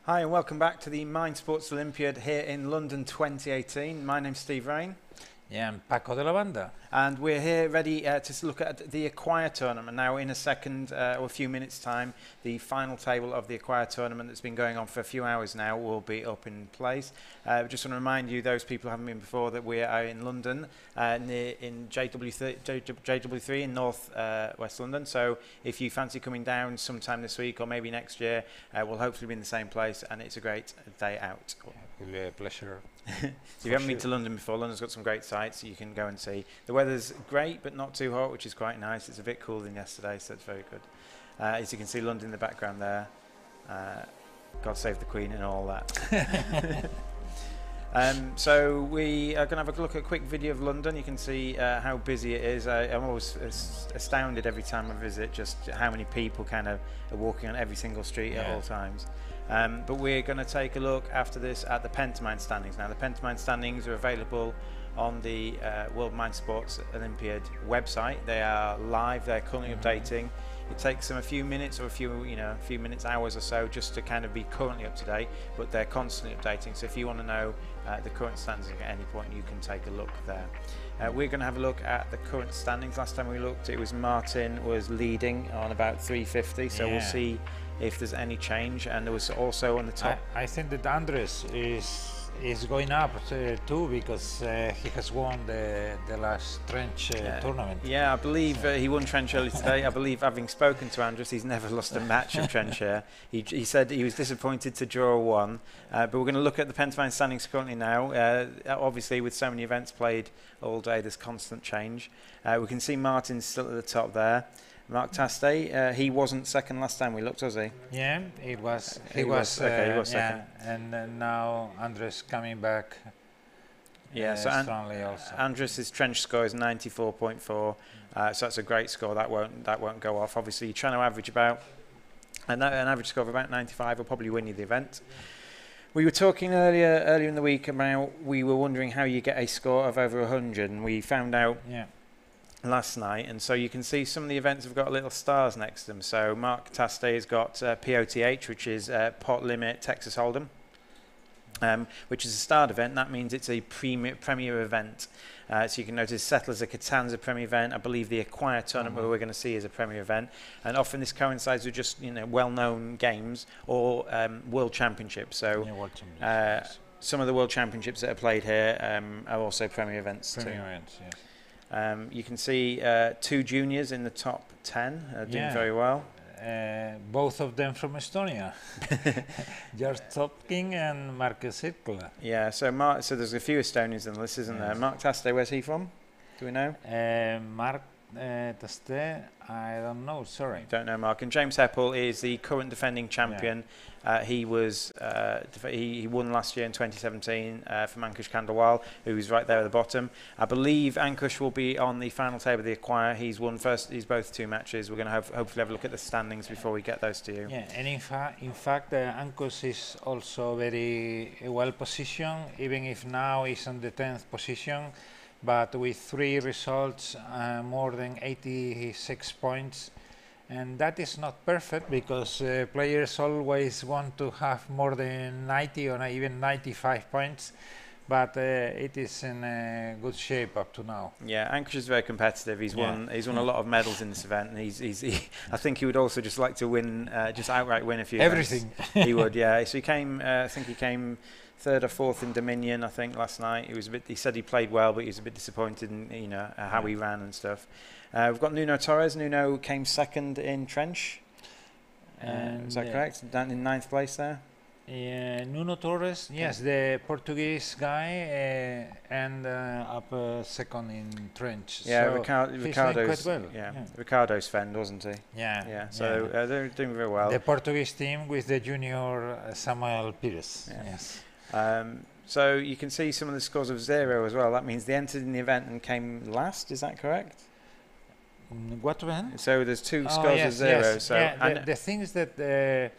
Hi and welcome back to the Mind Sports Olympiad here in London 2018. My name's Steve Rain. Yeah, I'm Paco de la Banda. And we're here ready to look at the Acquire tournament. Now in a second or a few minutes time, the final table of the Acquire tournament that's been going on for a few hours now will be up in place. Just want to remind you, those people who haven't been before, that we are in London, in JW3 in North West London. So if you fancy coming down sometime this week or maybe next year, we'll hopefully be in the same place, and it's a great day out. Yeah, it will be a pleasure. So if you haven't been to London before, London's got some great sites you can go and see. The weather's great, but not too hot, which is quite nice. It's a bit cooler than yesterday, so it's very good. As you can see, London in the background there. God save the Queen and all that. So we are going to have a look at a quick video of London. You can see how busy it is. I'm always astounded every time I visit just how many people kind of are walking on every single street at all times. But we're going to take a look after this at the Pentamine standings. Now the Pentamine standings are available on the World Mind Sports Olympiad website. They are live, they're currently updating. It takes them a few minutes or a few minutes, hours or so just to kind of be currently up to date, but they're constantly updating. So if you want to know the current standings at any point, you can take a look there. We're going to have a look at the current standings. Last time we looked, it was Martin was leading on about 350, so we'll see if there's any change. And there was also on the top, I think that Andres is going up too, because he has won the last trench tournament. Yeah, I believe he won trench early today. I believe, having spoken to Andres, he's never lost a match at trench here. He said he was disappointed to draw one, but we're going to look at the Pentamine standings currently now. Obviously, with so many events played all day, there's constant change. We can see Martin's still at the top there. Mark Taste, he wasn't second last time we looked, was he? Yeah, he was second. Yeah, and now Andres coming back. Yeah, so strongly also. Andres' trench score is 94.4, so that's a great score. That won't go off. Obviously, you're trying to average about an average score of about 95 will probably win you the event. We were talking earlier in the week about, we were wondering how you get a score of over 100, and we found out last night, and so you can see some of the events have got little stars next to them. So Mark Taste has got POTH, which is Pot Limit Texas Hold'em, which is a starred event. That means it's a premier event. So you can notice Settlers of Catan's a premier event. I believe the Acquire tournament where we're going to see is a premier event, and often this coincides with just well-known games or world championships. So World Championships, some of the world championships that are played here are also premier events too. Events, yes. You can see two juniors in the top 10 doing very well. Both of them from Estonia, George Topkin and Marcus Sirkula. Yeah, so there's a few Estonians in the list, isn't there? Mark Taste, where's he from? Do we know? Mark Taste, I don't know, sorry. Don't know Mark. And James Heppel is the current defending champion. He was he won last year in 2017 from Ankush Khandelwal, who's right there at the bottom. I believe Ankush will be on the final table of the Acquire. He's won both two matches. We're going to hopefully have a look at the standings before we get those to you. Yeah, and in fact, Ankush is also very well positioned, even if now he's on the 10th position. But with 3 results, more than 86 points. And that is not perfect, because players always want to have more than 90 or even 95 points. But it is in good shape up to now. Yeah, Ankush is very competitive. He's won a lot of medals in this event, and I think he would also just like to win, just outright win a few. Everything. He would, yeah. So he came, I think he came 3rd or 4th in Dominion, I think, last night. He said he played well, but he was a bit disappointed in how he ran and stuff. We've got Nuno Torres. Nuno came 2nd in trench. Is that correct? Down in 9th place there. Nuno Torres, yes, the Portuguese guy, and up 2nd in trench. Yeah, so Ricardo's quite well. Ricardo's friend, wasn't he? Yeah. So they're doing very well. The Portuguese team with the junior Samuel Pires. Yes. So you can see some of the scores of 0 as well. That means they entered in the event and came last. Is that correct? What event? So there's 2 scores of 0. Yes. So the thing is that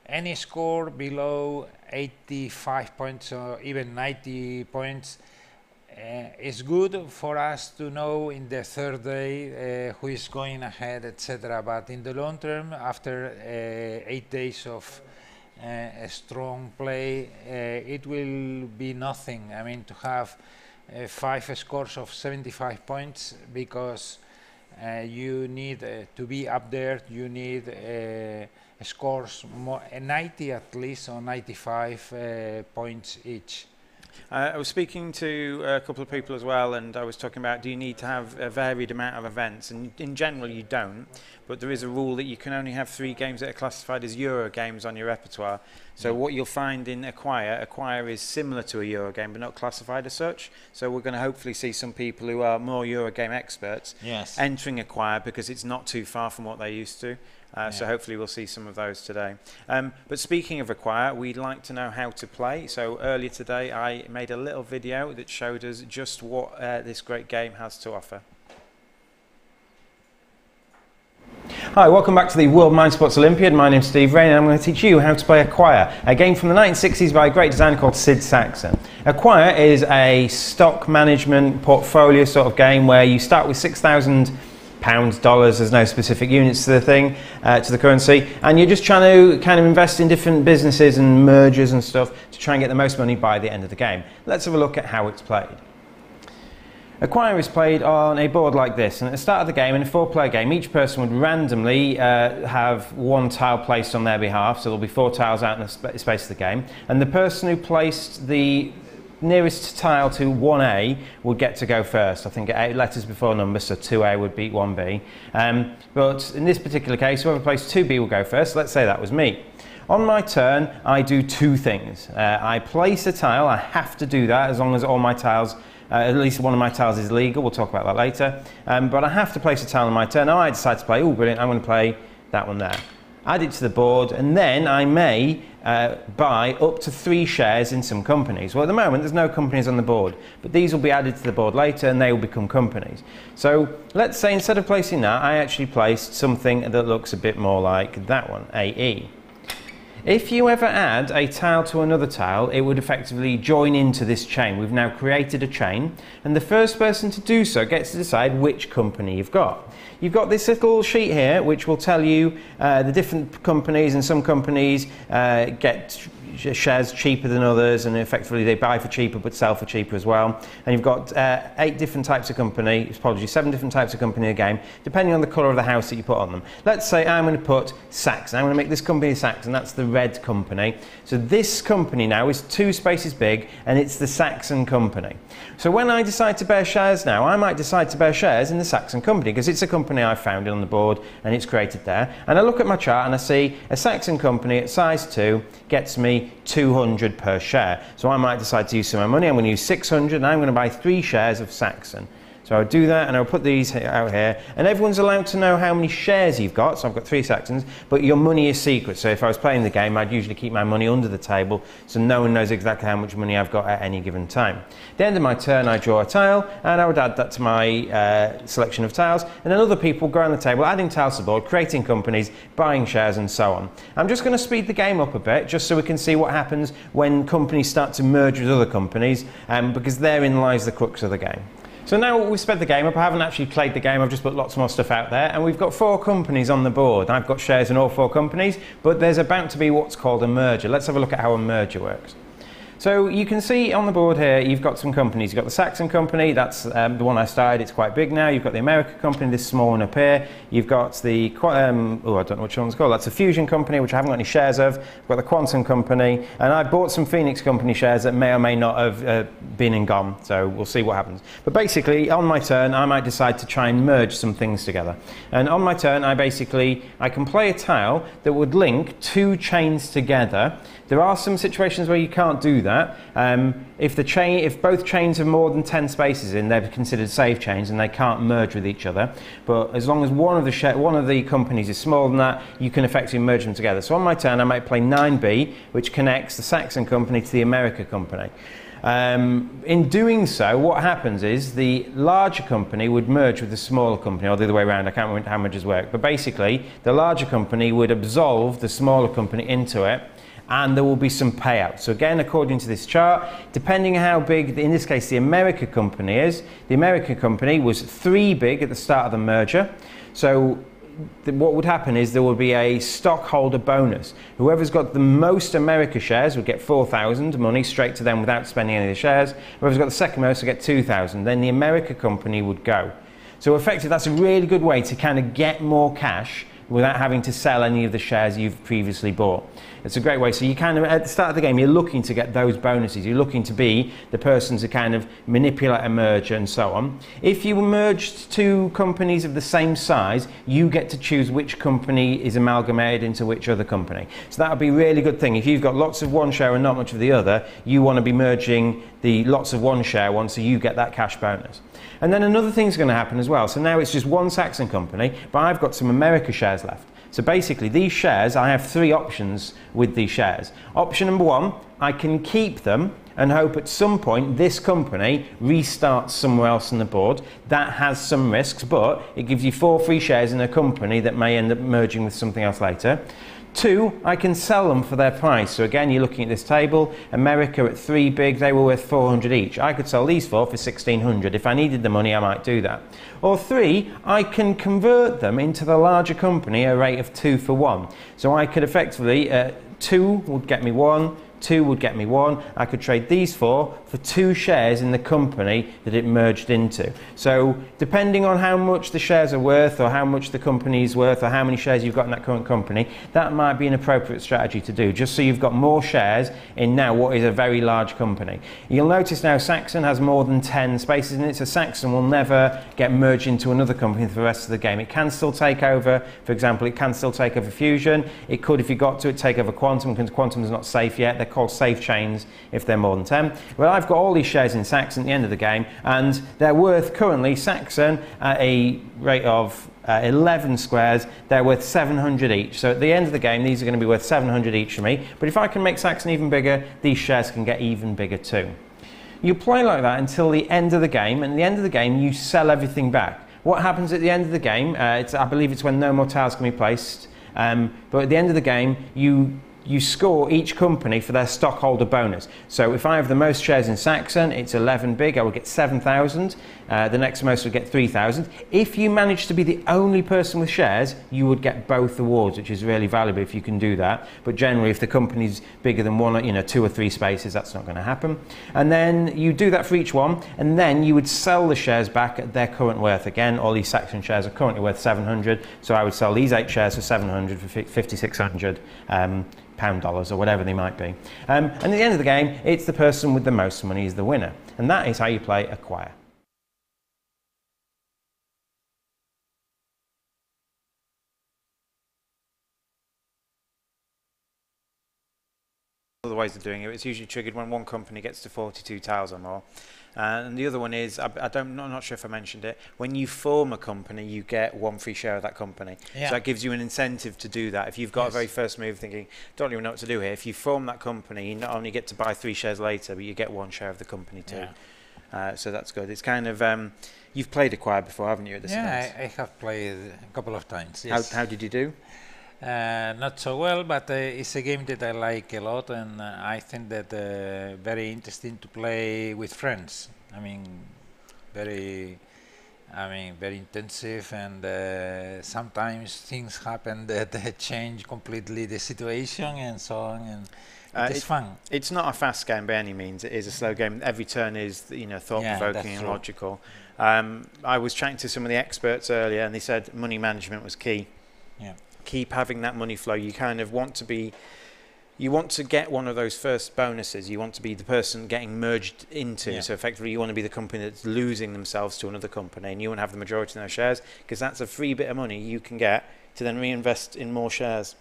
any score below 85 points or even 90 points is good for us to know in the 3rd day who is going ahead, etc. But in the long term, after 8 days of a strong play, it will be nothing. I mean, to have 5 scores of 75 points, because you need to be up there, you need scores more, 90 at least, or 95 points each. I was speaking to a couple of people as well, and I was talking about, do you need to have a varied amount of events? And in general you don't, but there is a rule that you can only have 3 games that are classified as Euro games on your repertoire. So what you'll find in Acquire is similar to a Euro game but not classified as such. So we're going to hopefully see some people who are more Euro game experts entering Acquire, because it's not too far from what they're used to. So hopefully we'll see some of those today. But speaking of Acquire, we'd like to know how to play. So earlier today I made a little video that showed us just what this great game has to offer. Hi, welcome back to the World Mind Sports Olympiad. My name's Steve Rain and I'm going to teach you how to play Acquire, a game from the 1960s by a great designer called Sid Saxon. Acquire is a stock management portfolio sort of game where you start with £6,000, dollars, there's no specific units to the thing, to the currency, and you're just trying to kind of invest in different businesses and mergers and stuff to try and get the most money by the end of the game. Let's have a look at how it's played. Acquire is played on a board like this, and at the start of the game, in a 4-player game, each person would randomly have 1 tile placed on their behalf, so there'll be 4 tiles out in the space of the game, and the person who placed the nearest tile to 1A would get to go first. I think 8 letters before numbers, so 2A would beat 1B. But in this particular case, whoever placed 2B will go first. Let's say that was me. On my turn, I do 2 things. I place a tile. I have to do that as long as all my tiles, at least one of my tiles is legal. We'll talk about that later. But I have to place a tile on my turn. Now I decide to play, oh brilliant, I'm going to play that one there. Add it to the board, and then I may buy up to 3 shares in some companies. Well, at the moment there's no companies on the board, but these will be added to the board later and they will become companies. So let's say instead of placing that, I actually placed something that looks a bit more like that one, AE. If you ever add a tile to another tile, it would effectively join into this chain. We've now created a chain, and the first person to do so gets to decide which company you've got. You've got this little sheet here which will tell you the different companies, and some companies get shares cheaper than others, and effectively they buy for cheaper but sell for cheaper as well. And you've got 8 different types of company, apologies, 7 different types of company in a game, depending on the colour of the house that you put on them. Let's say I'm going to put Saxon. I'm going to make this company Saxon, that's the red company. So this company now is 2 spaces big, and it's the Saxon company. So when I decide to bear shares now, I might decide to bear shares in the Saxon company, because it's a company I founded on the board and it's created there. And I look at my chart and I see a Saxon company at size 2 gets me 200 per share. So I might decide to use some of my money. I'm going to use 600 and I'm going to buy 3 shares of Saxon. So I'll do that and I'll put these out here, and everyone's allowed to know how many shares you've got. So I've got 3 Saxons, but your money is secret. So if I was playing the game, I'd usually keep my money under the table so no one knows exactly how much money I've got at any given time. At the end of my turn, I draw a tile and I would add that to my selection of tiles, and then other people go around the table adding tiles to the board, creating companies, buying shares and so on. I'm just going to speed the game up a bit just so we can see what happens when companies start to merge with other companies, because therein lies the crux of the game. So now we've sped the game up. I haven't actually played the game, I've just put lots more stuff out there, and we've got 4 companies on the board. I've got shares in all 4 companies, but there's about to be what's called a merger. Let's have a look at how a merger works. So you can see on the board here, you've got some companies. You've got the Saxon company, that's the one I started, it's quite big now. You've got the American company, this small one up here. You've got the, I don't know which one's called, that's a Fusion company, which I haven't got any shares of. I've got the Quantum company, and I bought some Phoenix company shares that may or may not have been and gone, so we'll see what happens. But basically, on my turn, I might decide to try and merge some things together. And on my turn, I can play a tile that would link 2 chains together. There are some situations where you can't do that. If both chains have more than 10 spaces in, they're considered safe chains and they can't merge with each other. But as long as one of the companies is smaller than that, you can effectively merge them together. So on my turn, I might play 9B, which connects the Saxon company to the American company. In doing so, what happens is the larger company would merge with the smaller company, or the other way around. I can't remember how mergers work, but basically the larger company would absolve the smaller company into it, and there will be some payouts. So again, according to this chart, depending on how big, in this case, the American company is, the American company was 3 big at the start of the merger. So what would happen is there would be a stockholder bonus. Whoever's got the most America shares would get 4,000 money straight to them without spending any of the shares. Whoever's got the second most would get 2,000. Then the America company would go. So effectively, that's a really good way to kind of get more cash without having to sell any of the shares you've previously bought. It's a great way. So you kind of, at the start of the game, you're looking to get those bonuses. You're looking to be the person to kind of manipulate a merger and so on. If you merged two companies of the same size, you get to choose which company is amalgamated into which other company. So that would be a really good thing. If you've got lots of one share and not much of the other, you want to be merging the lots of one share one so you get that cash bonus. And then another thing's going to happen as well. So now it's just one Saxon company, but I've got some America shares left. So basically these shares, I have three options with these shares. Option number one, I can keep them and hope at some point this company restarts somewhere else on the board. That has some risks, but it gives you 4 free shares in a company that may end up merging with something else later. 2, I can sell them for their price. So again, you're looking at this table, America at 3 big, they were worth 400 each. I could sell these 4 for 1,600. If I needed the money, I might do that. Or 3, I can convert them into the larger company at a rate of 2 for 1. So I could effectively, 2 would get me 1, 2 would get me 1. I could trade these 4 for 2 shares in the company that it merged into. So depending on how much the shares are worth or how much the company is worth or how many shares you've got in that current company, that might be an appropriate strategy to do, just so you've got more shares in now what is a very large company. You'll notice now Saxon has more than 10 spaces in it, so Saxon will never get merged into another company for the rest of the game. It can still take over, for example, it can still take over Fusion. It could, if you got to it, take over Quantum, because Quantum is not safe yet. They're called safe chains if they're more than 10. Well, I've got all these shares in Saxon at the end of the game, and they're worth currently, Saxon, at a rate of 11 squares, they're worth 700 each. So at the end of the game, these are going to be worth 700 each for me. But if I can make Saxon even bigger, these shares can get even bigger too. You play like that until the end of the game, and at the end of the game, you sell everything back. What happens at the end of the game, I believe it's when no more tiles can be placed, but at the end of the game, you score each company for their stockholder bonus. So if I have the most shares in Saxon, it's 11 big, I will get 7,000. The next most would get 3,000. If you manage to be the only person with shares, you would get both awards, which is really valuable if you can do that. But generally, if the company's bigger than 2 or 3 spaces, that's not going to happen. And then you do that for each one, and then you would sell the shares back at their current worth. Again, all these Saxon shares are currently worth 700, so I would sell these 8 shares for 700 for 5,600. Pound dollars or whatever they might be. And at the end of the game, it's the person with the most money is the winner. And that is how you play Acquire. Other ways of doing it, it's usually triggered when one company gets to 42 tiles or more. And the other one is, I'm not sure if I mentioned it, when you form a company, you get 1 free share of that company. Yeah. So that gives you an incentive to do that. If you've got a very first move thinking, don't even know what to do here, if you form that company, you not only get to buy 3 shares later, but you get 1 share of the company too. Yeah. So that's good. It's kind of, you've played Acquire before, haven't you, at this event? I have played a couple of times, yes. How did you do? Not so well, but it's a game that I like a lot, and I think that very interesting to play with friends. I mean, very intensive, and sometimes things happen that change completely the situation and so on, and it's fun. It's not a fast game by any means. It is a slow game. Every turn is, thought-provoking and logical. I was chatting to some of the experts earlier, and they said money management was key. Yeah. Keep having that money flow. You kind of want to get one of those first bonuses. You want to be the person getting merged into. So effectively, you want to be the company that's losing themselves to another company, and you want to have the majority of those shares, because that's a free bit of money you can get to then reinvest in more shares.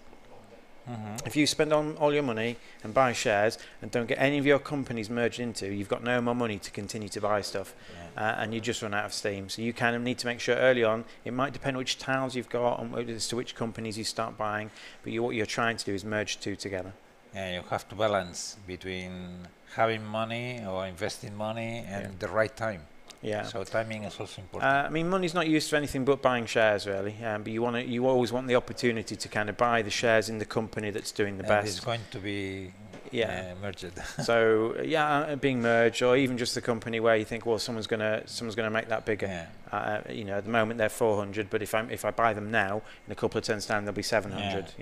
If you spend all your money and buy shares and don't get any of your companies merged into, you've got no more money to continue to buy stuff, and you just run out of steam. So you kind of need to make sure early on, it might depend which tiles you've got and as to which companies you start buying, but what you're trying to do is merge 2 together. Yeah, you have to balance between having money or investing money and the right time. Yeah. So timing is also important. I mean, money's not used for anything but buying shares, really. But you always want the opportunity to kind of buy the shares in the company that's doing the best. It's going to be merged. So being merged, or even just the company where you think, well, someone's gonna make that bigger. You know, at the moment they're 400, but if I buy them now, in a couple of turns down, they'll be 700.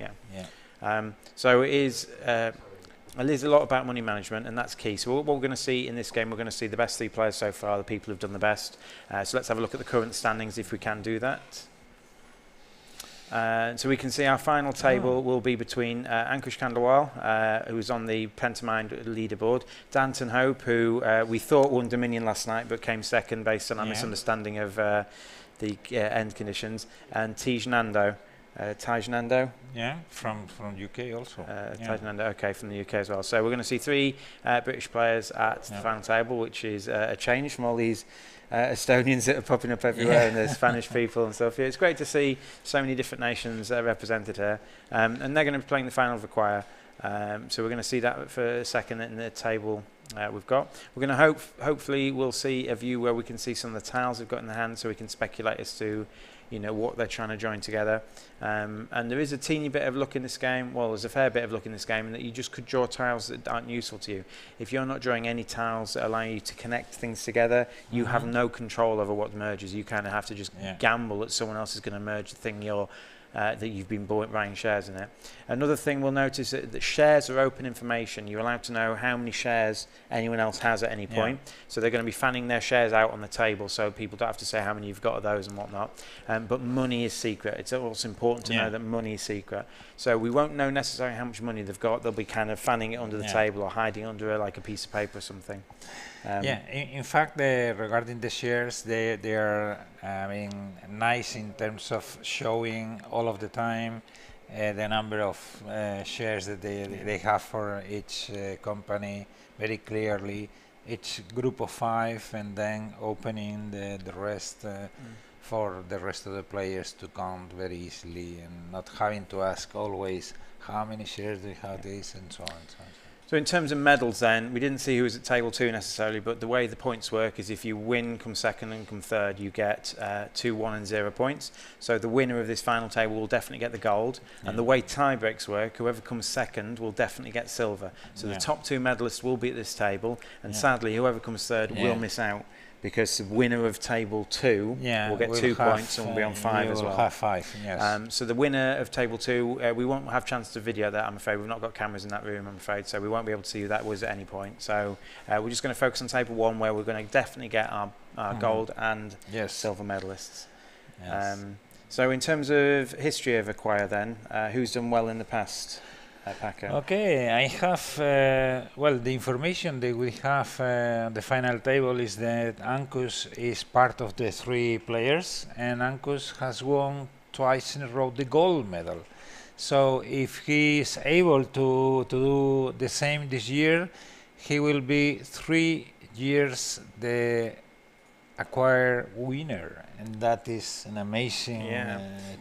So it is. It is a lot about money management, and that's key. So what we're going to see in this game, we're going to see the best 3 players so far, the people who've done the best. So let's have a look at the current standings if we can do that. So we can see our final table will be between Ankush Khandelwal, who's on the Pentamind leaderboard, Danton Hope, who we thought won Dominion last night but came second based on our misunderstanding of the end conditions, and Tej Nando. From UK also. Tej Nando, okay, from the UK as well. So we're going to see 3 British players at the final table, which is a change from all these Estonians that are popping up everywhere, and the Spanish people and stuff. It's great to see so many different nations represented here, and they're going to be playing the final of Acquire. So we're going to see that for a second in the table we've got. We're going to hopefully we'll see a view where we can see some of the tiles they've got in the hand, so we can speculate as to what they're trying to join together. And there is a teeny bit of luck in this game. Well, there's a fair bit of luck in this game, in that you just could draw tiles that aren't useful to you. If you're not drawing any tiles that allow you to connect things together, you have no control over what merges. You kind of have to just gamble that someone else is going to merge the thing that you've been buying shares in it. Another thing we'll notice that shares are open information. You're allowed to know how many shares anyone else has at any point. So they're going to be fanning their shares out on the table, so people don't have to say how many you've got of those and whatnot. But money is secret. It's also important to know that money is secret. So we won't know necessarily how much money they've got. They'll be kind of fanning it under the table or hiding under like a piece of paper or something. In fact, regarding the shares, they are nice in terms of showing all of the time the number of shares that they have for each company very clearly, each group of 5, and then opening the rest for the rest of the players to count very easily, and not having to ask always how many shares they have this and so on and so on. So in terms of medals then, we didn't see who was at table 2 necessarily, but the way the points work is if you win, come second and come third, you get 2, 1 and 0 points. So the winner of this final table will definitely get the gold. And the way tie breaks work, whoever comes second will definitely get silver. So the top 2 medalists will be at this table, and sadly whoever comes third will miss out, because the winner of table 2 will get 2 points and will be on 5 as well. Have 5, yes. So the winner of table 2, we won't have chance to video that, I'm afraid. We've not got cameras in that room, I'm afraid, so we won't be able to see who that was at any point. So we're just going to focus on table 1, where we're going to definitely get our gold and silver medalists. So in terms of history of Acquire then, who's done well in the past? Paco. Okay, I have, the information that we have on the final table is that Ankus is part of the 3 players, and Ankus has won twice in a row the gold medal. So if he is able to do the same this year, he will be 3 years the Acquire winner, and that is an amazing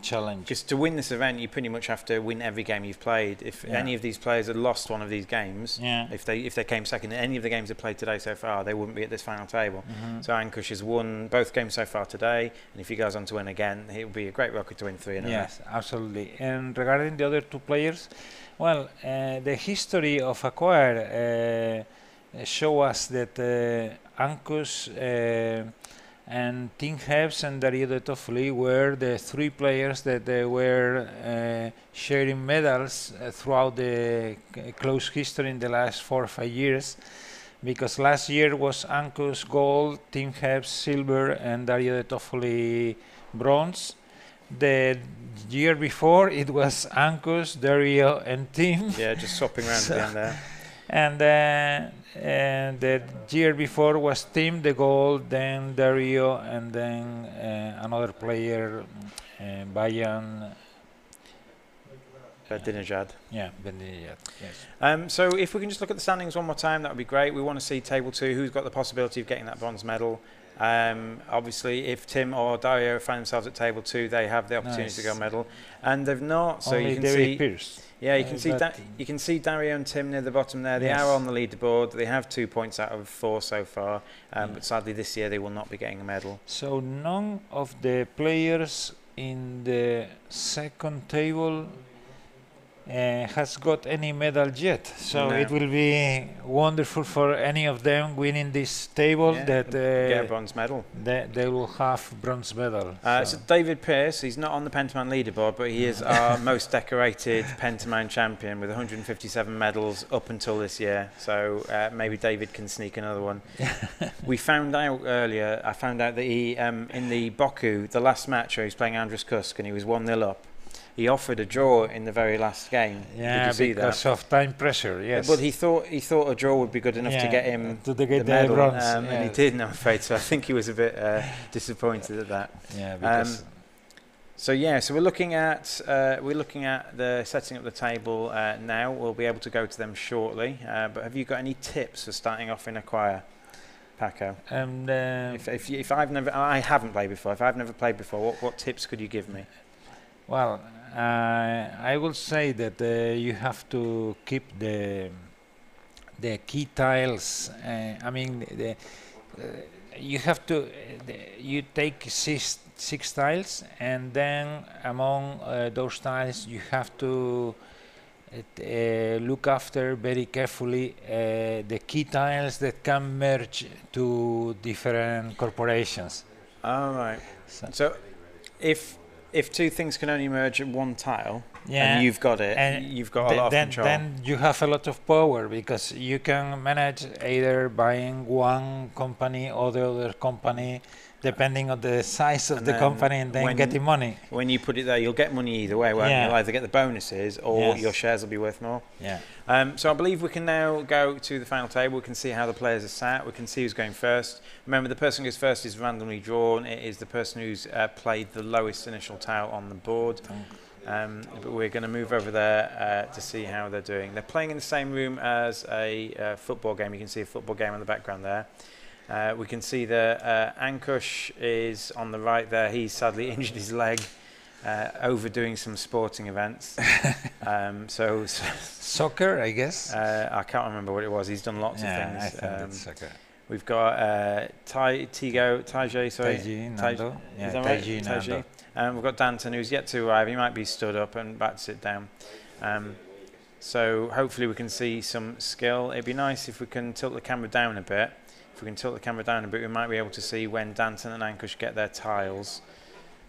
challenge. Because to win this event, you pretty much have to win every game you've played. If any of these players had lost one of these games, if they came second in any of the games they've played today so far, they wouldn't be at this final table. So Ankush has won both games so far today, and if he goes on to win again, it will be a great rocket to win 3 in a row. Yes, absolutely. And regarding the other 2 players, the history of Acquire show us that Ankush and Tim Hebs and Dario De Toffoli were the 3 players that were sharing medals throughout the close history in the last 4 or 5 years, because last year was Ankush gold, Tim Hebs silver, and Dario De Toffoli bronze. The year before it was Ankush, Dario, and Tim. Yeah, just swapping around at the end there. And the year before was Tim the gold, then Dario, and then another player, Bayan Bedinejad. Yeah, Bedinejad, yes. So if we can just look at the standings one more time, that would be great. We want to see table 2, who's got the possibility of getting that bronze medal. Obviously, if Tim or Dario find themselves at table 2, they have the opportunity to go medal, and they've not. So only you can David see. Pierce. Yeah, you can see Dario and Tim near the bottom there. They are on the leaderboard. They have 2 points out of 4 so far, but sadly this year they will not be getting a medal. So none of the players in the second table has got any medal yet. So No. it will be wonderful for any of them winning this table that get a bronze medal. they will have bronze medal. So David Pearce, he's not on the Pentaman leaderboard, but he is our most decorated Pentaman champion with 157 medals up until this year. So maybe David can sneak another one. We found out earlier, I found out that he, in the Baku, the last match where he was playing Andrus Kusk and he was 1-0 up, he offered a draw in the very last game. Yeah, Did you see because that? of time pressure. Yes. But he thought a draw would be good enough to get him the medal, bronze, and he didn't, I'm afraid. So I think he was a bit disappointed at that. Yeah, because so we're looking at the setting up the table now. We'll be able to go to them shortly. But have you got any tips for starting off in Acquire, Paco? If I haven't played before. If I've never played before, what tips could you give me? Well, I will say that you have to keep the key tiles. I mean, you have to you take six tiles, and then among those tiles you have to look after very carefully the key tiles that can merge to different corporations. All right. So if two things can only merge in one tile, and you've got it, and you've got a lot of control. Then you have a lot of power, because you can manage either buying one company or the other company, depending on the size of the company, and then getting money. When you put it there, you'll get money either way, won't you? You'll either get the bonuses or your shares will be worth more. Yeah. So I believe we can now go to the final table. We can see how the players are sat. We can see who's going first. Remember, the person who goes first is randomly drawn. It is the person who's played the lowest initial tile on the board. But we're going to move over there to see how they're doing. They're playing in the same room as a football game. You can see a football game in the background there. We can see that Ankush is on the right there. He's sadly injured his leg overdoing some sporting events. Soccer, I guess. I can't remember what it was. He's done lots of things. I think it's soccer. We've got Taiji, Nando. Is that right? Taiji. We've got Danton, who's yet to arrive. He might be stood up and about to sit down. So hopefully we can see some skill. It'd be nice if we can tilt the camera down a bit. If we can tilt the camera down a bit, we might be able to see when Danton and Ankush get their tiles,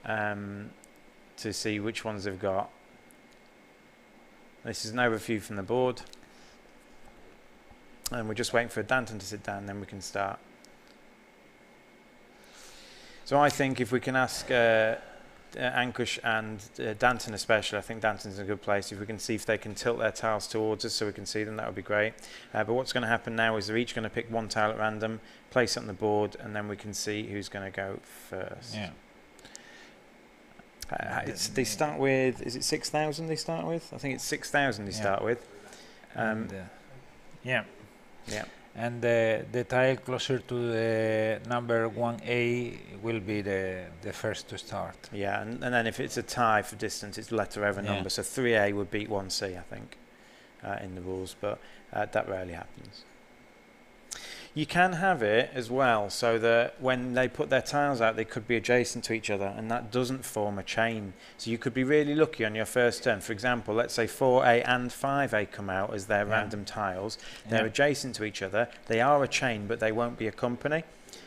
to see which ones they've got. This is an overview from the board. And we're just waiting for Danton to sit down, then we can start. So I think if we can ask Ankush and Danton especially, I think Danton's in a good place. If we can see if they can tilt their tiles towards us so we can see them, that would be great. But what's going to happen now is they're each going to pick one tile at random, place it on the board, and then we can see who's going to go first. Yeah. They start with, is it 6,000 they start with? I think it's 6,000 they start with. Yeah. And the tile closer to the number 1A will be the first to start. Yeah, and then if it's a tie for distance, it's letter over number. So 3A would beat 1C, I think, in the rules, but that rarely happens. You can have it as well, so that when they put their tiles out, they could be adjacent to each other, and that doesn't form a chain. So you could be really lucky on your first turn. For example, let's say 4A and 5A come out as their random tiles. They're adjacent to each other. They are a chain, but they won't be a company.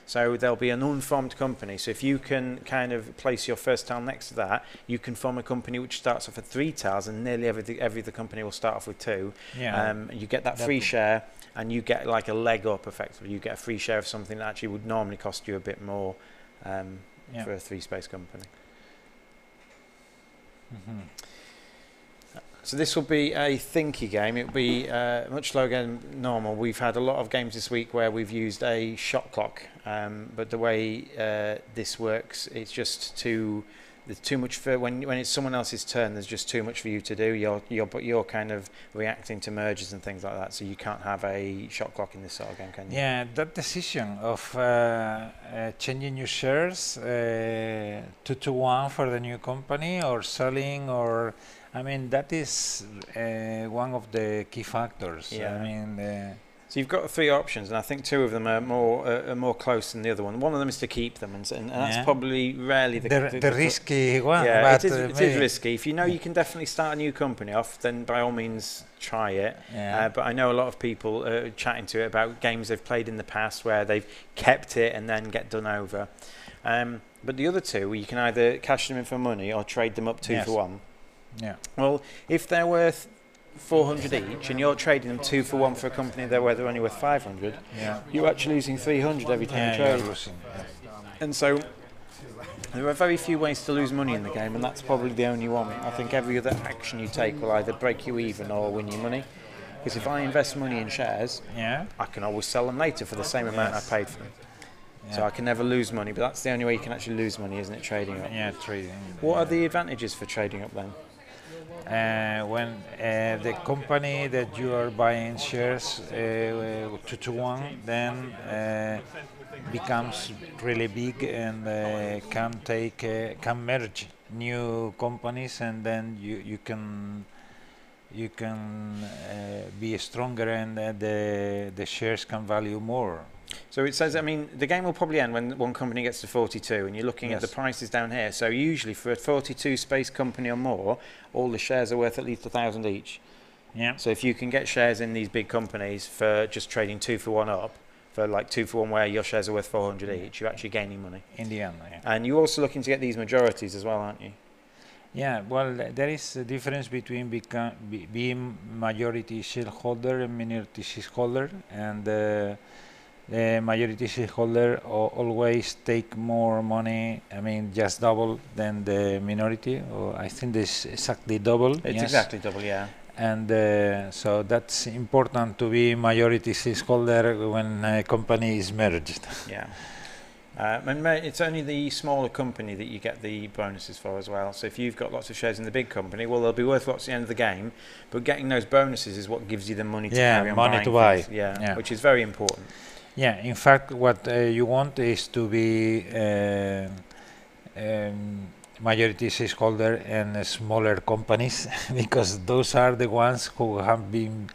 So there'll be an unformed company. So if you can kind of place your first tile next to that, you can form a company which starts off with 3 tiles, and nearly every other company will start off with 2. You get that free share, and you get like a leg up effectively. You get a free share of something that actually would normally cost you a bit more for a 3-space company. So this will be a thinky game. It'll be much slower than normal. We've had a lot of games this week where we've used a shot clock, but the way this works, it's just there's too much for when it's someone else's turn. There's just too much for you to do. You're kind of reacting to mergers and things like that, so you can't have a shot clock in this sort of game, can you? Yeah, that decision of changing your shares 2-1 for the new company, or selling, or I mean, that is one of the key factors. Yeah. I mean, So you've got 3 options, and I think 2 of them are more close than the other one. One of them is to keep them, and that's probably rarely the risky one. Yeah, but it is risky. If you know you can definitely start a new company off, then by all means try it. Yeah. But I know a lot of people are chatting to it about games they've played in the past where they've kept it and then get done over. But the other 2, you can either cash them in for money or trade them up 2 for 1. Yeah. Well, if they're worth 400 each and you're trading them 2 for 1 for a company where they're only worth 500, you're actually losing 300 every time you trade. You're losing. And so there are very few ways to lose money in the game, and that's probably the only one. I think every other action you take will either break you even or win you money. Because if I invest money in shares, I can always sell them later for the same amount I paid for them. So I can never lose money, but that's the only way you can actually lose money, isn't it, trading up? Yeah, trading. What are the advantages for trading up then? When the company that you are buying shares 2 to 1, then becomes really big and can merge new companies, and then you can be stronger, and the shares can value more. So it says, I mean, the game will probably end when one company gets to 42, and you're looking at the prices down here. So usually for a 42 space company or more, all the shares are worth at least 1,000 each. Yeah. So if you can get shares in these big companies for just trading 2 for 1 up, for like 2 for 1 where your shares are worth 400 each, you're actually gaining money. In the end, And you're also looking to get these majorities as well, aren't you? Yeah, well, there is a difference between being majority shareholder and minority shareholder, and the majority shareholder always take more money. I mean, just double than the minority. Or I think this exactly double. It's exactly double, yeah. And so that's important to be majority shareholder when a company is merged. Yeah. And it's only the smaller company that you get the bonuses for as well. So if you've got lots of shares in the big company, well, they'll be worth lots at the end of the game, but getting those bonuses is what gives you the money to carry on money buying to buy. things. Yeah, which is very important. Yeah, in fact, what you want is to be majority shareholder in smaller companies because those are the ones who have been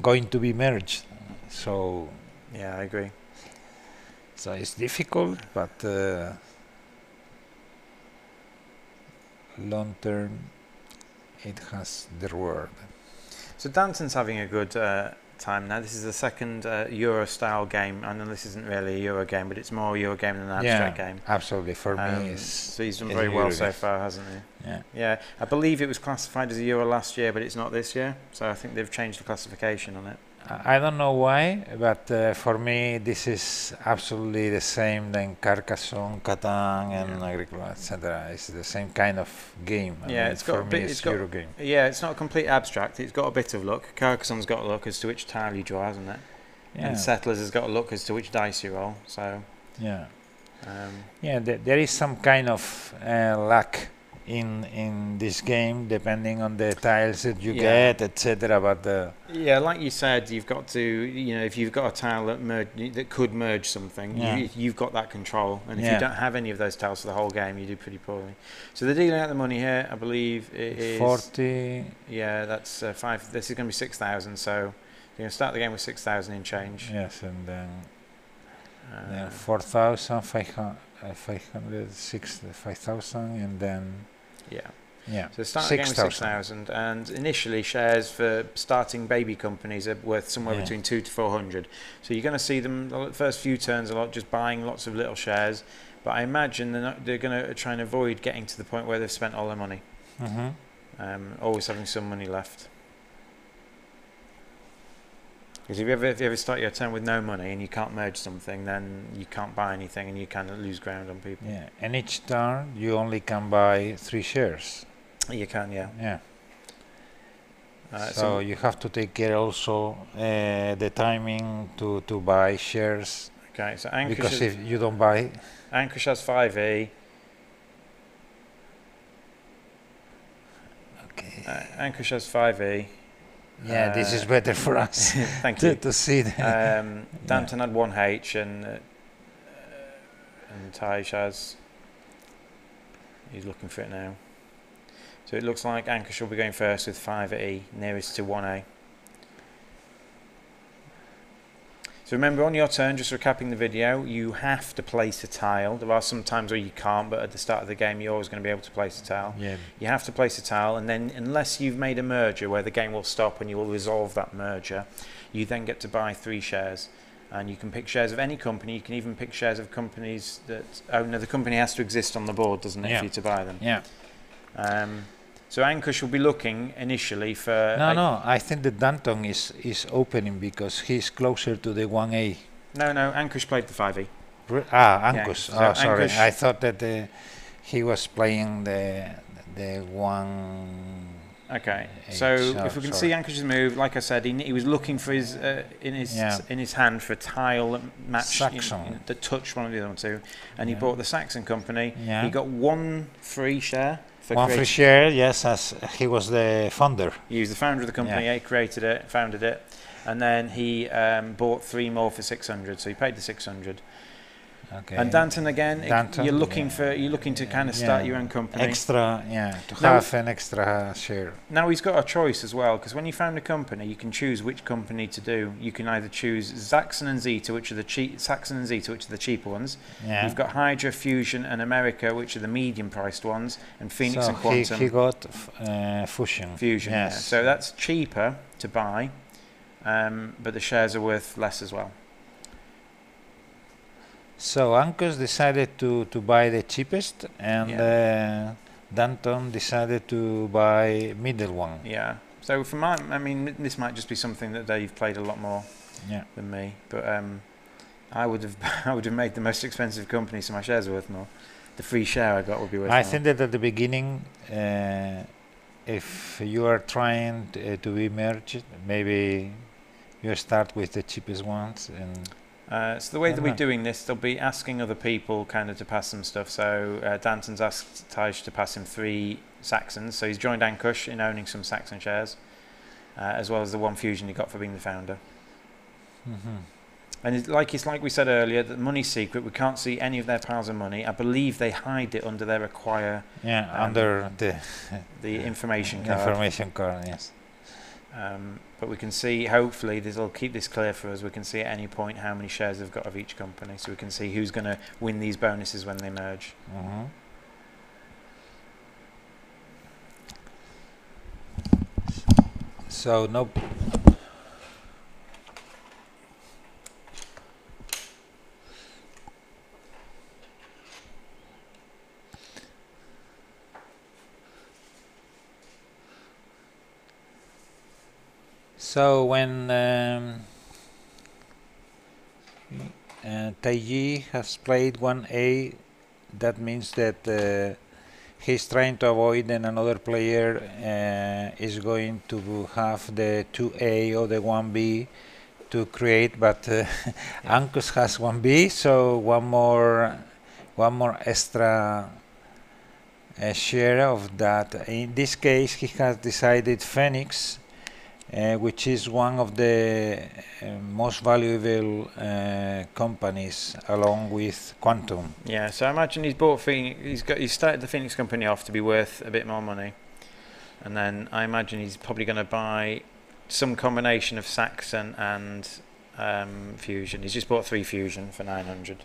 going to be merged. So yeah, I agree. So it's difficult, but long term, it has the reward. So Danton's having a good time now. This is the second Euro-style game. I know this isn't really a Euro game, but it's more a Euro game than an abstract game. Absolutely. For me, so he's done very well so far, hasn't he? Yeah. Yeah. I believe it was classified as a Euro last year, but it's not this year. So I think they've changed the classification on it. I don't know why, but for me this is absolutely the same than Carcassonne, Catan, and Agricola, etc. It's the same kind of game. I mean, it's got a bit. It's got Euro game. Yeah, it's not a complete abstract. It's got a bit of luck. Carcassonne's got a look as to which tile you draw, hasn't it? Yeah. And Settlers has got a look as to which dice you roll. So yeah, there is some kind of luck in this game, depending on the tiles that you get, etc. But yeah, like you said, you've got to, if you've got a tile that could merge something, you've got that control. And if you don't have any of those tiles for the whole game, you do pretty poorly. So they're dealing out the money here. I believe it is 40. Yeah, that's 5. This is going to be 6,000. So you're going to start the game with 6,000 in change. Yes, and then 4,500, 5,000, and then So start the game with 6,000, and initially shares for starting baby companies are worth somewhere between 200 to 400. So you're going to see them the first few turns a lot just buying lots of little shares, but I imagine they're going to try and avoid getting to the point where they've spent all their money. Always having some money left. Because if you ever start your turn with no money and you can't merge something, then you can't buy anything and you kind of lose ground on people. Yeah, and each turn you only can buy 3 shares. You can, yeah. So you have to take care also the timing to buy shares. Okay, so because if you don't buy, Anchorage has 5E. Okay. Anchorage has 5E. Yeah, this is better for us. Thank you. To see. Danton had 1H, and Taj has. He's looking for it now. So it looks like Anchorage will be going first with 5E, nearest to 1A. So remember, on your turn, just recapping the video, you have to place a tile. There are some times where you can't, but at the start of the game, you're always going to be able to place a tile. Yeah. You have to place a tile, and then unless you've made a merger where the game will stop and you will resolve that merger, you then get to buy 3 shares. And you can pick shares of any company. You can even pick shares of companies that... Oh, no, the company has to exist on the board, doesn't it, for you to buy them? Yeah. So Ankush will be looking initially for... No, I think that Danton is opening because he's closer to the 1A. No, Ankush played the 5E. Ankush. Yeah, so sorry. Ankush, I thought that he was playing the 1... Okay, so if we can see Ankush's move, like I said, he was looking for his in his hand for a tile that matched, that touched one of the other two, and he bought the Saxon company. Yeah. He got 1 free share. For one free share, yes, as he was the founder. He was the founder of the company. He created it, founded it, and then he bought 3 more for 600. So he paid the 600. Okay. And Danton again, you're looking to kind of start your own company. Extra, to have an extra share. Now he's got a choice as well, because when you found a company, you can choose which company to do. You can either choose Saxon and Zeta, which are the cheaper ones. Yeah. You've got Hydra, Fusion, and America, which are the medium-priced ones, and Phoenix and Quantum. He got Fusion. Fusion, yes. Yeah. So that's cheaper to buy, but the shares are worth less as well. So Ankush decided to buy the cheapest, and Danton decided to buy middle one. Yeah. So for this might just be something that they've played a lot more than me. But I would have made the most expensive company, so my shares are worth more. The free share I got would be worth more. I think that at the beginning, if you are trying to be merged, maybe you start with the cheapest ones and. So the way that we're doing this, they'll be asking other people kind of to pass some stuff. So Danton's asked Taj to pass him 3 Saxons. So he's joined Ankush in owning some Saxon shares, as well as the 1 Fusion he got for being the founder. And it's like we said earlier, the money secret, we can't see any of their piles of money. I believe they hide it under their acquire. Under the information card. Information card, yes. But we can see, hopefully, this will keep this clear for us. We can see at any point how many shares they've got of each company, so we can see who's going to win these bonuses when they merge. So no. So when Taiji has played 1A, that means that he's trying to avoid that another player is going to have the 2A or the 1B to create, but Ankush has 1B, so one more extra share of that. In this case, he has decided Phoenix, which is one of the most valuable companies, along with Quantum. Yeah, so I imagine he's bought Phoenix. He's started the Phoenix company off to be worth a bit more money, and then I imagine he's probably going to buy some combination of Saxon and Fusion. He's just bought 3 Fusion for 900.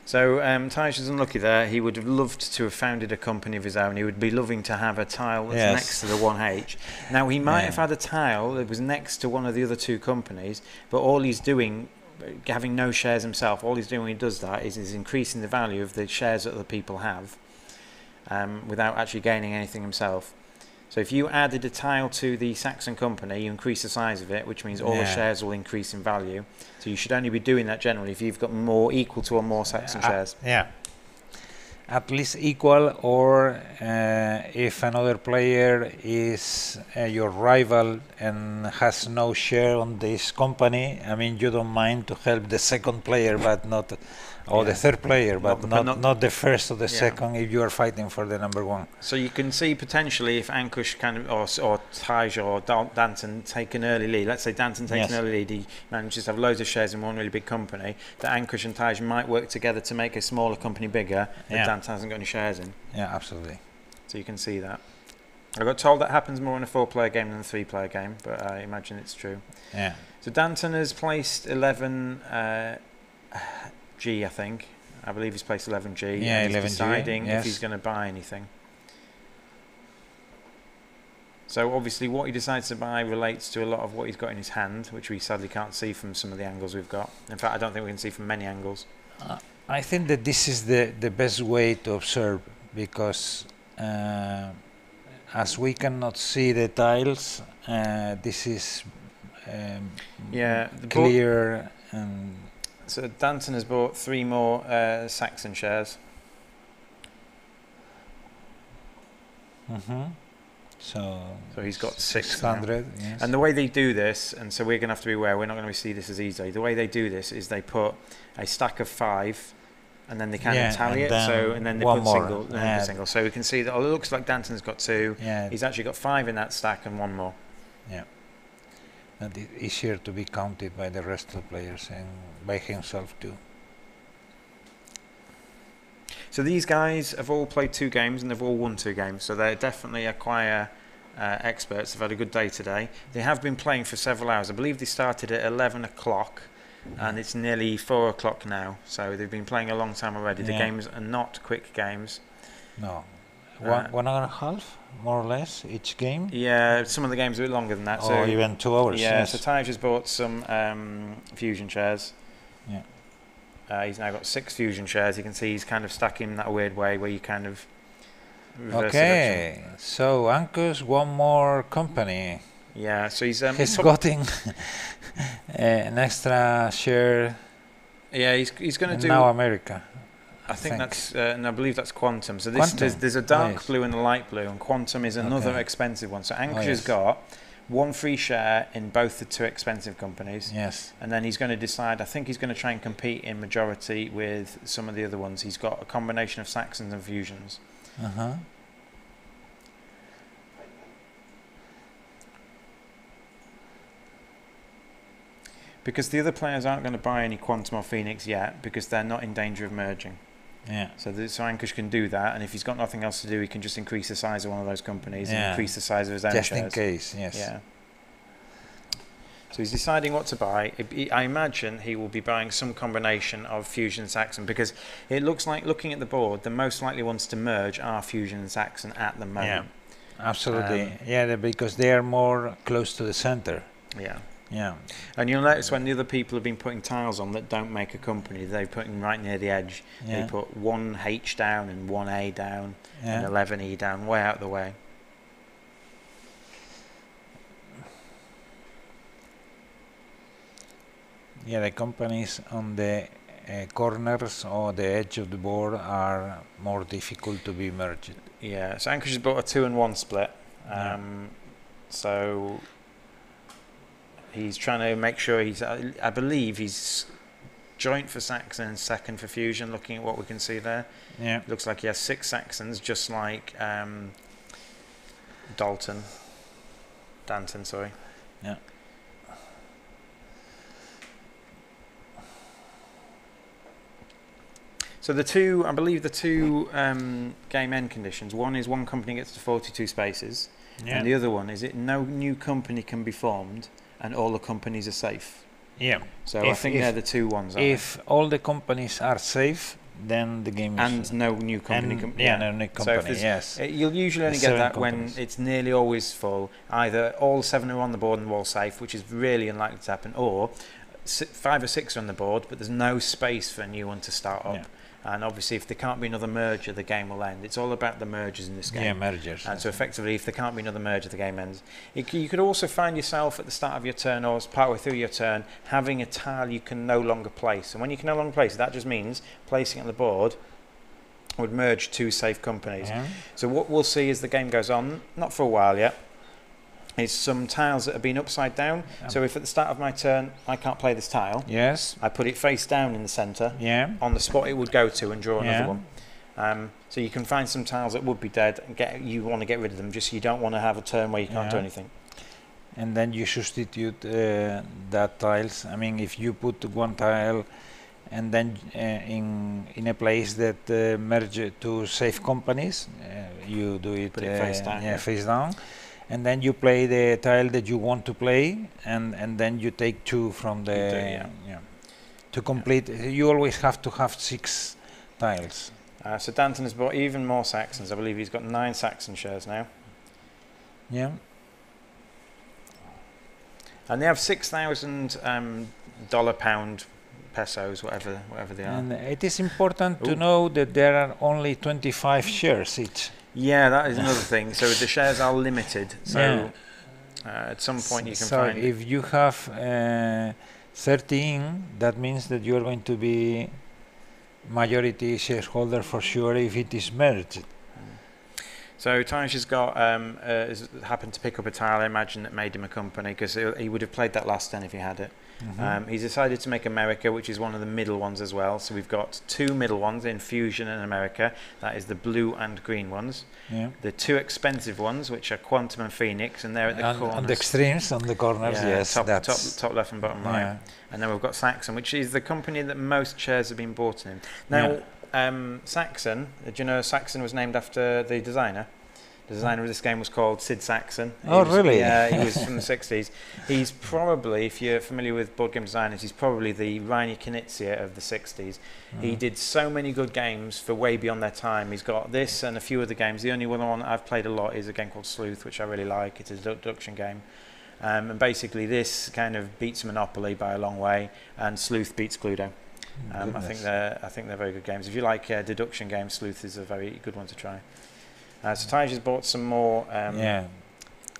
So Taj is unlucky there. He would have loved to have founded a company of his own. He would be loving to have a tile that's next to the 1H. Now he might have had a tile that was next to one of the other 2 companies, but all he's doing, having no shares himself, all he's doing when he does that is increasing the value of the shares that other people have, without actually gaining anything himself. So if you added a tile to the Saxon company, you increase the size of it, which means all the shares will increase in value. So you should only be doing that generally if you've got more equal to or more Saxon shares. at least equal, or if another player is your rival and has no share on this company, I mean, you don't mind to help the second player, but not, or the third player, but not the first or the second if you are fighting for the number one. So you can see potentially if Ankush or Taj or Danton take an early lead, let's say Danton takes an early lead, he manages to have loads of shares in one really big company, that Ankush and Taj might work together to make a smaller company bigger that Danton hasn't got any shares in. Yeah, absolutely. So you can see that. I got told that happens more in a 4-player game than a 3-player game, but I imagine it's true. Yeah. So Danton has placed 11 G, I think. I believe he's placed 11G. Yeah, and 11G. He's deciding if he's going to buy anything. So obviously what he decides to buy relates to a lot of what he's got in his hand, which we sadly can't see from some of the angles we've got. In fact, I don't think we can see from many angles. I think that this is the best way to observe, because as we cannot see the tiles, this is clear. So Danton has bought 3 more Saxon shares. So he's got 600. Yes. And the way they do this, and so we're going to have to be aware, we're not going to see this as easily. The way they do this is they put a stack of 5, and then they kind of tally it. And then they put single. So we can see that it looks like Danton's got 2. Yeah. He's actually got 5 in that stack and 1 more. Yeah. That is easier to be counted by the rest of the players and by himself too. So these guys have all played 2 games and they've all won 2 games. So they're definitely acquire experts. They've had a good day today. They have been playing for several hours. I believe they started at 11 o'clock and it's nearly 4 o'clock now. So they've been playing a long time already. The games are not quick games. No. 1 hour and a half, more or less, each game? Yeah, some of the games are a bit longer than that. Or even 2 hours. Yeah, yes. so Taj has bought some fusion shares. Yeah. He's now got 6 fusion shares. You can see he's kind of stacking in that weird way where you kind of reverse Okay, so Ankus, 1 more company. Yeah, so he's getting an extra share. Yeah, he's going to do now America. I think that's, and I believe that's Quantum. So there's a dark blue and a light blue, and Quantum is another expensive one. So Ankush has got 1 free share in both the 2 expensive companies. Yes. And then he's going to decide, I think he's going to try and compete in majority with some of the other ones. He's got a combination of Saxons and fusions. Because the other players aren't going to buy any Quantum or Phoenix yet, because they're not in danger of merging. Yeah. So Ankush can do that, and if he's got nothing else to do, he can just increase the size of one of those companies and increase the size of his own shares. Just in case, yes. Yeah. So he's deciding what to buy. I imagine he will be buying some combination of Fusion and Saxon, because it looks like, looking at the board, the most likely ones to merge are Fusion and Saxon at the moment. Yeah, absolutely. Because they are more close to the center. Yeah. Yeah. And you'll notice when the other people have been putting tiles on that don't make a company, they're putting right near the edge. They put 1H down and 1A down and 11E down, way out of the way. Yeah, the companies on the corners or the edge of the board are more difficult to be merged. Yeah, so Ankush has bought a 2 and 1 split. So he's trying to make sure I believe he's joint for Saxon and second for Fusion, looking at what we can see there. Yeah. Looks like he has 6 Saxons, just like Danton, sorry. Yeah. So I believe the two game end conditions, one is one company gets to 42 spaces, and the other one is no new company can be formed and all the companies are safe. Yeah. So I think they're the 2 ones. If all the companies are safe, then the game is... And no new company. No new company, so you'll usually only get that when it's nearly always full. Either all 7 are on the board and they're all safe, which is really unlikely to happen, or 5 or 6 are on the board, but there's no space for a new one to start up. Yeah. And obviously, if there can't be another merger, the game will end. It's all about the mergers in this game. Yeah, mergers. And so effectively, if there can't be another merger, the game ends. You could also find yourself at the start of your turn or partway through your turn having a tile you can no longer place. And when you can no longer place it, that just means placing it on the board would merge two safe companies. Yeah. So what we'll see as the game goes on, not for a while yet, is some tiles that have been upside down. So if at the start of my turn I can't play this tile, Yes. I put it face down in the centre, Yeah. on the spot it would go to, and draw Yeah. another one. So you can find some tiles that would be dead and you want to get rid of them, just you don't want to have a turn where you can't do Yeah. anything. And then you substitute that tiles. I mean, if you put one tile and then in a place that merge two safe companies, you do it, Put it face down, yeah, yeah. face down, and then you play the tile that you want to play, and then you take two from the yeah. to complete. You always have to have 6 tiles. So Danton has bought even more Saxons. I believe he's got 9 Saxon shares now. Yeah. And they have $6,000 pound pesos, whatever they are. And it is important to know that there are only 25 shares each. Yeah, that is another thing. So the shares are limited. So Yeah. at some point you can So find. if you have 13, that means that you are going to be majority shareholder for sure if it is merged. So Taj has got happened to pick up a tile, I imagine, that made him a company, because he would have played that last turn if he had it. He's decided to make America, which is one of the middle ones as well. So we've got 2 middle ones in Fusion and America. That is the blue and green ones. Yeah. The 2 expensive ones, which are Quantum and Phoenix, and they're at the corners. On the extremes, on the corners, Yeah, yes. top left and bottom right. Yeah. And then we've got Saxon, which is the company that most shares have been bought in. Now, Saxon, do you know Saxon was named after the designer? The designer of this game was called Sid Saxon. Really? Yeah, he was from the 60s. He's probably, if you're familiar with board game designers, he's probably the Rainer Knizia of the 60s. He did so many good games for way beyond their time. He's got this and a few other games. The only one I've played a lot is a game called Sleuth, which I really like. It's a deduction game. And basically this kind of beats Monopoly by a long way, and Sleuth beats Cluedo. I think they're very good games. If you like deduction games, Sleuth is a very good one to try. So Taj has bought some more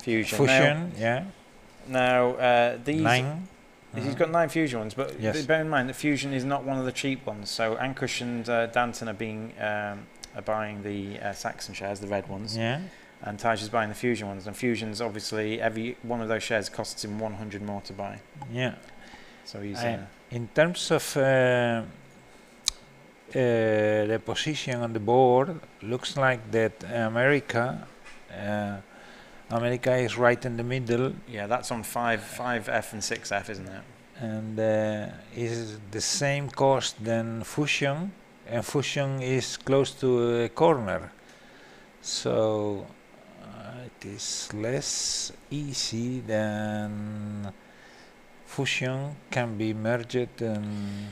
Fusion. Now these 9. he's got 9 Fusion ones, but Yes. bear in mind that Fusion is not one of the cheap ones. So Ankush and Danton are buying the Saxon shares, the red ones, and Taj is buying the Fusion ones. And Fusion's obviously every one of those shares costs him 100 more to buy. Yeah. So he's in terms of the position on the board, looks like that America is right in the middle. yeah, that's on 5F and 6F, isn't it? And is the same cost than Fusion, and Fusion is close to a corner, so it is less easy than Fusion can be merged in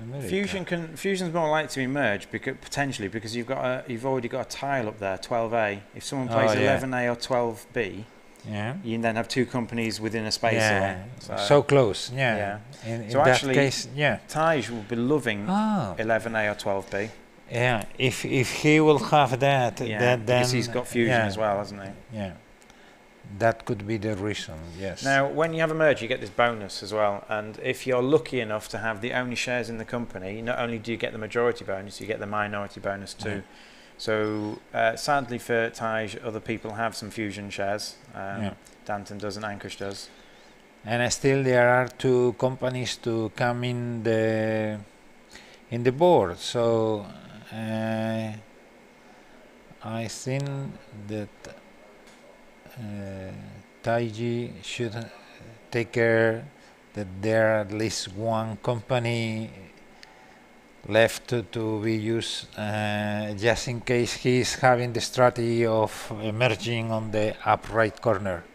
America. Fusion's more likely to be merged potentially because you've already got a tile up there, 12A. If someone plays 11A or 12B, you then have 2 companies within a space. So close. In so that actually, case, Taj will be loving 11A or 12B. Yeah, if he will have that, then because he's got Fusion as well, hasn't he? Yeah, that could be the reason. Yes. Now, when you have a merge, you get this bonus as well, and if you're lucky enough to have the only shares in the company, not only do you get the majority bonus, you get the minority bonus too. So, sadly for Taj, other people have some Fusion shares. Danton does and Ankush does. And still, there are 2 companies to come in the board. So I think that Taiji should take care that there are at least 1 company left to be used just in case he is having the strategy of emerging on the upright corner.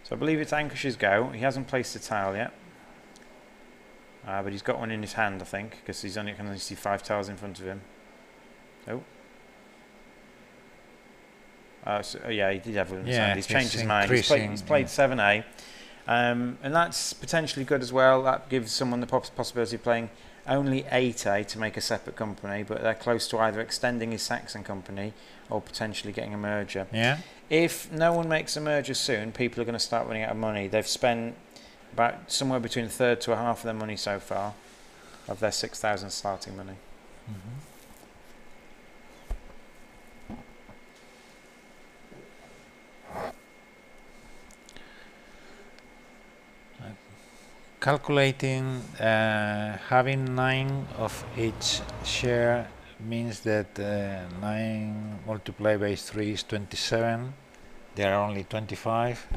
So I believe it's Ankush's go. He hasn't placed a tile yet. But he's got one in his hand, I think, because he's only can only see 5 tiles in front of him. Yeah, he did have one in his hand. He's changed his mind. He's played 7A. And that's potentially good as well. That gives someone the possibility of playing only 8A to make a separate company, but they're close to either extending his Saxon company or potentially getting a merger. Yeah. If no one makes a merger soon, people are going to start running out of money. They've spent about somewhere between a third to a half of their money so far, of their 6,000 starting money. Calculating, having 9 of each share means that 9 multiplied by 3 is 27. There are only 25.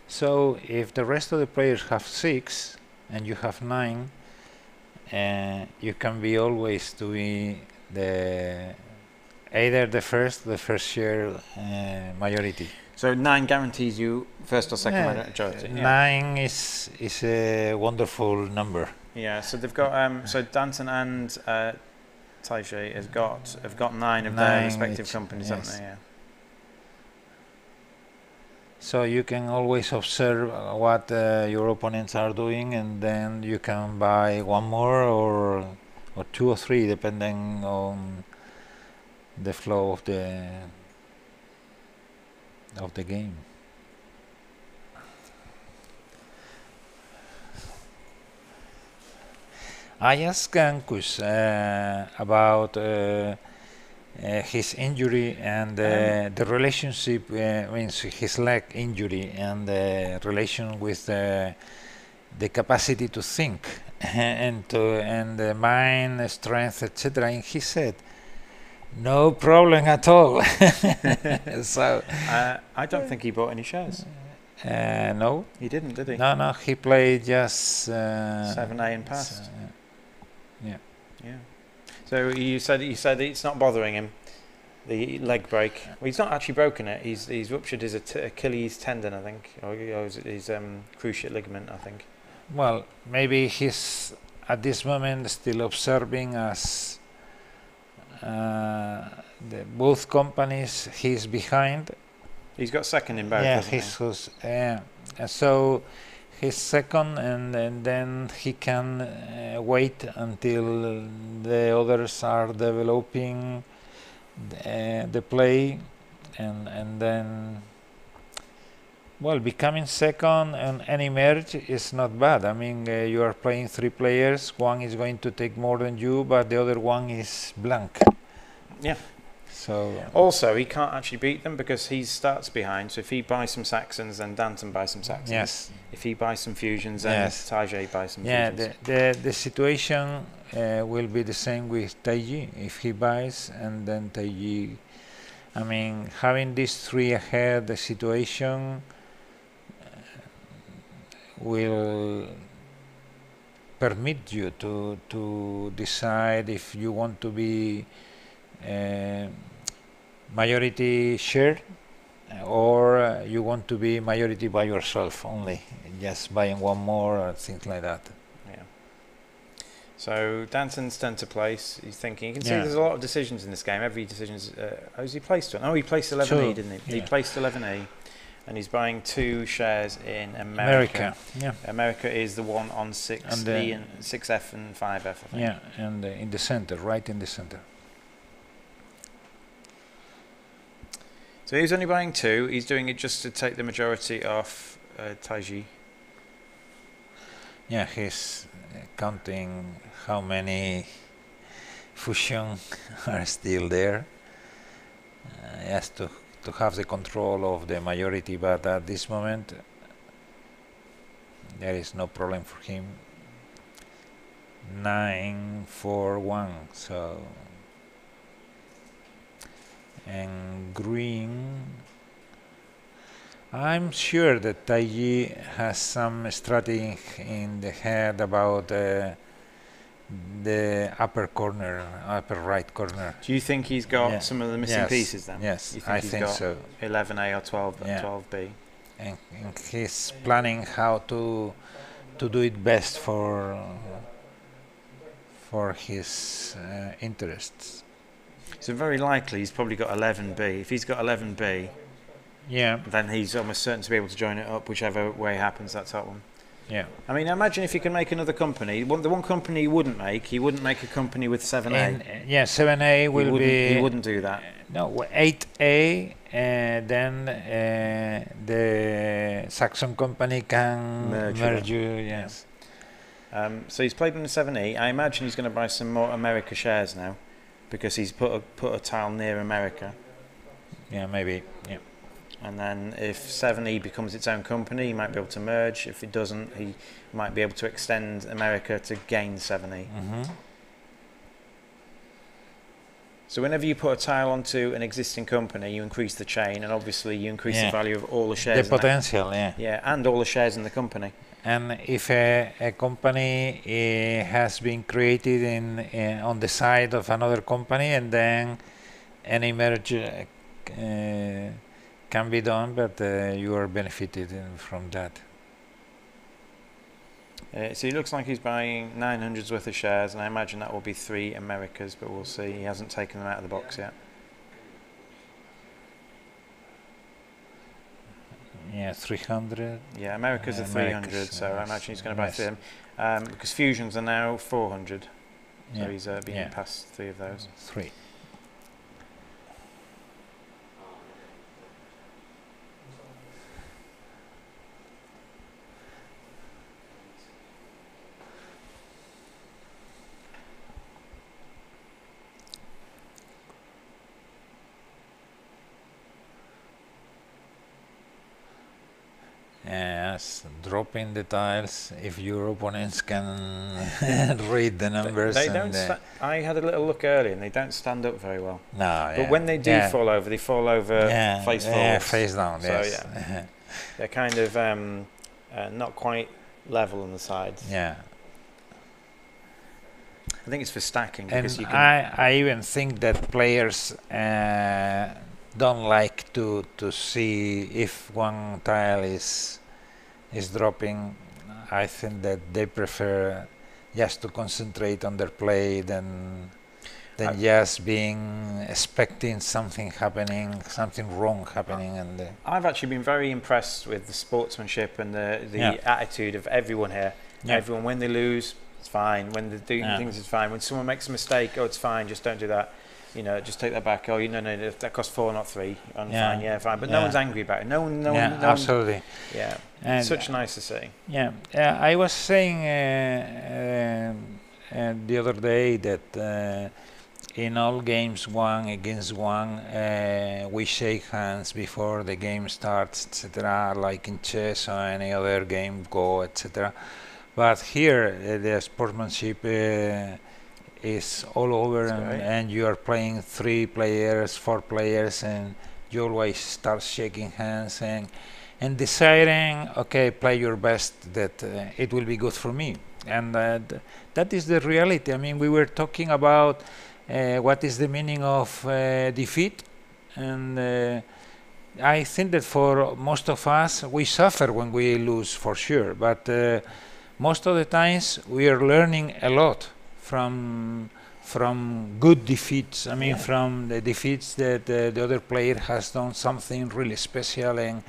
So if the rest of the players have 6 and you have 9, you can be always to be either the first share majority. So 9 guarantees you first or second majority. 9 is a wonderful number. Yeah. So they've got so Danton and Taiji have got 9 of their respective companies, haven't they? Yeah. So you can always observe what your opponents are doing, and then you can buy one more or 2 or 3, depending on the flow of the game. I asked Ankus about his injury and the relationship, means his leg injury, and the relation with the capacity to think and the mind strength, etc. And he said, no problem at all. So I don't think he bought any shares. No, He didn't, did he? no, he played just 7A and passed. Yeah. Yeah. So you said it's not bothering him, the leg break. Well, he's not actually broken it. He's ruptured his Achilles tendon, I think, or his cruciate ligament, I think. Well, maybe he's at this moment still observing as both companies he's behind. He's got second in both. Yeah, hasn't he? so he's second, and then he can wait until the others are developing the play, and then, well, becoming second and any merge is not bad. I mean, you are playing 3 players, one is going to take more than you, but the other one is blank. Yeah. So also, he can't actually beat them because he starts behind. So if he buys some Saxons, then Danton buys some Saxons. yes, If he buys some fusions, then Taiji buys some yeah, fusions. the situation will be the same with Taiji if he buys, and then Taiji. I mean, having these 3 ahead, the situation will permit you to decide if you want to be majority share or you want to be majority by yourself only, just buying one more or things like that. Yeah. So Danton's 10 to place. He's thinking. You can see there's a lot of decisions in this game. Every decision's. Has he placed one? Oh, he placed 11E, didn't he? Yeah. He placed 11E, and he's buying 2 shares in America. Yeah. America is the one on 6E and 6F and 5F. I think. Yeah, and in the center, right in the center. So he's only buying 2. He's doing it just to take the majority off Taiji. Yeah, he's counting how many fusion are still there. He has to have the control of the majority, but at this moment there is no problem for him. 9-4-1, so. And green, I'm sure that Taiji has some strategy in the head about the upper right corner. Do you think he's got some of the missing pieces then? Yes, you think I he's think got so. 11A or 12B. And he's planning how to do it best for his interests. So very likely he's probably got 11B. If he's got 11B, yeah, then he's almost certain to be able to join it up, whichever way happens, that top one. Yeah. I mean, imagine if he could make another company. The one company he wouldn't make a company with 7A. And, yeah, 7A will be. He wouldn't do that. No, 8A, then the Saxon company can merge you. Yes. So he's played in the 7E. I imagine he's going to buy some more America shares now, because he's put a tile near America. Yeah, maybe. Yeah. And then if 7E becomes its own company, he might be able to merge. If it doesn't, he might be able to extend America to gain 7E. So whenever you put a tile onto an existing company, you increase the chain, and obviously you increase the value of all the shares. The potential, yeah. Yeah, and all the shares in the company. And if a company has been created on the side of another company, and then any merge can be done, but you are benefited from that. So he looks like he's buying 900's worth of shares, and I imagine that will be 3 Americas, but we'll see. He hasn't taken them out of the box yet. Yeah, 300. Yeah, Americas are 300, so I imagine he's going to buy 3 of them. Because fusions are now 400, so he's been past 3 of those. 3. Yes, dropping the tiles if your opponents can read the numbers. They don't. I had a little look earlier, and they don't stand up very well. No, but when they do fall over, they fall over face forward. Yeah, face down. So yes. They're kind of not quite level on the sides. Yeah. I think it's for stacking, because and you can. I even think that players don't like to see if one tile is dropping. I think that they prefer just to concentrate on their play than just expecting something happening, something wrong happening. And I've actually been very impressed with the sportsmanship and the attitude of everyone here. Yeah. Everyone, when they lose, it's fine. When they're doing things, it's fine. When someone makes a mistake, it's fine. Just don't do that. Just take that back. Oh, no, that cost 4, not 3. I'm fine, fine. But no one's angry about it. No one. Absolutely. Yeah, and such nice to see. Yeah, I was saying the other day that in all games 1 against 1, we shake hands before the game starts, etc. Like in chess or any other game, Go, etc. But here, the sportsmanship is all over, and you are playing 3 players, 4 players, and you always start shaking hands and deciding, okay, play your best, that it will be good for me. And that is the reality. I mean, we were talking about what is the meaning of defeat, and I think that for most of us, we suffer when we lose, for sure, but most of the times we are learning a lot from good defeats. I mean, from the defeats that the other player has done something really special and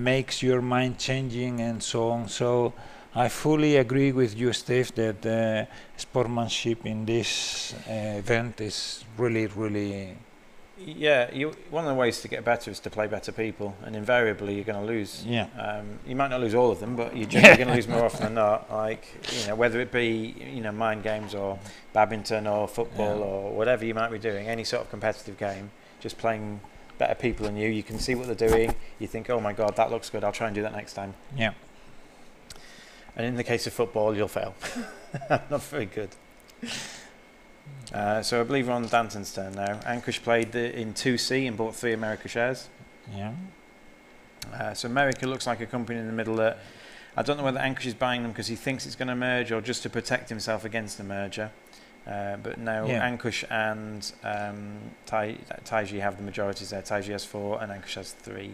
makes your mind changing and so on. So I fully agree with you, Steve, that sportsmanship in this event is really, really. Yeah, one of the ways to get better is to play better people, and invariably you're going to lose. Yeah. You might not lose all of them, but you're generally going to lose more often than not. Like, whether it be mind games or badminton or football or whatever you might be doing, any sort of competitive game, just playing better people than you. You can see what they're doing. You think, oh my God, that looks good. I'll try and do that next time. Yeah. And in the case of football, you'll fail. Not very good. So I believe we're on Danton's turn now. Ankush played in 2C and bought 3 America shares. Yeah. So America looks like a company in the middle that I don't know whether Ankush is buying them because he thinks it's going to merge or just to protect himself against the merger. But now Ankush and Taiji have the majorities there. Taiji has 4 and Ankush has 3,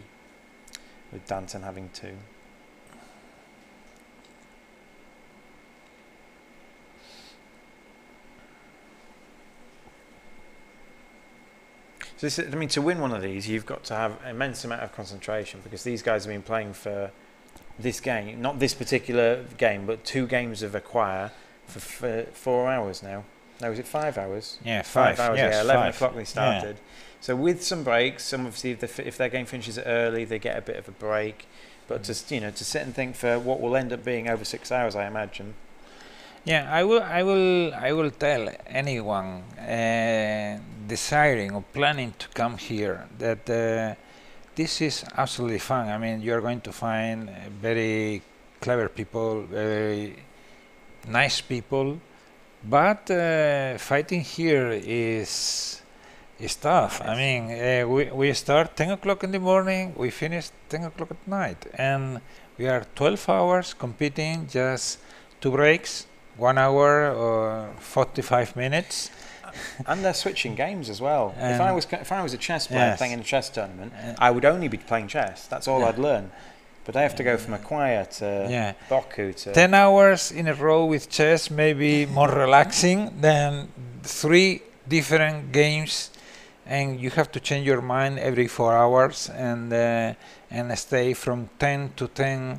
with Danton having 2. So to win one of these, you've got to have an immense amount of concentration, because these guys have been playing for this game, not this particular game, but 2 games of Acquire for 4 hours now. No, was it 5 hours? Yeah, 5 hours. Yes, yeah, 11 5. o'clock they started. So with some breaks, some obviously if their game finishes early, they get a bit of a break. But to sit and think for what will end up being over 6 hours, I imagine. Yeah, I will tell anyone desiring or planning to come here that this is absolutely fun. I mean, you're going to find very clever people, very nice people, but fighting here is tough. I mean, we start 10 o'clock in the morning, we finish 10 o'clock at night, and we are 12 hours competing, just 2 breaks. 1 hour or 45 minutes. And they're switching games as well. If I was a chess player playing in a chess tournament, I would only be playing chess. That's all I'd learn. But I have to go from Acquire to Boku to 10 hours in a row with chess may be more relaxing than 3 different games, and you have to change your mind every 4 hours and stay from 10 to 10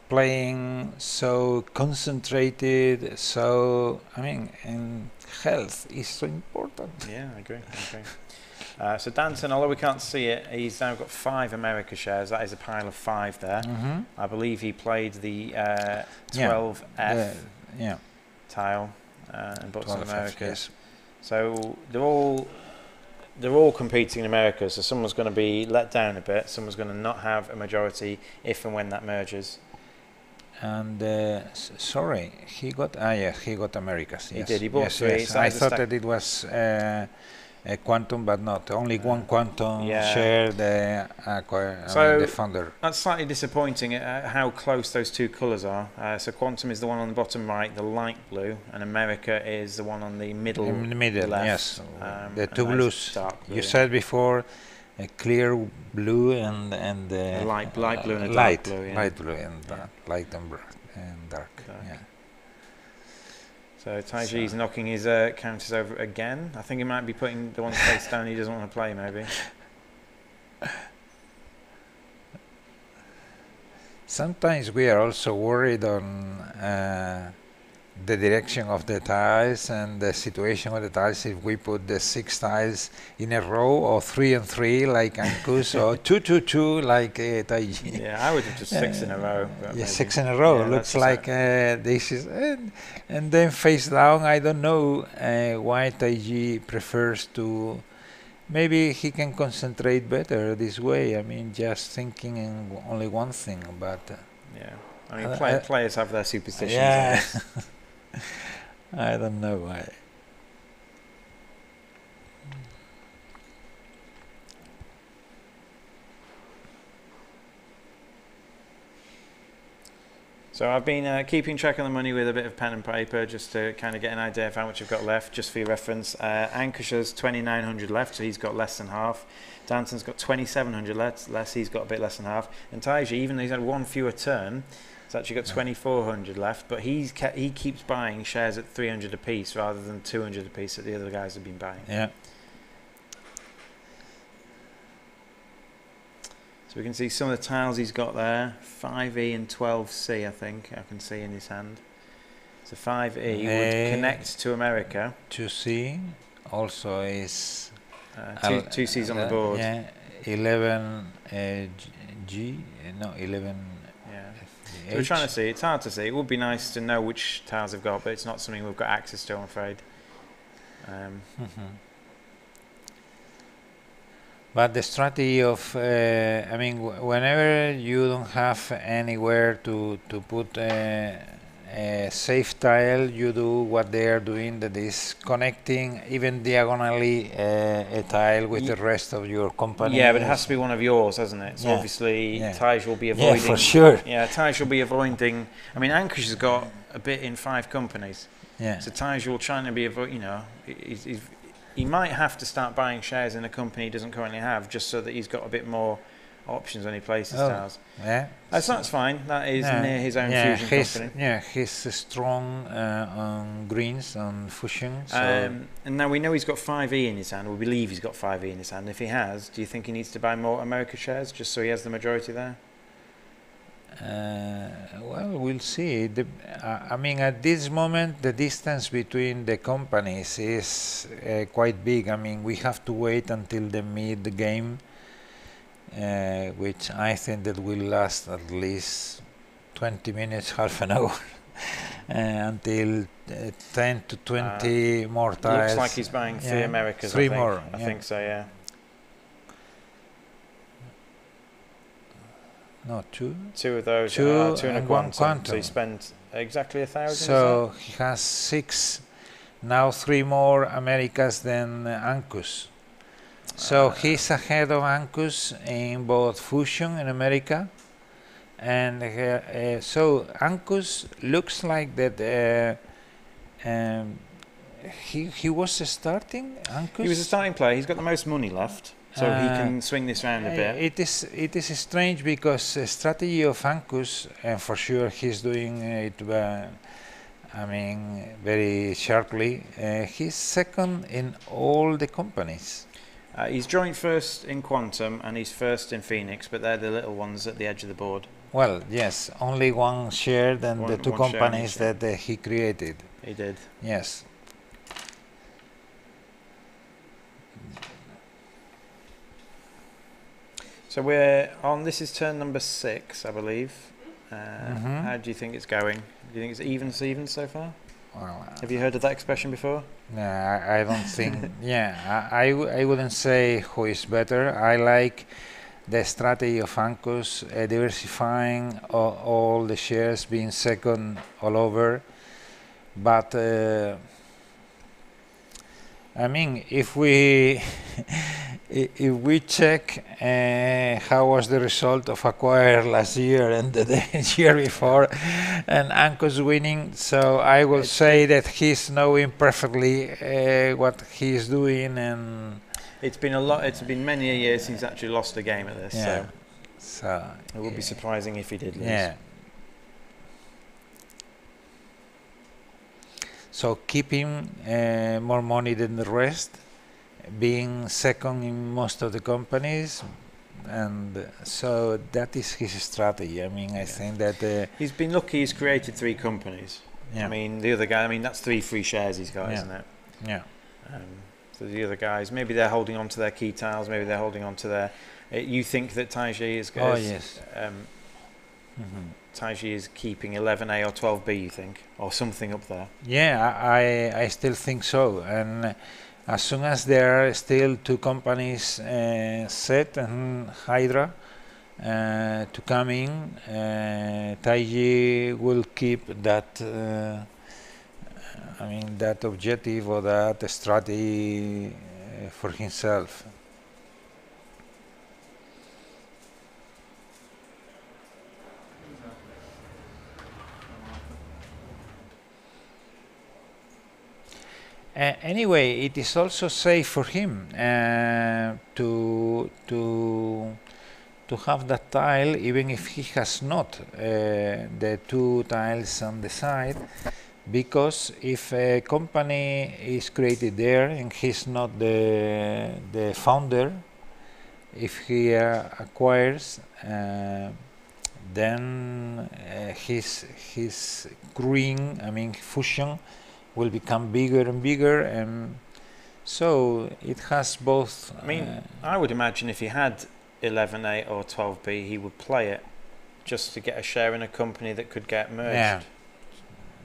playing, so concentrated. So I mean, and health is so important. Yeah, I agree. So Danton, although we can't see it, he's now got 5 America shares. That is a pile of 5 there. I believe he played the 12F tile and bought some America. Yes. So they're all competing in America. So someone's going to be let down a bit. Someone's going to not have a majority if and when that merges. And sorry, he got Americas. Yes. He did. He bought 3. Yes. So I thought that it was a quantum, but not. Only one quantum share the founder. That's slightly disappointing how close those 2 colours are. So quantum is the one on the bottom right, the light blue, and America is the one on the middle. In the middle, left. yes. The 2 nice blues. Dark blue, you said before. A clear blue and light blue and a light dark blue, light blue and light and dark. Yeah. So Taiji's knocking his counters over again. I think he might be putting the one face down he doesn't want to play, maybe. Sometimes we are also worried on the direction of the tiles and the situation of the tiles. If we put the 6 tiles in a row, or 3 and 3 like Ankus, or 2 2 2 like Taiji. Yeah, I would have just 6 in a row. Yeah, 6 in a row looks like this is, and then face down. I don't know why Taiji prefers to. Maybe he can concentrate better this way. I mean, just thinking in only one thing, but. I mean, players have their superstitions. Yeah. I don't know why. So I've been keeping track of the money with a bit of pen and paper just to kind of get an idea of how much I've got left, just for your reference. Ankush's 2,900 left, so he's got less than half. Danton's got 2,700 less, he's got a bit less than half. And Taiji, even though he's had 1 fewer turn, he's actually got 2,400 left, but he keeps buying shares at 300 a piece rather than 200 a piece that the other guys have been buying. Yeah. So we can see some of the tiles he's got there, 5E and 12C, I think I can see in his hand. So 5E would connect to America. 2C also is... two C's on the board. Yeah, 11 G, no, 11... Yeah. So we're trying to see, it's hard to see. It would be nice to know which tiles they've got, but it's not something we've got access to, I'm afraid. But the strategy of, I mean, whenever you don't have anywhere to put a safe tile, you do what they are doing, that is connecting even diagonally a tile with the rest of your company. Yeah, but it has to be one of yours, hasn't it? So obviously Taj will be avoiding... Yeah, for sure. Yeah, Taj will be avoiding... I mean, Ankush has got a bit in 5 companies. Yeah. So Taj will try to be, he might have to start buying shares in a company he doesn't currently have, just so that he's got a bit more options when he plays his tiles. Yeah, that's fine. That is near his own fusion company. Yeah, he's strong on greens, on fusion. So and now we know he's got 5E in his hand. We believe he's got 5E in his hand. If he has, do you think he needs to buy more America shares just so he has the majority there? Well, we'll see. I mean, at this moment, the distance between the companies is quite big. I mean, we have to wait until the mid-game, which I think that will last at least 20 minutes, half an hour, until 10 to 20 more tiles. Looks like he's buying three Americas. Three more. I think so. Yeah. No, two. Two of those. Two and a and one quantum. quantum. So he spent exactly 1,000. So he has 6. Now 3 more Americas than Ancus. So he's ahead of Ancus in both fusion in America, and so Ancus looks like that. He was starting. Ancus. He was a starting player. He's got the most money left, so he can swing this round a bit. It is strange because the strategy of Ancus, and for sure he's doing it. I mean, very sharply. He's second in all the companies. He's joint first in Quantum and he's first in Phoenix, but they're the little ones at the edge of the board. Well, yes, only one share than the two companies that he created. He did. Yes. So we're on, this is turn number 6, I believe. How do you think it's going? Do you think it's even so far? Well, have you heard of that expression before? No, I don't think. Yeah, I wouldn't say who is better. I like the strategy of Ancus, diversifying all the shares, being second all over. But I mean, if we if we check how was the result of Acquire last year and the year before, and Ancus winning, so I will say that he's knowing perfectly what he's doing, and it's been a lot. It's been many years since he's actually lost a game at this. Yeah. So it would be surprising if he did lose. Yeah. So keeping more money than the rest, being second in most of the companies, and so that is his strategy. I mean, I think that he's been lucky. He's created 3 companies. Yeah. I mean, the other guy. I mean, that's 3 free shares he's got, isn't it? Yeah. So the other guys, maybe they're holding on to their key tiles. Maybe they're holding on to their. You think that Taiji is? Oh yes. Taiji is keeping 11A or 12B, you think, or something up there? Yeah, I still think so. And as soon as there are still 2 companies, Set and Hydra, to come in, Taiji will keep that. I mean, that objective or that strategy for himself. Anyway, it is also safe for him to have that tile, even if he has not the 2 tiles on the side, because if a company is created there and he's not the founder, if he acquires, then his green, I mean fusion, will become bigger and bigger, and so it has both. I mean, I would imagine if he had 11A or 12B, he would play it just to get a share in a company that could get merged. Yeah.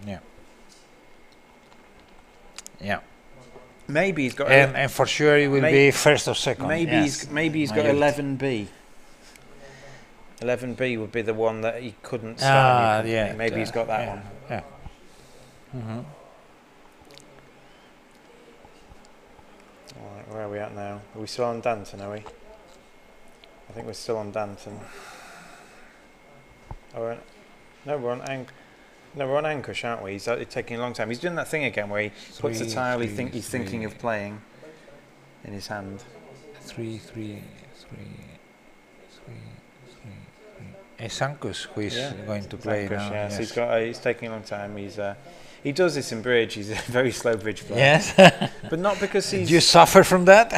Yeah. Yeah. Maybe he's got. And for sure, he will be first or second. Maybe he's got 11B. 11B would be the one that he couldn't start. Yeah. Maybe he's got that one. Yeah. Mm-hmm. Alright, where are we at now? Are we still on Danton, are we? I think we're still on Danton. Oh, no, we're on Anchorage, aren't we? He's taking a long time. He's doing that thing again where he puts a tile he's thinking of playing in his hand. 3, 3, 3, 3, 3. It's Ancus who is going to play Anchorage, now. Yes. Yes. He's taking a long time. He does this in bridge. He's a very slow bridge player. Yes. But not because he's... Do you suffer from that?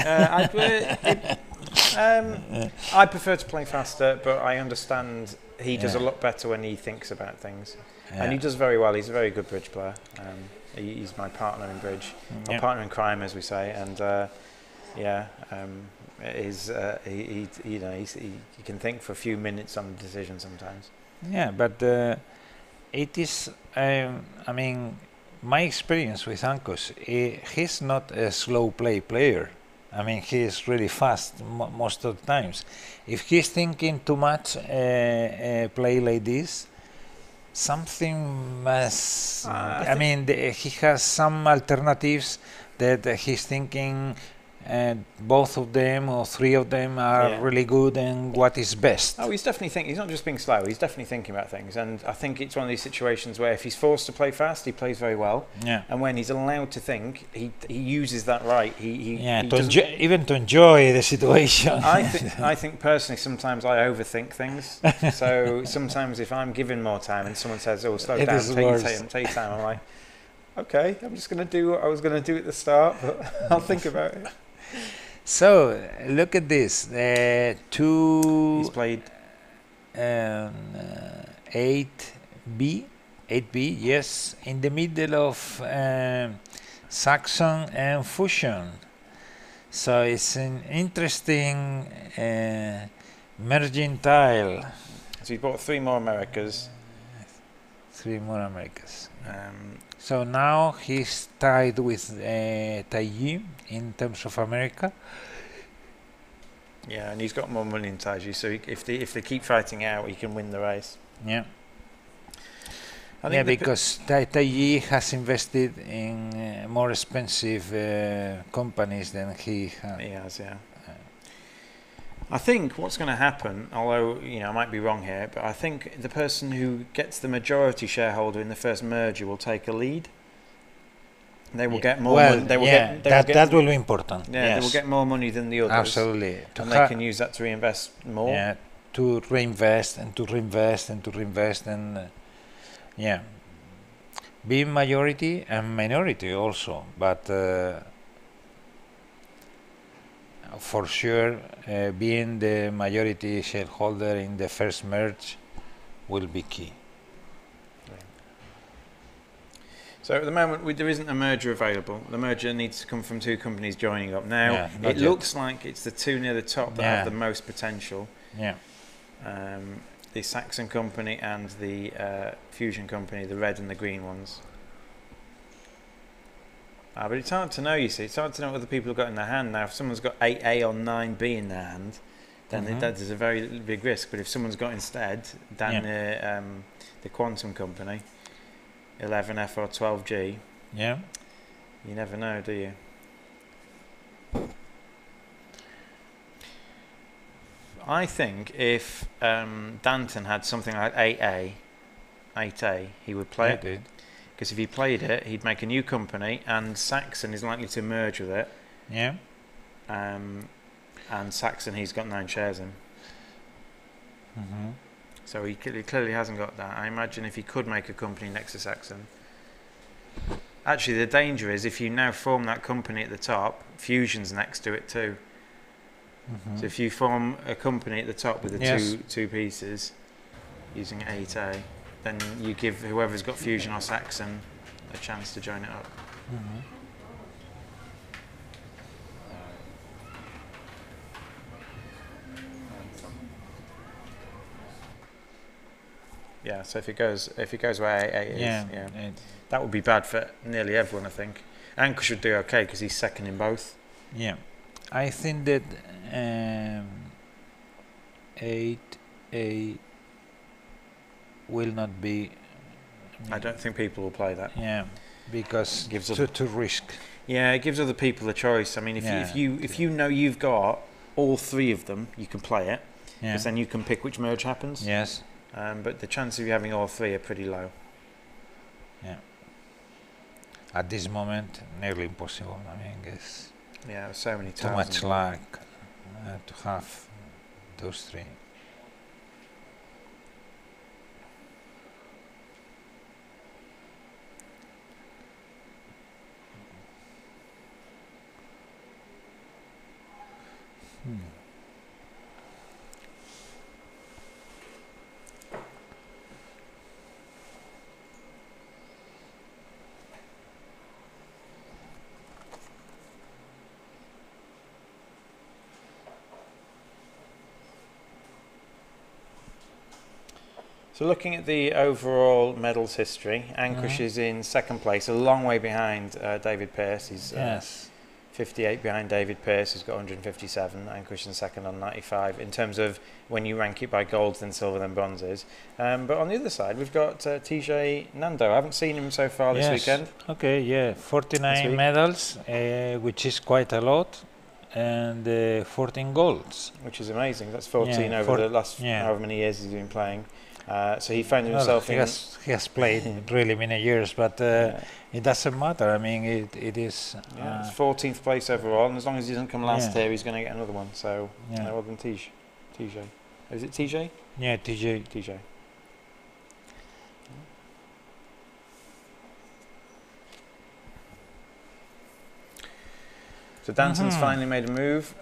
I prefer to play faster, but I understand he does a Yeah. lot better when he thinks about things. Yeah. And he does very well. He's a very good bridge player. He's my partner in bridge, or Yeah. partner in crime, as we say. And he can think for a few minutes on a decision sometimes. Yeah, but it is, I mean, my experience with Ancos, he's not a slow player. I mean, he is really fast most of the times. If he's thinking too much play like this, something must. I mean, he has some alternatives that he's thinking. Both of them or three of them are really good, and what is best. Oh, he's definitely thinking. He's not just being slow. He's definitely thinking about things. And I think it's one of these situations where if he's forced to play fast, he plays very well. Yeah. And when he's allowed to think, he uses that right. Even to enjoy the situation. I think personally, sometimes I overthink things. So sometimes if I'm given more time and someone says, "Oh, slow down, take your time," I'm like, "Okay, I'm just going to do what I was going to do at the start, but I'll think about it." So look at this. He's played 8B, yes, in the middle of Saxon and Fusion. So it's an interesting merging tile. So he bought 3 more Americas. 3 more Americas. So now he's tied with Taiji in terms of America. Yeah, and he's got more money in Taiji, so if they keep fighting out, he can win the race. Yeah. Because Taiji has invested in more expensive companies than he has. He has, yeah. I think what's going to happen, although I might be wrong here, but I think the person who gets the majority shareholder in the first merger will take a lead. They will get more money. That will be important. Yeah, yes. They will get more money than the others. Absolutely. And they can use that to reinvest more. Yeah, to reinvest and to reinvest and to reinvest and be majority and minority also, but for sure being the majority shareholder in the first merge will be key. So at the moment, there isn't a merger available. The merger needs to come from 2 companies joining up. Now, it looks like it's the 2 near the top that have the most potential. Yeah. The Saxon company and the Fusion company, the red and the green ones. But it's hard to know, you see. It's hard to know what other people have got in their hand. Now, if someone's got 8A or 9B in their hand, then that is a very big risk. But if someone's got instead, the Quantum company, 11F or 12G, you never know, do you? I think if Danton had something like 8A, he would play it. Because if he played it, he'd make a new company, and Saxon is likely to merge with it. Yeah. And Saxon, he's got 9 shares in. So he clearly hasn't got that. I imagine if he could make a company next to Saxon. Actually, the danger is if you now form that company at the top, Fusion's next to it too. So if you form a company at the top with the two pieces using 8A, then you give whoever's got Fusion or Saxon a chance to join it up. Yeah, so if it goes where 8A is, that would be bad for nearly everyone, I think. Anchor should do okay because he's second in both. Yeah, I think that 8A will not be. I don't think people will play that. Yeah, because gives to risk. Yeah, it gives other people a choice. I mean, if you know you've got all 3 of them, you can play it. Because then you can pick which merge happens. Yes. But the chance of you having all 3 are pretty low. Yeah. At this moment, nearly impossible. I mean, it's so many times. Too much luck to have those 3. So looking at the overall medals history, Ankush is in second place, a long way behind David Pearce. He's 58 behind David Pearce, who's got 157. Ankush in second on 95. In terms of when you rank it by golds, then silver, then bronzes. But on the other side, we've got TJ Nando. I haven't seen him so far this weekend. Okay, yeah, 49 medals, which is quite a lot, and 14 golds. Which is amazing. That's 14 over the last however many years he's been playing. So he found himself he has played really many years, but it doesn't matter. I mean, it is... it's 14th place overall, and as long as he doesn't come last here, he's going to get another one. So, well done, TJ. Is it TJ? Yeah, TJ. So Danton's finally made a move.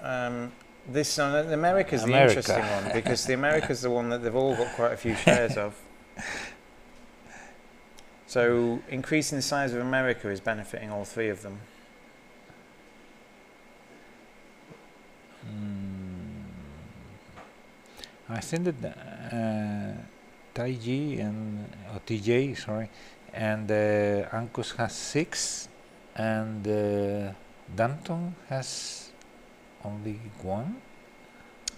The America's the interesting one, because the America's the one that they've all got quite a few shares of. So increasing the size of America is benefiting all three of them. I think that TJ, sorry, and Ankush has 6, and Danton has only 1.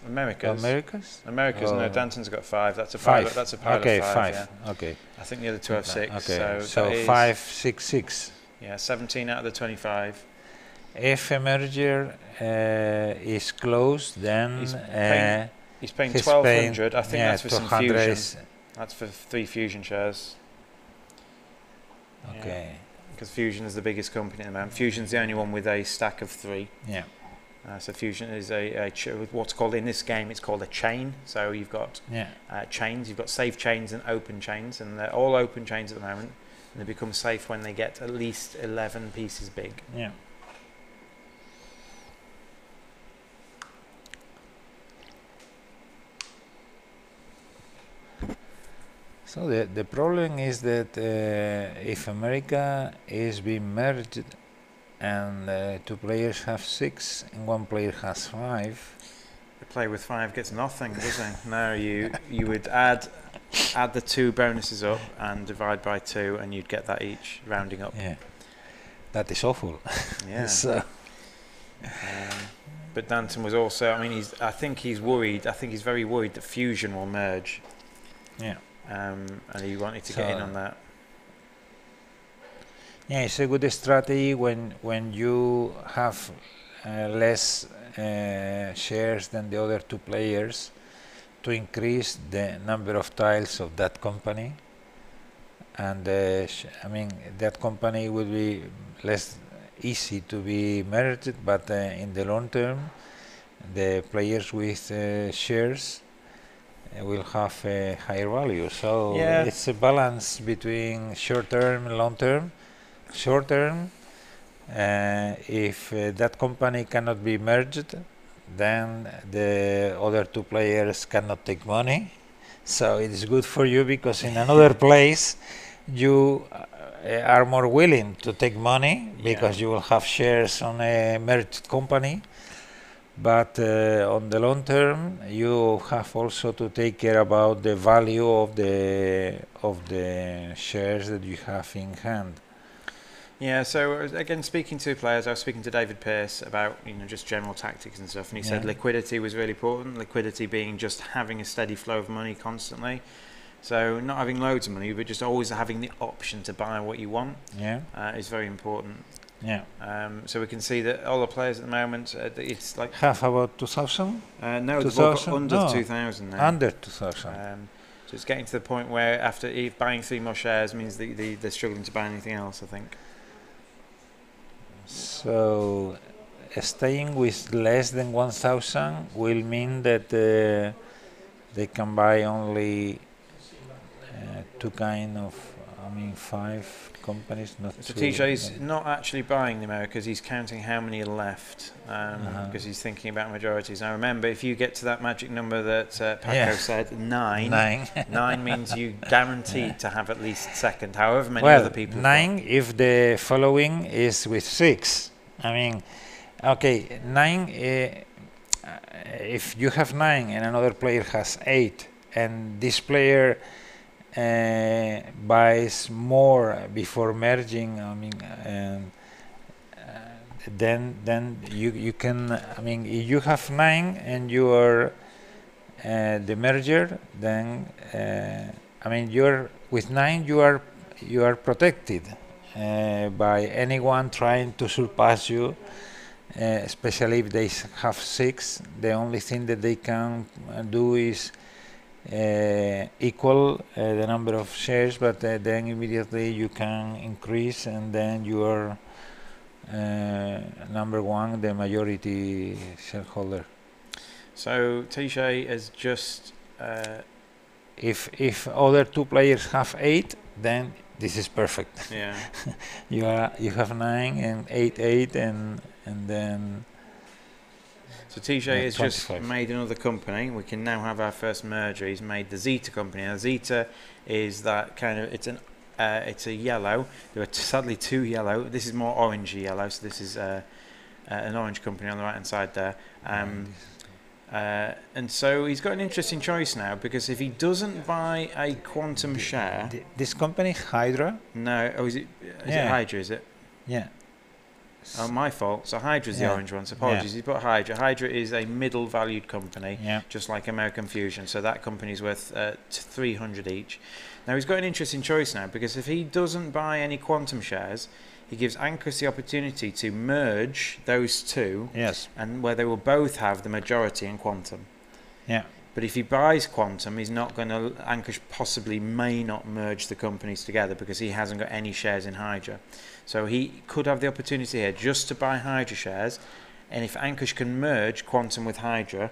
America's? No, Danton's got 5. That's a 5. pilot. That's a pilot. Okay, 5. Yeah. Okay. I think the other 2 have 6. Okay. So 5, 6, 6. Yeah, 17 out of the 25. If a merger is closed, then he's paying 1,200. I think that's for some fusion. That's for 3 fusion shares. Okay. Because Fusion is the biggest company at the moment. Fusion's the only one with a stack of 3. Yeah. So Fusion is what's called in this game, it's called a chain. So you've got chains, you've got safe chains and open chains, and they're all open chains at the moment. And they become safe when they get at least 11 pieces big. Yeah. So the problem is that if America is being merged and 2 players have 6 and 1 player has 5, the player with 5 gets nothing, does he? No, you would add the 2 bonuses up and divide by 2, and you'd get that each, rounding up. Yeah, that is awful. Yeah. So. But Danton was also, I mean, I think he's worried. I think he's very worried that Fusion will merge. Yeah. And he wanted to get in on that. Yeah, it's a good strategy when you have less shares than the other 2 players to increase the number of tiles of that company, and I mean that company will be less easy to be merged, but in the long term the players with shares will have a higher value. So it's a balance between short term and long term. Short term, if that company cannot be merged, then the other 2 players cannot take money. So it is good for you, because in another place you are more willing to take money, because you will have shares on a merged company. But on the long term, you have also to take care about the value of the shares that you have in hand. Yeah, so again, speaking to players, I was speaking to David Pearce about just general tactics and stuff, and he said liquidity was really important. Liquidity being just having a steady flow of money constantly. So not having loads of money, but just always having the option to buy what you want is very important. Yeah. So we can see that all the players at the moment, it's like... Have about 2,000? No, they've all got under 2,000 now. Under 2,000. So it's getting to the point where after buying 3 more shares means they're struggling to buy anything else, I think. So staying with less than 1,000 will mean that they can buy only 2 kind of, 5 companies. So TJ's not actually buying the Americas, he's counting how many are left, because he's thinking about majorities. Now remember, if you get to that magic number that Paco said, 9 means you guaranteed to have at least second, however many other people. 9 if the following is with 6. I mean, okay, 9, if you have 9 and another player has 8, and this player buys more before merging, I mean, then you can, I mean, if you have 9 and you are the merger, then I mean, you're with 9 you are protected by anyone trying to surpass you, especially if they have 6. The only thing that they can do is equal the number of shares, but then immediately you can increase, and then you are number 1, the majority shareholder. So TJ is just if other 2 players have 8, then this is perfect. yeah. you have 9 and 8 and then. So TJ has 25. just made another company. We can now have our first merger. He's made the Zeta company. Now Zeta is that kind of, it's a yellow. There are sadly 2 yellow. This is more orangey yellow. So this is an orange company on the right hand side there. And so he's got an interesting choice now, because if he doesn't buy a quantum share, This company, Hydra. no, oh, is it Hydra? Is it? Yeah. Oh, my fault. So Hydra's the Yeah. orange one. So apologies. He's put Hydra. Hydra is a middle valued company, Yeah. just like American Fusion. So that company's worth 300 each. Now he's got an interesting choice now, because if he doesn't buy any quantum shares, he gives Ancus the opportunity to merge those 2, Yes. and where they will both have the majority in quantum. Yeah. But if he buys quantum, he's not going to. Ancus possibly may not merge the companies together, because he hasn't got any shares in Hydra. So he could have the opportunity here just to buy Hydra shares, and if Ancus can merge quantum with Hydra,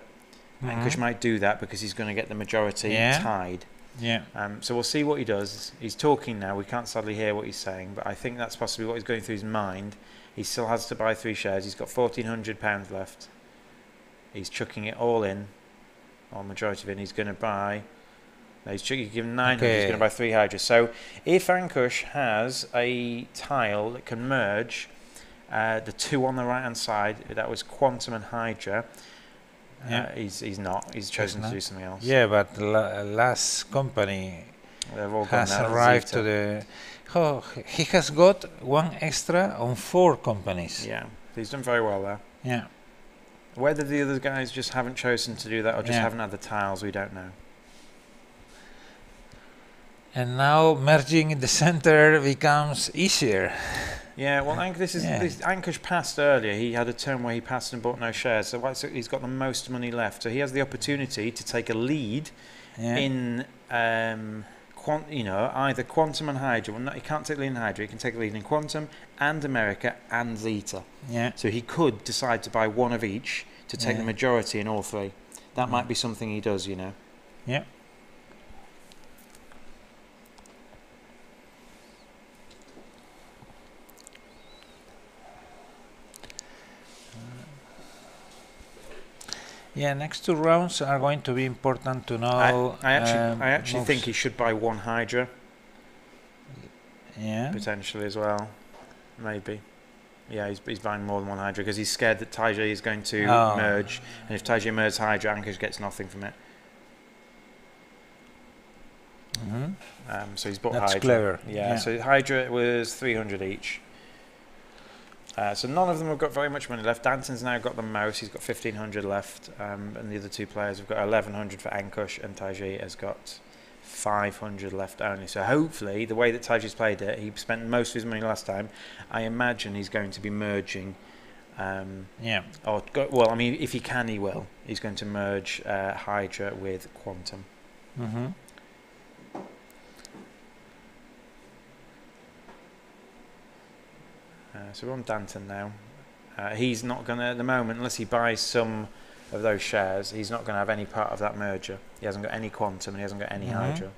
Ancus might do that, because he's going to get the majority tied. Yeah. So we'll see what he does. He's talking now. We can't sadly hear what he's saying, but I think that's possibly what he's going through his mind. He still has to buy 3 shares. He's got £1,400 left. He's chucking it all in, or majority of it. He's going to buy. No, he's given 900. He's going to buy 3 Hydra. So if Ancus has a tile that can merge the 2 on the right hand side, that was quantum and Hydra. He's not. He's chosen to do something else. Yeah, but last company They've all has gone now, arrived Zeta. to the. Oh, he has got 1 extra on 4 companies. Yeah, he's done very well there. Yeah. Whether the other guys just haven't chosen to do that, or just haven't had the tiles, we don't know. And now merging in the center becomes easier. Yeah, well, Ancus passed earlier. He had a turn where he passed and bought no shares, so he's got the most money left. So he has the opportunity to take a lead in, either quantum and Hydra. Well, no, he can't take the lead in Hydra. He can take a lead in quantum and America and Zeta. Yeah. So he could decide to buy 1 of each to take the majority in all 3. That might be something he does, Yeah. Yeah, next 2 rounds are going to be important to know. I actually think he should buy 1 Hydra. Yeah. Potentially as well, maybe. Yeah, he's buying more than 1 Hydra, because he's scared that TJ is going to merge, and if TJ merges Hydra, Ancus gets nothing from it. So he's bought That's Hydra. clever. Yeah, so Hydra was 300 each. So none of them have got very much money left. Danton's now got the most. He's got 1,500 left, and the other 2 players have got 1,100 for Ancus, and TJ has got 500 left only. So hopefully, the way that Taji's played it, he spent most of his money last time. I imagine he's going to be merging. Well, I mean, if he can, he will. He's going to merge Hydra with Quantum. So we're on Danton now. He's not going to, at the moment, unless he buys some of those shares, he's not going to have any part of that merger. He hasn't got any Quantum and he hasn't got any Hydra.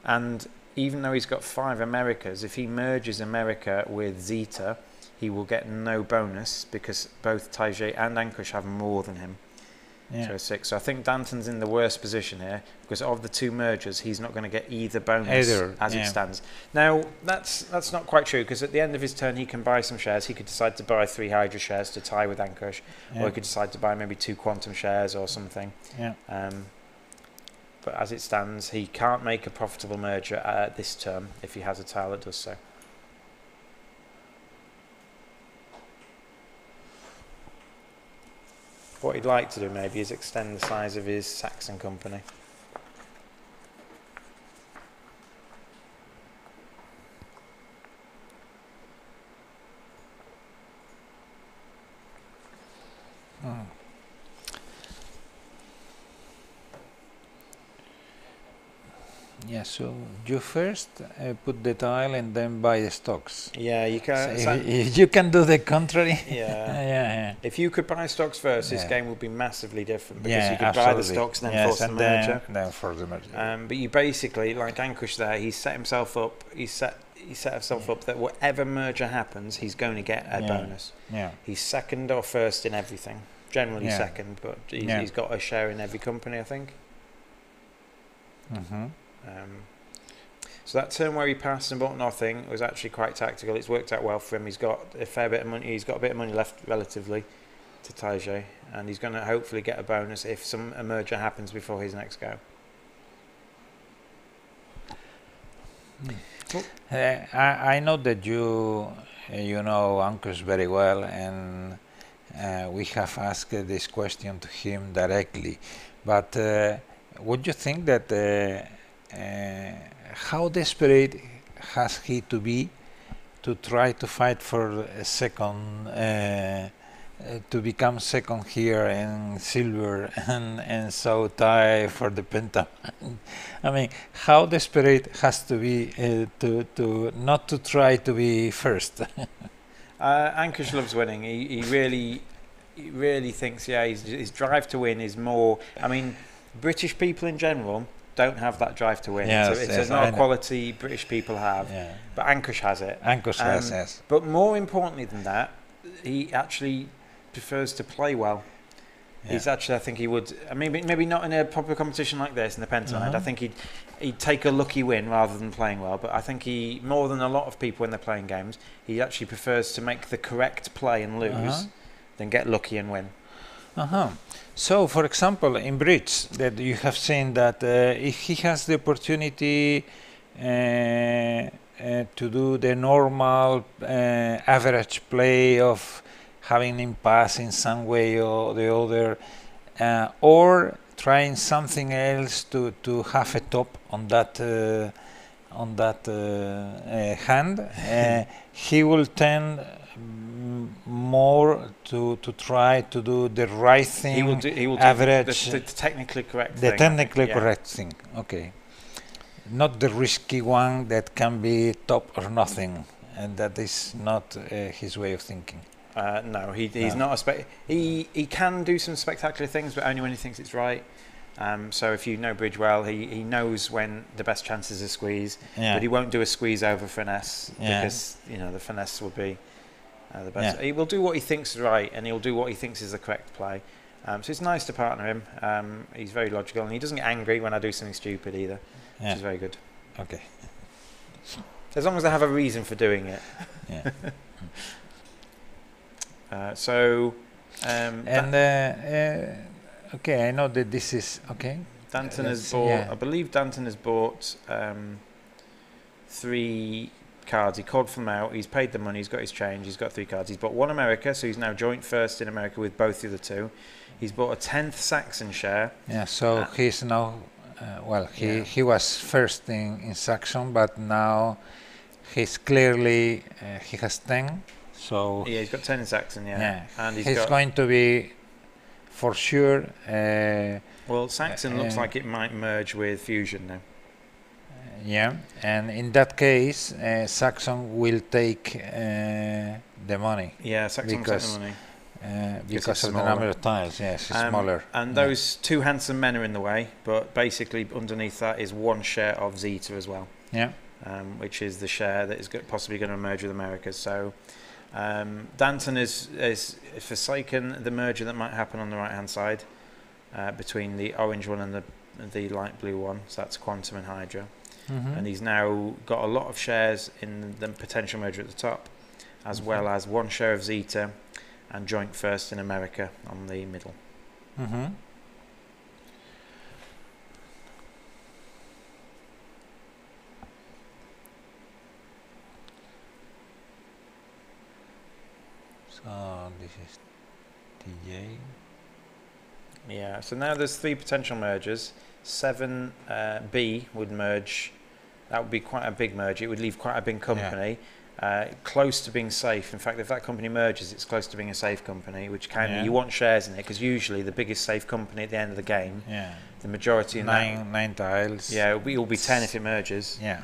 And even though he's got 5 Americas, if he merges America with Zeta, he will get no bonus, because both TJ and Ancus have more than him. Yeah. So 6. So I think Danton's in the worst position here because of the 2 mergers, he's not going to get either bonus as it stands. Now that's not quite true because at the end of his turn he can buy some shares. He could decide to buy 3 Hydra shares to tie with Ankush, or he could decide to buy maybe 2 Quantum shares or something. Yeah. But as it stands, he can't make a profitable merger this term if he has a tile that does so. What he'd like to do maybe is extend the size of his Saxon company. Yeah, so you first put the tile and then buy the stocks. Yeah, you can. So if you can do the contrary. Yeah. Yeah. If you could buy stocks first, this game would be massively different because you could buy the absolutely. stocks and then force the merger. Then force the merger. But you basically, like Ankush there, he set himself up. He set himself up that whatever merger happens, he's going to get a bonus. Yeah. He's second or first in everything. Generally second, but he's got a share in every company, I think. Mm-hmm. So that turn where he passed and bought nothing was actually quite tactical. It's worked out well for him. He's got a fair bit of money. He's got a bit of money left relatively to Taiji, and he's going to hopefully get a bonus if a merger happens before his next go. I know that you know Ankush very well, and we have asked this question to him directly. But would you think that how desperate has he to be to try to fight for a second, to become second here in silver and so tie for the penta? I mean, how desperate has to be to not to try to be first? Ankush loves winning. He really thinks, his drive to win is more. I mean, British people in general don't have that drive to win. It's not a quality British people have, but Ankush has it. Ankush has, yes. But more importantly than that, he actually prefers to play well. He's actually, I think he would, maybe not in a proper competition like this in the Pentaland. I think he'd take a lucky win rather than playing well. But I think he, more than a lot of people when they're playing games, he actually prefers to make the correct play and lose than get lucky and win. So, for example, in bridge, that you have seen that if he has the opportunity to do the normal average play of having him pass in some way or the other, or trying something else to have a top on that hand, he will tend more to try to do the right thing. He will do average, the technically correct the thing. technically correct thing. Okay, not the risky one that can be top or nothing, and that is not his way of thinking. No, he's not a he can do some spectacular things, but only when he thinks it's right. So if you know bridge well, he knows when the best chance is a squeeze, but he won't do a squeeze over finesse because the finesse will be the best. He will do what he thinks is right, and he'll do what he thinks is the correct play. So it's nice to partner him. He's very logical, and he doesn't get angry when I do something stupid either, which is very good. Okay. As long as I have a reason for doing it. Okay, I know that this is okay. Danton has bought. I believe Danton has bought 3 cards. He called them out. He's paid the money. He's got his change. He's got 3 cards. He's bought 1 America, so he's now joint first in America with both the other 2. He's bought a 10th Saxon share. Yeah, so he's now. He was first in Saxon, but now he's clearly he has 10. So he's got 10 in Saxon. And he's going to be for sure. Well, Saxon looks like it might merge with Fusion now. And in that case, Saxon will take the money. Yeah, Saxon will take the money. Because of the number of tiles, it's smaller. And those 2 handsome men are in the way, but basically underneath that is 1 share of Zeta as well. Which is the share that is possibly going to merge with America. So Danton is forsaken the merger that might happen on the right hand side. between the orange one and the light blue one. So that's Quantum and Hydra. Mm-hmm. And he's now got a lot of shares in the potential merger at the top, as well as one share of Zeta and joint first in America on the middle. Mm-hmm. So this is TJ. Yeah, so now there's 3 potential mergers. 7B would merge. That would be quite a big merger. It would leave quite a big company, close to being safe. In fact, if that company merges, it's close to being a safe company, which you want shares in it, because usually the biggest safe company at the end of the game, the majority in nine tiles. Yeah, it will be 10 if it merges. Yeah.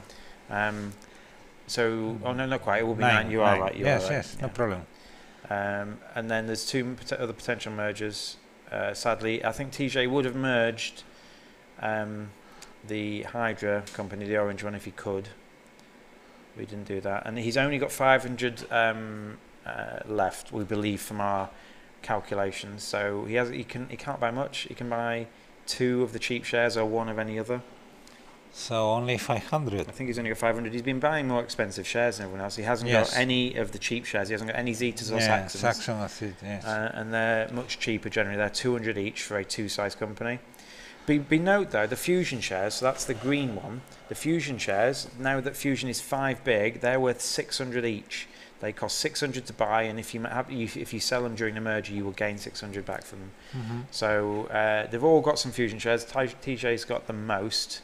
So, oh no, not quite. It will be 9. You are right. Yes, yes, no problem. And then there's 2 other potential mergers. Sadly, I think TJ would have merged the Hydra company, the orange one, if he could. We didn't do that, and he's only got 500 left, we believe, from our calculations. So he can't buy much. He can buy 2 of the cheap shares or 1 of any other. So only 500. I think he's only got 500. He's been buying more expensive shares than everyone else. He hasn't got any of the cheap shares. He hasn't got any Zetas or Saxons. Saxon, that's it, yes. And they're much cheaper generally. They're 200 each for a 2-size company. Be note though, the Fusion shares, so that's the green one. The Fusion shares, now that Fusion is 5 big, they're worth 600 each. They cost 600 to buy, and if you sell them during the merger, you will gain 600 back from them. Mm-hmm. So they've all got some Fusion shares. TJ's got the most.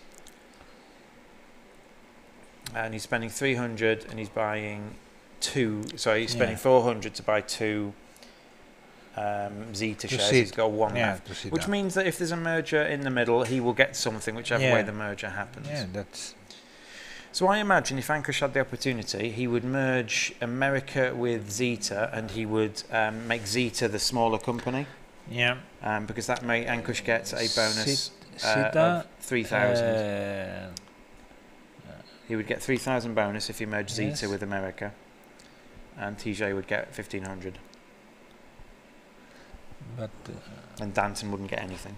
And he's spending 300 and he's buying 2. Sorry, he's spending 400 to buy 2 Zeta shares. He's got 1 left. Which means that if there's a merger in the middle, he will get something, whichever way the merger happens. Yeah, that's. So I imagine if Ankush had the opportunity, he would merge America with Zeta, and he would make Zeta the smaller company. Yeah. Because that may Ankush gets a bonus of 3,000. He would get 3,000 bonus if he merged Zeta with America, and TJ would get 1,500. But and Danton wouldn't get anything.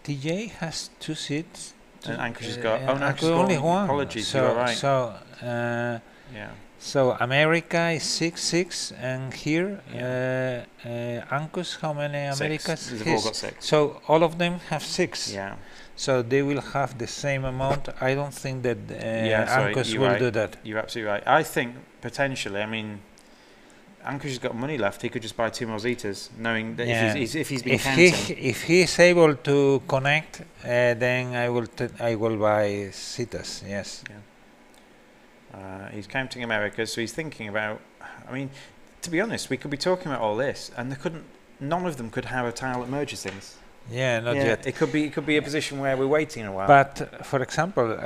TJ has 2 seats. And Ankush has got. Oh no, Ankush only 1. Apologies, so, you're right. So So America is 6, and here Ankush, how many Americas? They've all got 6. So all of them have 6. Yeah. So they will have the same amount. I don't think that Ankush will do that. You're absolutely right. I think potentially, I mean, Ankush has got money left. He could just buy 2 more Zetas, knowing that if he's been counting. If he is able to connect, then I will buy Zetas. Yes. Yeah. He's counting America, so he's thinking about. I mean, to be honest, we could be talking about all this, and none of them could have a tile that merges things. Yeah, not yet. It could be a position where we're waiting a while. But for example,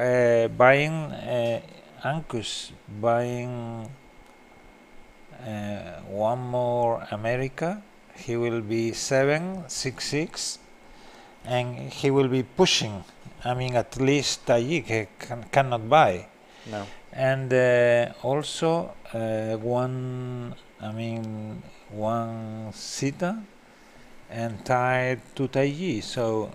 buying Ankush, buying 1 more America, he will be 7, 6, 6, and he will be pushing. I mean, at least Tajik cannot buy. No. And also 1 Zeta and tied to Taiji, so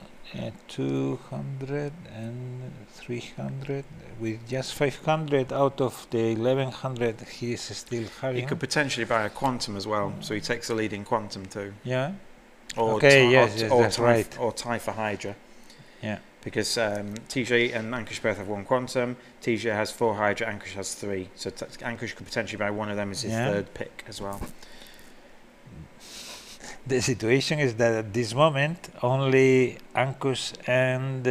200 and 300 with just 500 out of the 1100 he is still having. He could potentially buy a Quantum as well, so he takes the lead in Quantum too. Yeah. Or that's right. Or tie for Hydra. Yeah. Because TJ and Ankush both have 1 Quantum. TJ has 4 Hydra, Ankush has 3. So Ankush could potentially buy 1 of them as his 3rd pick as well. The situation is that at this moment only Ankush and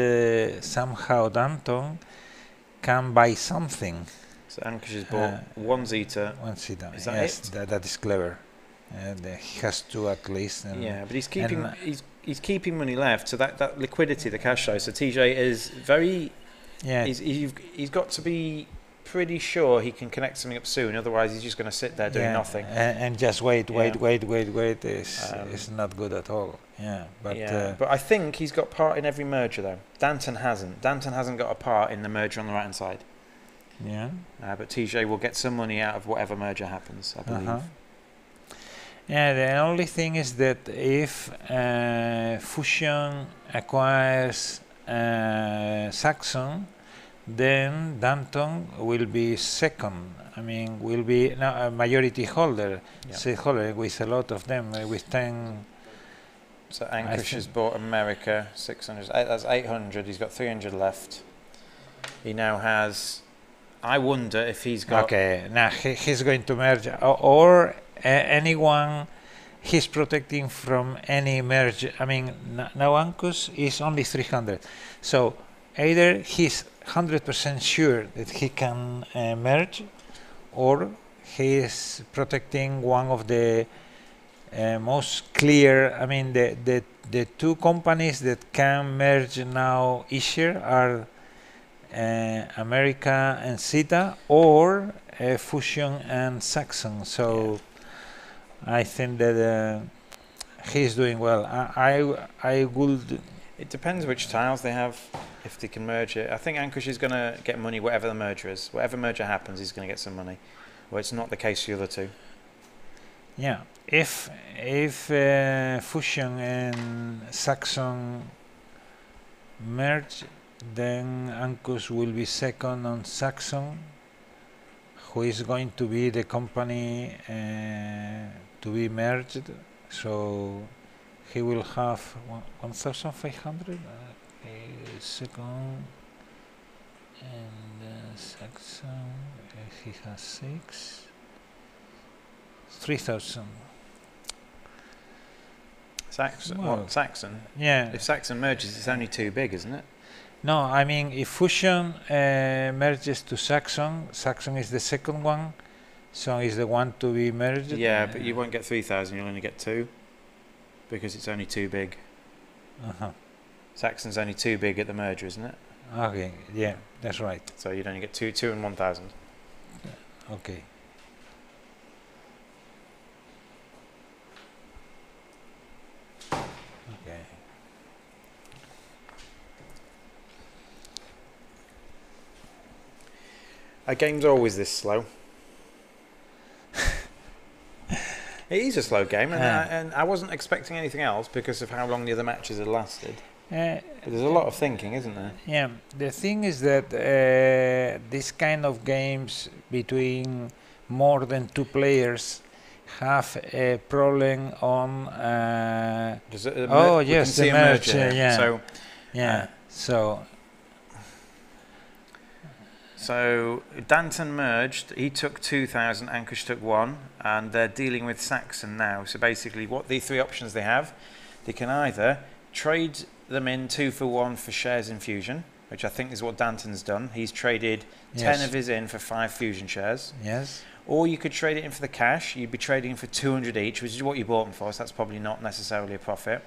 somehow Danton can buy something. So Ankush has bought 1 Zeta. 1 Zeta. Is that yes, it? That is clever. And he has 2 at least. Yeah, but he's keeping money left, so that liquidity, the cash flow. So TJ is very. Yeah. He's got to be pretty sure he can connect something up soon. Otherwise, he's just going to sit there doing nothing and just wait. It's not good at all. Yeah, but I think he's got part in every merger though. Danton hasn't. Danton hasn't got a part in the merger on the right hand side. Yeah. But TJ will get some money out of whatever merger happens, I believe. Yeah, the only thing is that if Fusion acquires Saxon, then Danton will be second. I mean, will be a majority holder, holder with a lot of them, with 10. So Ankush has bought America 600. That's 800. He's got 300 left. He now has. I wonder if he's got. Okay, now he's going to merge, or anyone. He's protecting from any merge. I mean, now Ankush is only 300. So either he's 100% sure that he can merge, or he is protecting one of the most clear. I mean, the two companies that can merge now easier are America and Zeta, or Fusion and Saxon. So I think that he's doing well. I would. It depends which tiles they have, if they can merge it. I think Ankush is going to get money whatever the merger is. Whatever merger happens, he's going to get some money. Well, it's not the case for the other two. Yeah, if Fusion and Saxon merge, then Ankush will be second on Saxon, who is going to be the company to be merged. So he will have 1,500 second, and Saxon he has 6. 3,000. Saxon? Well, What, Saxon? Yeah. If Saxon merges, it's only too big, isn't it? No, I mean, if Fusion merges to Saxon, Saxon is the second one, so is the one to be merged. Yeah, but you won't get 3,000, you'll only get 2, because it's only too big. Saxon's only too big at the merger, isn't it? Okay, yeah, that's right. So you'd only get 2 and 1,000. Okay. Okay. Our game's always this slow. It is a slow game, and I wasn't expecting anything else because of how long the other matches had lasted. But there's a lot of thinking, isn't there? Yeah, the thing is that this kind of games between more than 2 players have a problem on. Yes, the merge. Yeah. So, yeah. So Danton merged. He took 2,000. Ankush took 1, and they're dealing with Saxon now. So basically, what the 3 options they have, they can either trade them in 2 for 1 for shares in Fusion, which I think is what Danton's done. He's traded 10 of his in for 5 Fusion shares. Yes. Or you could trade it in for the cash. You'd be trading for 200 each, which is what you bought them for, so that's probably not necessarily a profit.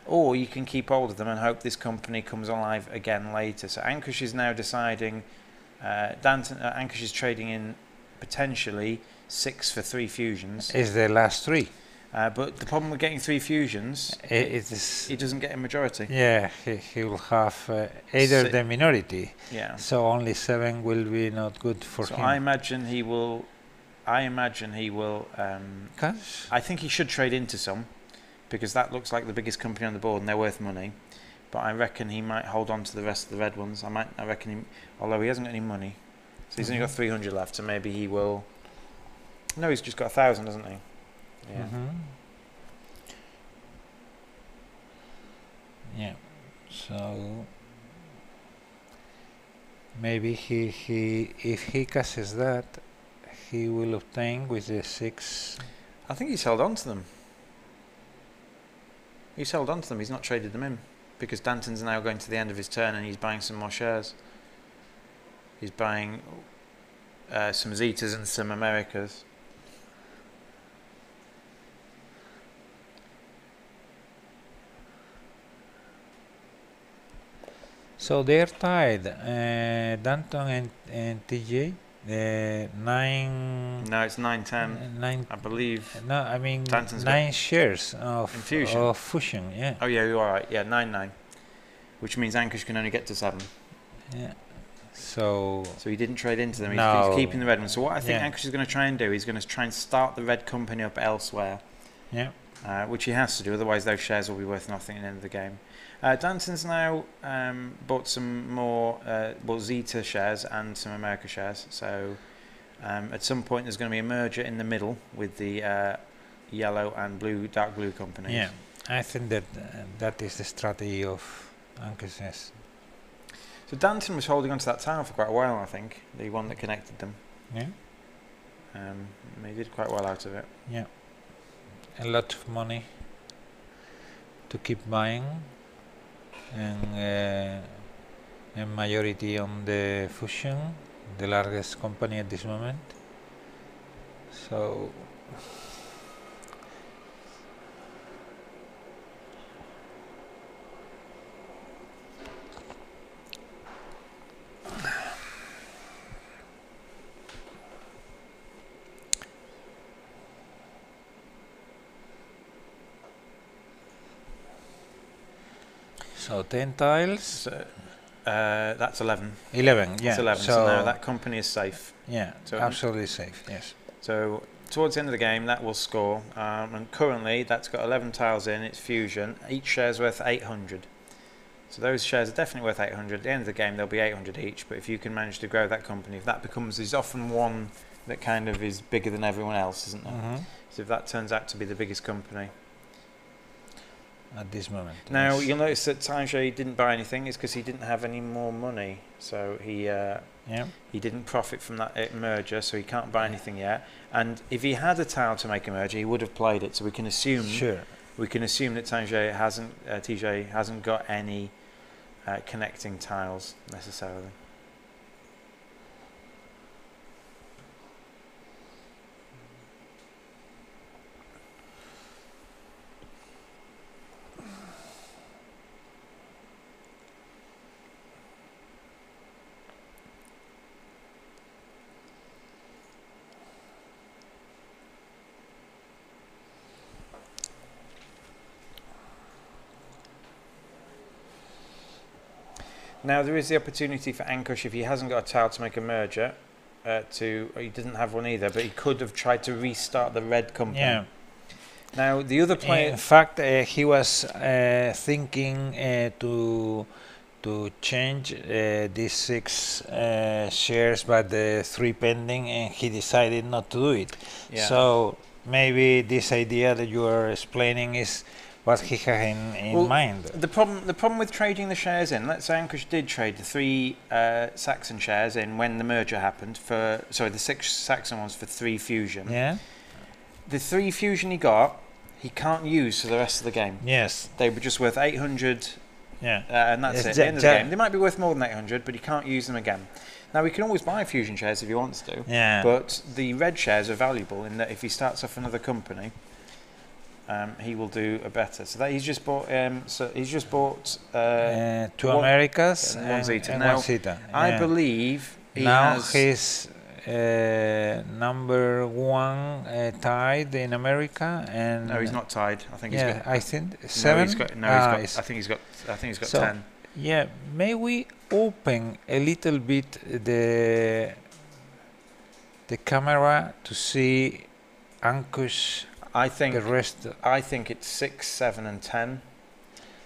Or you can keep hold of them and hope this company comes alive again later. So Ankush is now deciding, Ankush is trading in potentially 6 for 3 fusions. Is the last 3. But the problem with getting 3 fusions, he doesn't get a majority. Yeah, he will have either the minority. Yeah. So only 7 will be not good for him. So I imagine he will. Cash? I think he should trade into some, because that looks like the biggest company on the board and they're worth money. But I reckon he might hold on to the rest of the red ones. I reckon although he hasn't got any money, so he's only got 300 left. So maybe he will. No, he's just got 1,000, hasn't he? Yeah. Yeah. So maybe if he cashes that, he will obtain with the 6. I think he's held on to them. He's held on to them. He's not traded them in because Danton's now going to the end of his turn and he's buying some more shares. He's buying some Zetas and some Americas. So they're tied, Danton and TJ. 9. No, it's 9-10. 9. I believe. No, I mean Danton's 9 shares of Fusion. Yeah. Oh yeah, you're all right. Yeah, 9-9, which means Ankush can only get to 7. Yeah. So he didn't trade into them. No. He's keeping the red one. So what I think Ankush is going to try and do is going to try and start the red company up elsewhere, Yeah. Which he has to do, otherwise those shares will be worth nothing at the end of the game. Danton's now bought some more Zeta shares and some America shares. So at some point there's going to be a merger in the middle with the yellow and blue, dark blue companies. Yeah, I think that that is the strategy of Ankus. Yes. So Danton was holding onto that tile for quite a while, I think, the one that connected them. Yeah. He did quite well out of it. Yeah. A lot of money to keep buying, and a majority on the fusion, the largest company at this moment. So So 10 tiles. So, that's 11. 11, yeah. That's 11. So now that company is safe. Yeah, so absolutely safe. Yes. So towards the end of the game, that will score. And currently, that's got 11 tiles in. It's fusion. Each share's worth 800. So those shares are definitely worth 800. At the end of the game, they'll be 800 each. But if you can manage to grow that company, if that becomes, there's often one that kind of is bigger than everyone else, isn't there? Mm-hmm. So if that turns out to be the biggest company. At this moment. Now, yes. you'll notice that Tangier didn't buy anything is because he didn't have any more money. So he didn't profit from that merger, so he can't buy anything yet. And if he had a tile to make a merger, he would have played it. So we can assume that Tangier hasn't got any connecting tiles necessarily. Now there is the opportunity for Ankush, if he hasn't got a tile to make a merger, he didn't have one either, but he could have tried to restart the red company. Yeah. Now the other player... In fact, he was thinking to change these 6 shares, but the 3 pending, and he decided not to do it. Yeah. So maybe this idea that you are explaining is what he had in mind. The problem with trading the shares in, let's say Ankush did trade the 3 Saxon shares in when the merger happened the 6 Saxon ones for 3 fusion. Yeah. The 3 fusion he got, he can't use for the rest of the game. Yes. They were just worth 800. Yeah. And that's it. At the end of the game, they might be worth more than 800, but he can't use them again. Now he can always buy fusion shares if he wants to. Yeah. But the red shares are valuable in that if he starts off another company, he will do a better. So that he's just bought. 2 Americas and 1 Zeta. And 1 Zeta. I believe he's number 1 tied in America, and no, he's not tied. I think he's got. I think 7. I think he's got 10. Yeah, may we open a little bit the camera to see Ankush? I think the rest. I think it's 6, 7, and 10.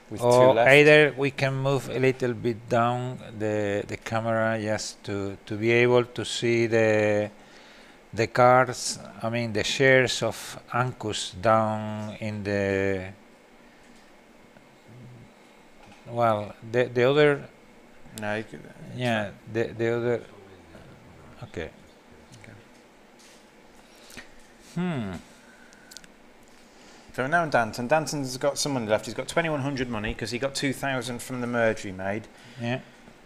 With 2 or left. Either we can move a little bit down the camera just to be able to see the cards. I mean the shares of Ankus down in the. Well, the other. No. You could, yeah, the other. Okay. So now Danton. Danton's got some money left. He's got 2,100 money because he got 2,000 from the merger he made. Yeah.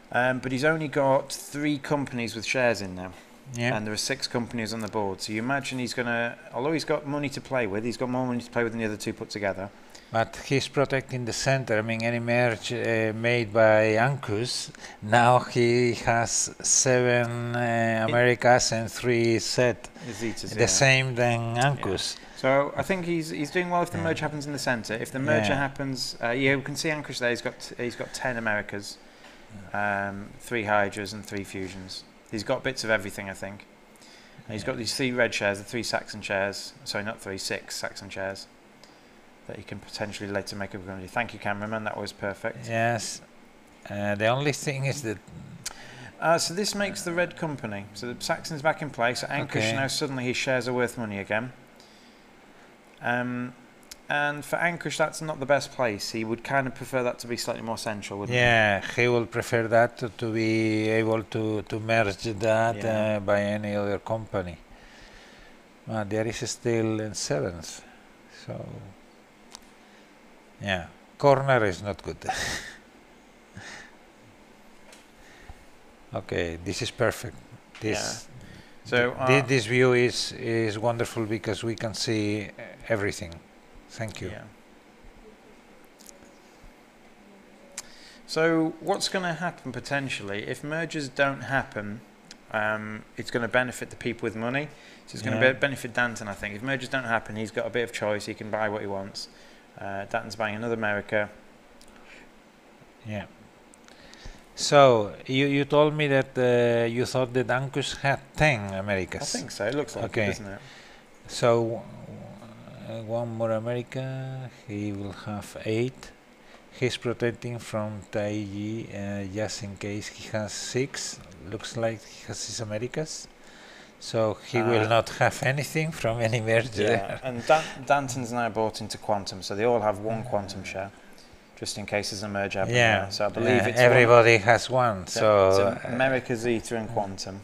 But he's only got 3 companies with shares in now. Yeah. And there are 6 companies on the board. So you imagine he's going to, although he's got money to play with, he's got more money to play with than the other 2 put together. But he's protecting the center. I mean, any merge made by Ankus, now he has 7 Americas and 3 set. The same than Ankus. Yeah. So I think he's doing well if the merge happens in the center. If the merger happens, we can see Ankush there. He's got 10 Americas, 3 Hydras and 3 fusions. He's got bits of everything, I think. And he's got these 3 red shares, the 3 Saxon shares. Sorry, not 3, 6 Saxon shares. that he can potentially later make a opportunity. Thank you, cameraman. That was perfect. Yes. The only thing is that. So this makes the red company. So the Saxon's back in place. So Ankush now suddenly his shares are worth money again. And for Ankush, that's not the best place. He would kind of prefer that to be slightly more central, wouldn't he will prefer that to be able to merge that by any other company. There is still in 7th. So, yeah, corner is not good. Okay, this is perfect. So this view is wonderful because we can see everything. Thank you. Yeah. So what's going to happen potentially if mergers don't happen? It's going to benefit the people with money. So it's going to benefit Danton, I think. If mergers don't happen, he's got a bit of choice. He can buy what he wants. Danton's buying another America. Yeah. So you told me that you thought that Ankush had 10 Americas. I think so. It looks like it, doesn't it? So one more America. He will have 8. He's protecting from Taiji just in case he has 6. Looks like he has 6 Americas. So he will not have anything from any merger. Yeah, and Danton's now bought into Quantum, so they all have 1 Quantum share, just in case there's a merger happening. Yeah, so I believe it's everybody has 1. So America, Zeta, and Quantum.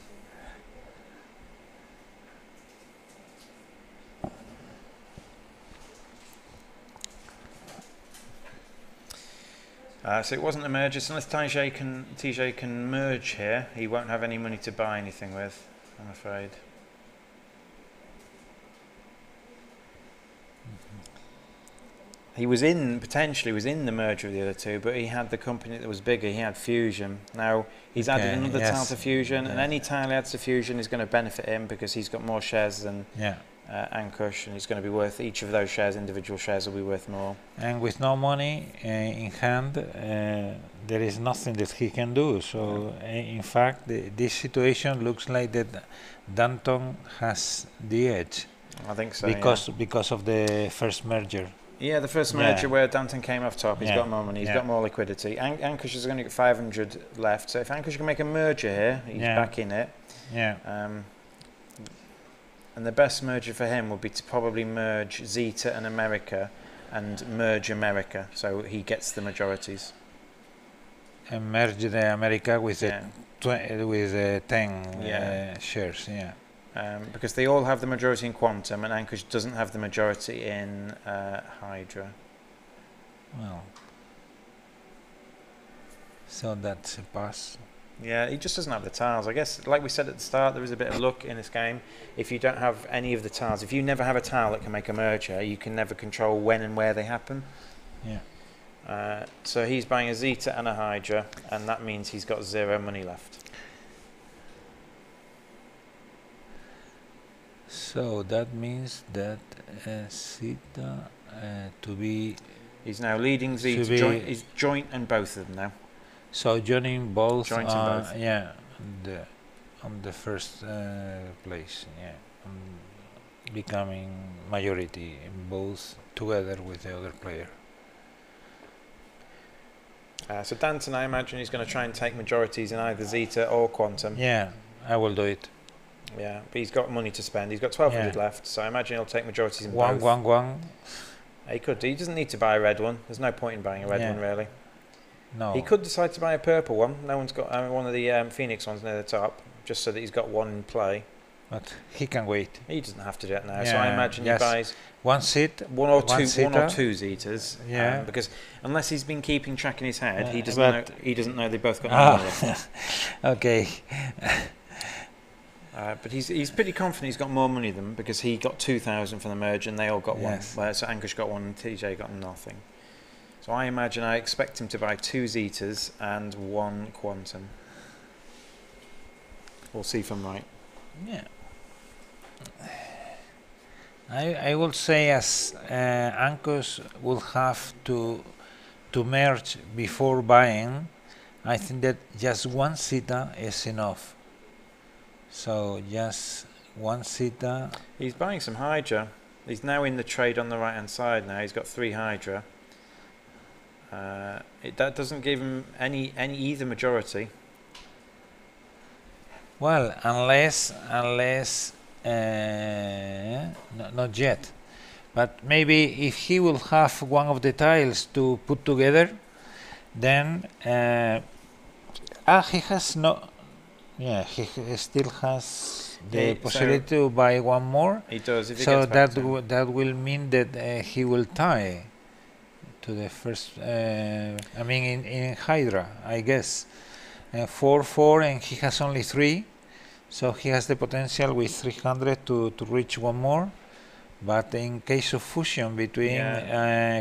So it wasn't a merger. So unless TJ can merge here, he won't have any money to buy anything with, I'm afraid. He was potentially was in the merger of the other two, but he had the company that was bigger. He had Fusion. Now he's added another tile to Fusion, and any tile he adds to Fusion is going to benefit him because he's got more shares than Ankush, and it's going to be worth, each of those shares, individual shares, will be worth more. And with no money in hand, there is nothing that he can do. So in fact, this situation looks like that Danton has the edge. I think so. Because of the first merger. Yeah, the first merger where Danton came off top, he's got more money, he's got more liquidity. Ankush is going to get 500 left, so if Ankush can make a merger here, he's back in it. And the best merger for him would be to probably merge Zeta and America and merge America, so he gets the majorities. And merge the America with with 10 shares, because they all have the majority in Quantum, and Ankush doesn't have the majority in Hydra. Well, so that's a pass. Yeah, he just doesn't have the tiles. I guess, like we said at the start, there is a bit of luck in this game. If you don't have any of the tiles, if you never have a tile that can make a merger, you can never control when and where they happen. So he's buying a Zeta and a Hydra, and that means he's got 0 money left. So that means that Zeta to be... He's now leading Zeta. He's joint and both of them now. So joining both, on the first place, becoming majority in both together with the other player. So Danton, I imagine he's going to try and take majorities in either Zeta or Quantum. Yeah, I will do it. Yeah, but he's got money to spend. He's got 1,200 left, so I imagine he'll take majorities in both. One. He could. He doesn't need to buy a red one. There's no point in buying a red one, really. No. He could decide to buy a purple one. No one's got one of the Phoenix ones near the top, just so that he's got one in play. But he can wait. He doesn't have to do it now. So I imagine he buys one or two Zetas. Because unless he's been keeping track in his head, he doesn't know. He doesn't know they both got money. Okay. But he's pretty confident he's got more money than them because he got 2,000 from the merge and they all got one. So Ankush got one and TJ got nothing. So I expect him to buy 2 Zetas and 1 Quantum. We'll see if I'm right. Yeah. I will say as Ankush will have to merge before buying, I think that just 1 Zeta is enough. So just 1 Zeta. He's buying some Hydra. He's now in the trade on the right-hand side now. He's got 3 Hydra. That doesn't give him any either majority. Well, unless not yet. But maybe if he will have one of the tiles to put together, then he has no. Yeah, he still has the possibility to buy one more. He does. If he So gets back that will mean that he will tie to the first. I mean, in Hydra, I guess, 4-4, and he has only 3, so he has the potential with 300 to reach one more. But in case of fusion between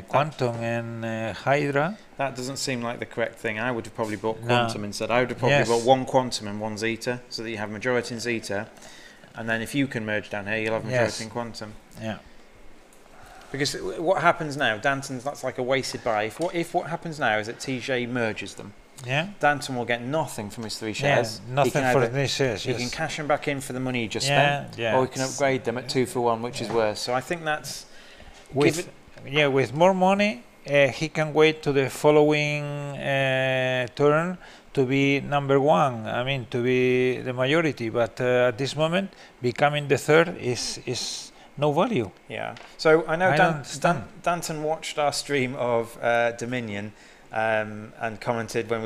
Quantum and Hydra, that doesn't seem like the correct thing. I would have probably bought Quantum instead. I would have probably bought 1 Quantum and 1 Zeta, so that you have majority in Zeta, and then if you can merge down here, you'll have majority in Quantum. Yeah. Because what happens now, Danton's, that's like a wasted buy. If what happens now is that TJ merges them, Danton will get nothing from his 3 shares. Nothing for 3 shares. He can cash them back in for the money he just spent, or he can upgrade them at 2 for 1, which is worse. So I think that's with more money, he can wait to the following turn to be number 1. I mean, to be the majority. But at this moment, becoming the third is no value. Yeah. So I know Danton watched our stream of Dominion. And commented when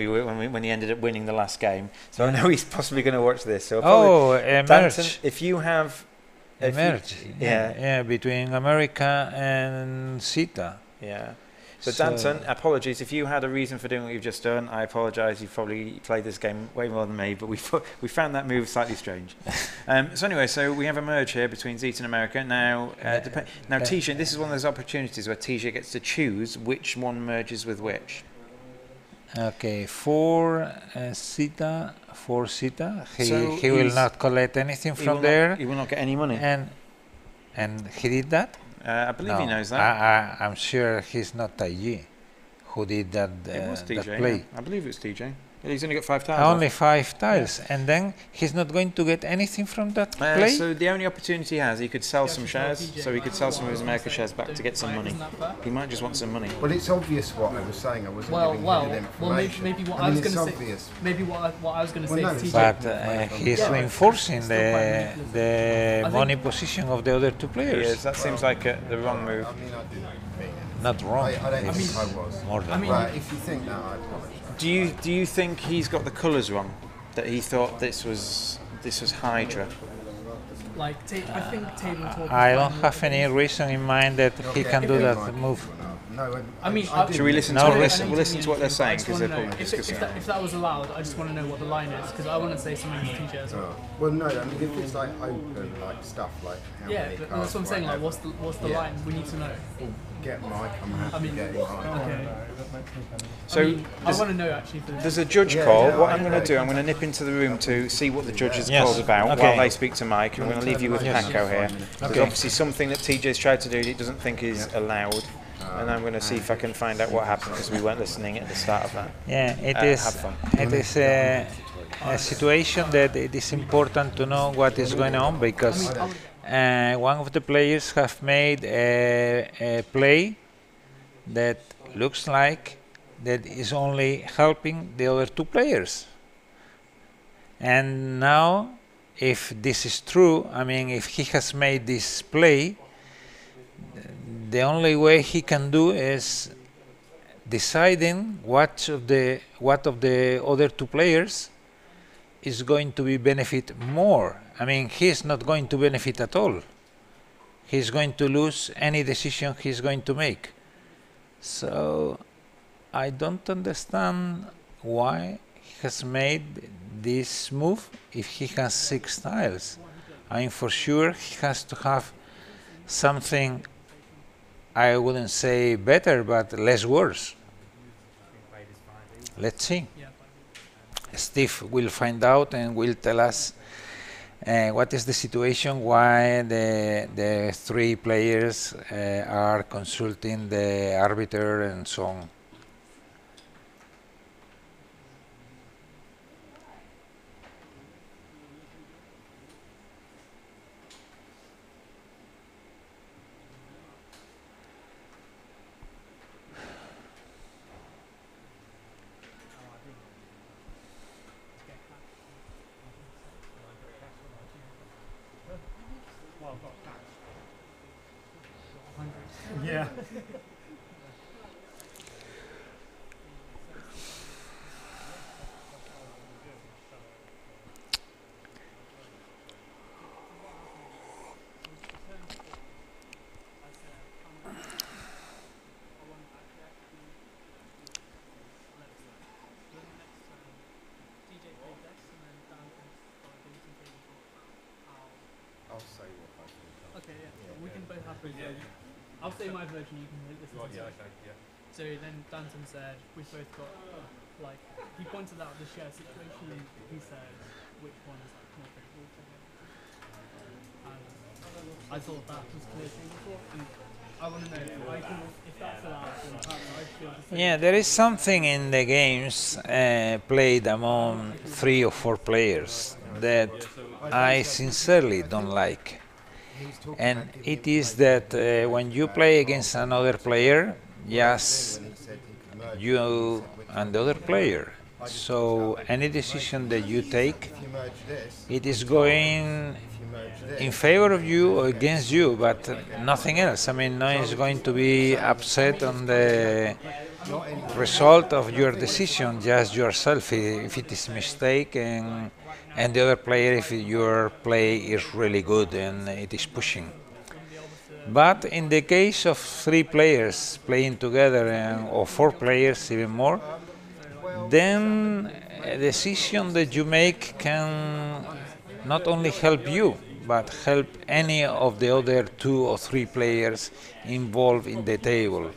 he ended up winning the last game. So I know he's possibly going to watch this. So Danton, if you have between America and Zeta. Yeah. So Danton, apologies if you had a reason for doing what you've just done. I apologise. You've probably played this game way more than me, but we found that move slightly strange. So anyway, so we have a merge here between Zeta and America. Now, TJ, this is one of those opportunities where TJ gets to choose which one merges with which. Okay, for Zeta, he will not collect anything from there. He will not get any money. And he did that? I believe he knows that. I'm sure he's not Taiji who did that, that play. Yeah. I believe it's TJ. He's only got 5 tiles. Only 5 tiles, and then he's not going to get anything from that play? So the only opportunity he has, he could sell some shares, so he could sell some of his America shares back to get some money. He might just want some money. Well, it's obvious what I was saying. I wasn't giving him information. Maybe what I was going to say. Maybe what I was going to say. TJ. But he's reinforcing the money position of the other 2 players. Yes, that seems like the wrong move. Not wrong. I don't think I was. More than but if you think that, I apologise. Do you think he's got the colours wrong? That he thought this was Hydra? Like, I think tabletop. I don't have any reason in mind that he can do that move. No, should we listen to we'll listen to what they're saying, because they're probably discussing it. If that was allowed, I just want to know what the line is, because I want to say something to TJ as well. Well, no, I mean, if it's like open, like stuff like how many but cards that's what I'm saying. Like, what's the line? We need to know. Well, get Mike. I'm happy getting Mike. Okay. So I want to know actually. There's a judge call. What I'm going to do, I'm going to nip into the room to see what the judge has called about while they speak to Mike. And I'm going to leave you with Paco here. There's obviously something that TJ's tried to do that he doesn't think is allowed. And I'm going to see if I can find out what happened, because we weren't listening at the start of that. Yeah, it is a situation that it is important to know what is going on, because one of the players have made a play that looks like that is only helping the other 2 players. And now, if this is true, I mean, if he has made this play, the only way he can do is deciding what of the other 2 players is going to be benefit more. I mean, he's not going to benefit at all. He's going to lose any decision he's going to make. So I don't understand why he has made this move if he has 6 tiles. I mean, for sure he has to have something, I wouldn't say better, but less worse. Let's see. Steve will find out and will tell us what is the situation, why the 3 players are consulting the arbiter and so on. 500. Yeah. I'll say what I think. Okay, yeah. We can both have both versions. I'll say my version, you can listen to Yeah, it. okay, yeah. So then Danton said, we've both got, like, he pointed out the share situation and he said which one is like more favorable for him. And I thought that was clear thing before, and I want to know if that's allowed, then perhaps I feel the same. Yeah, there is something in the games played among 3 or 4 players that I sincerely don't like. And it is that when you play against another player, just you and the other player. So any decision that you take, it is going in favor of you or against you, but nothing else. I mean, no one is going to be upset on the result of your decision, just yourself, if it is a mistake, and the other player if your play is really good and it is pushing. But in the case of 3 players playing together or 4 players even more, then a decision that you make can not only help you, but help any of the other 2 or 3 players involved in the table.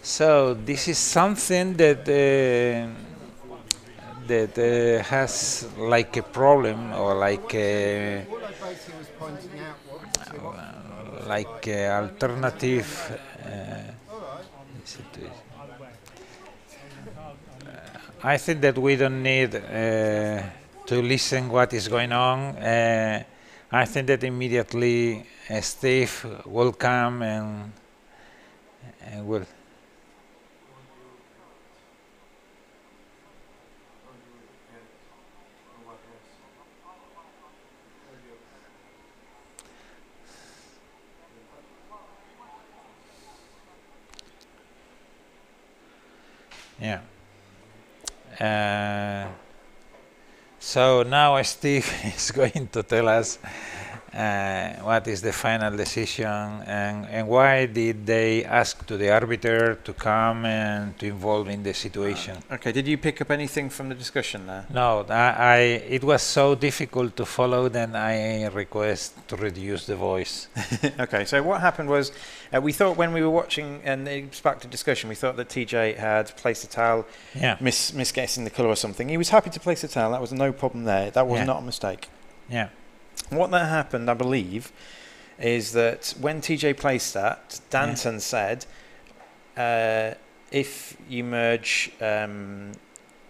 So this is something that has like a problem or like a alternative situation. I think that we don't need to listen what is going on. I think that immediately Steve will come and will. Yeah. So now Steve is going to tell us what is the final decision and why did they ask to the arbiter to come and to involve in the situation. Okay, did you pick up anything from the discussion there? No, it was so difficult to follow, then I request to reduce the voice. Okay, so what happened was we thought when we were watching and it sparked a discussion, we thought that TJ had placed a tile, misguessing the colour or something. He was happy to place a tile, that was no problem there, that was not a mistake. Yeah. What that happened, I believe, is that when TJ placed that, Danton said, if you merge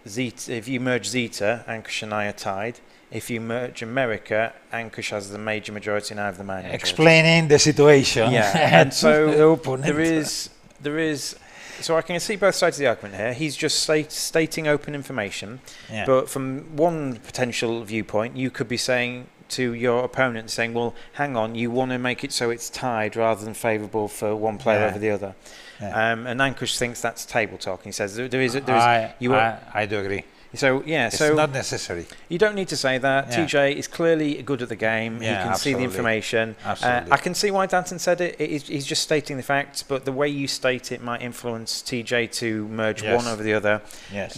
Zeta, Ankush and I are tied. If you merge America, Ankush has the major majority and I have the minor majority. Explaining the situation. Yeah, and so there is. So I can see both sides of the argument here. He's just stating open information, but from one potential viewpoint, you could be saying to your opponent, saying, well, hang on, you want to make it so it's tied rather than favourable for one player over the other. And Ankush thinks that's table talk. He says I do agree. So it's not necessary. You don't need to say that. TJ is clearly good at the game. He can see the information. I can see why Danton said it. He's just stating the facts, but the way you state it might influence TJ to merge one over the other.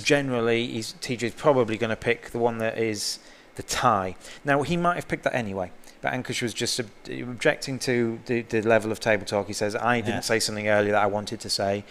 Generally, TJ is probably going to pick the one that is the tie. Now, he might have picked that anyway, but Ankush was just objecting to the level of table talk. He says, I didn't say something earlier that I wanted to say.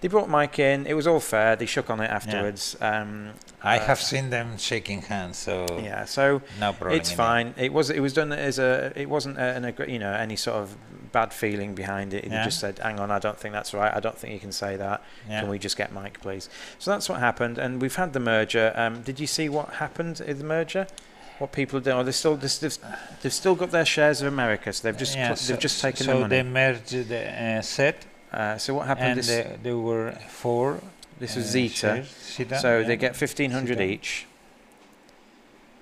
They brought Mike in. It was all fair. They shook on it afterwards. I have seen them shaking hands, so so no problem. It's fine. It was done as it wasn't any sort of bad feeling behind it. He just said, "Hang on, I don't think that's right. I don't think you can say that. Can we just get Mike, please?" So that's what happened, and we've had the merger. Did you see what happened in the merger? What people do? They've still got their shares of America, so they've just taken the money. So they merged the set. So what happened? There were 4. This was Zeta. So they get 1,500 each.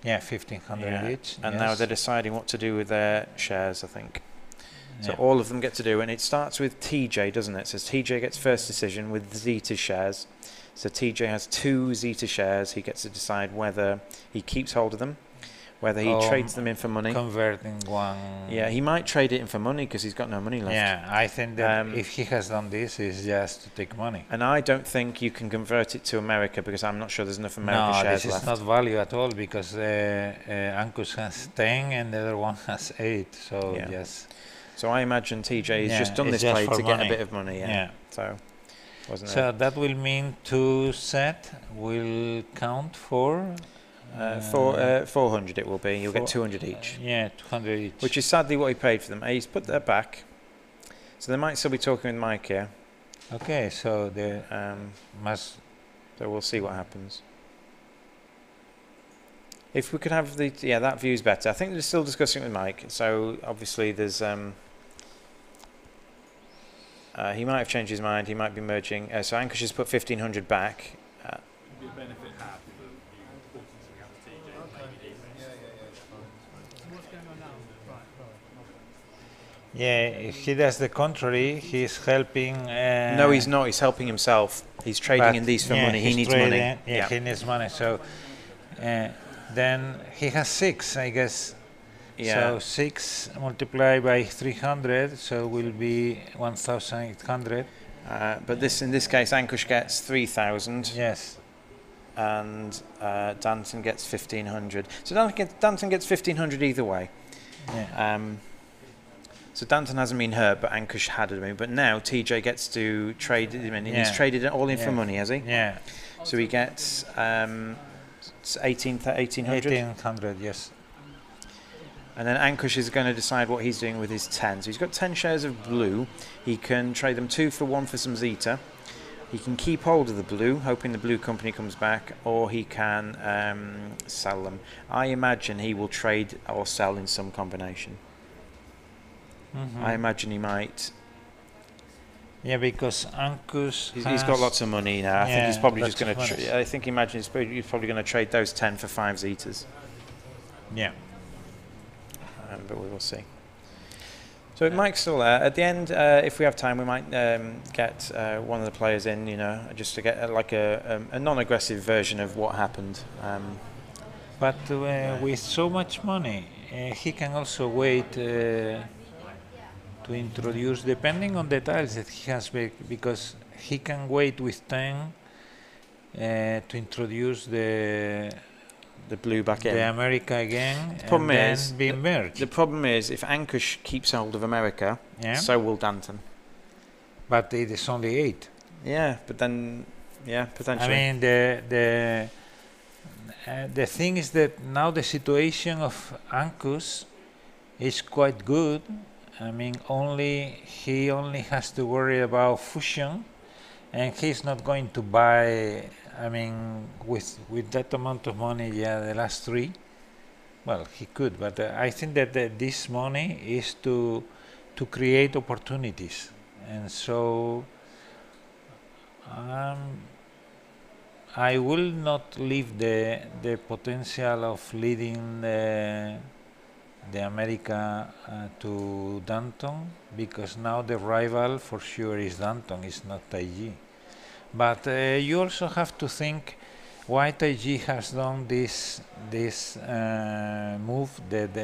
Yeah, 1,500 each. And now they're deciding what to do with their shares, I think. So all of them get to do, and it starts with TJ, doesn't it? It says TJ gets first decision with Zeta shares. So TJ has 2 Zeta shares. He gets to decide whether he keeps hold of them, whether he trades them in for money. Converting one. Yeah, he might trade it in for money because he's got no money left. Yeah, I think that if he has done this, it's just to take money. And I don't think you can convert it to America because I'm not sure there's enough America shares this left. is not value at all because Ankus has 10 and the other one has 8. So yes. So I imagine TJ has just done this play to get a bit of money. Yeah. So wasn't so that will mean 2 set will count for 400 it will be. You'll get 200 each. Yeah, 200 each. Which is sadly what he paid for them. He's put that back. So they might still be talking with Mike here. Okay, so they must. So we'll see what happens. If we could have the that view's better. I think they're still discussing it with Mike. So obviously there's he might have changed his mind. He might be merging. So Ankush has put 1,500 back. Yeah, if he does the contrary, he's helping. No, he's not. He's helping himself. He's trading in these for money. He needs money. Yeah, he needs money. So then he has 6, I guess. Yeah. So 6 multiplied by 300, so will be 1,800. But in this case, Ankush gets 3,000. Yes. And Danton gets 1,500. So Danton gets 1,500 either way. Yeah. So Danton hasn't been hurt, but Ankush had it. But now TJ gets to trade him in. He's traded it all in for money, has he? Yeah. So he gets 1,800? 1,800, yes. And then Ankush is going to decide what he's doing with his 10. So he's got 10 shares of blue. He can trade them 2 for 1 for some Zeta. He can keep hold of the blue, hoping the blue company comes back, or he can sell them. I imagine he will trade or sell in some combination. I imagine he might. Yeah, because Ankush he's got lots of money now. I think he's probably just going to. I think he's probably going to trade those 10 for 5 Zetas. Yeah. But we will see. So Mike's still there. At the end, if we have time, we might get one of the players in, just to get like a non-aggressive version of what happened. But with so much money, he can also wait to introduce, depending on the tiles that he has, because he can wait with 10 to introduce the blue back in. The America again, the problem and is, then be merged. The problem is, if Ankush keeps hold of America, so will Danton. But it is only 8. Yeah, but then, potentially. I mean, the thing is that now the situation of Ankush is quite good. I mean, he only has to worry about fusion, and he's not going to buy. I mean, with that amount of money, the last 3. Well, he could, but I think that this money is to create opportunities, and so I will not leave the potential of leading the America to Danton, because now the rival for sure is Danton, it's not Taiji. But you also have to think why Taiji has done this move, that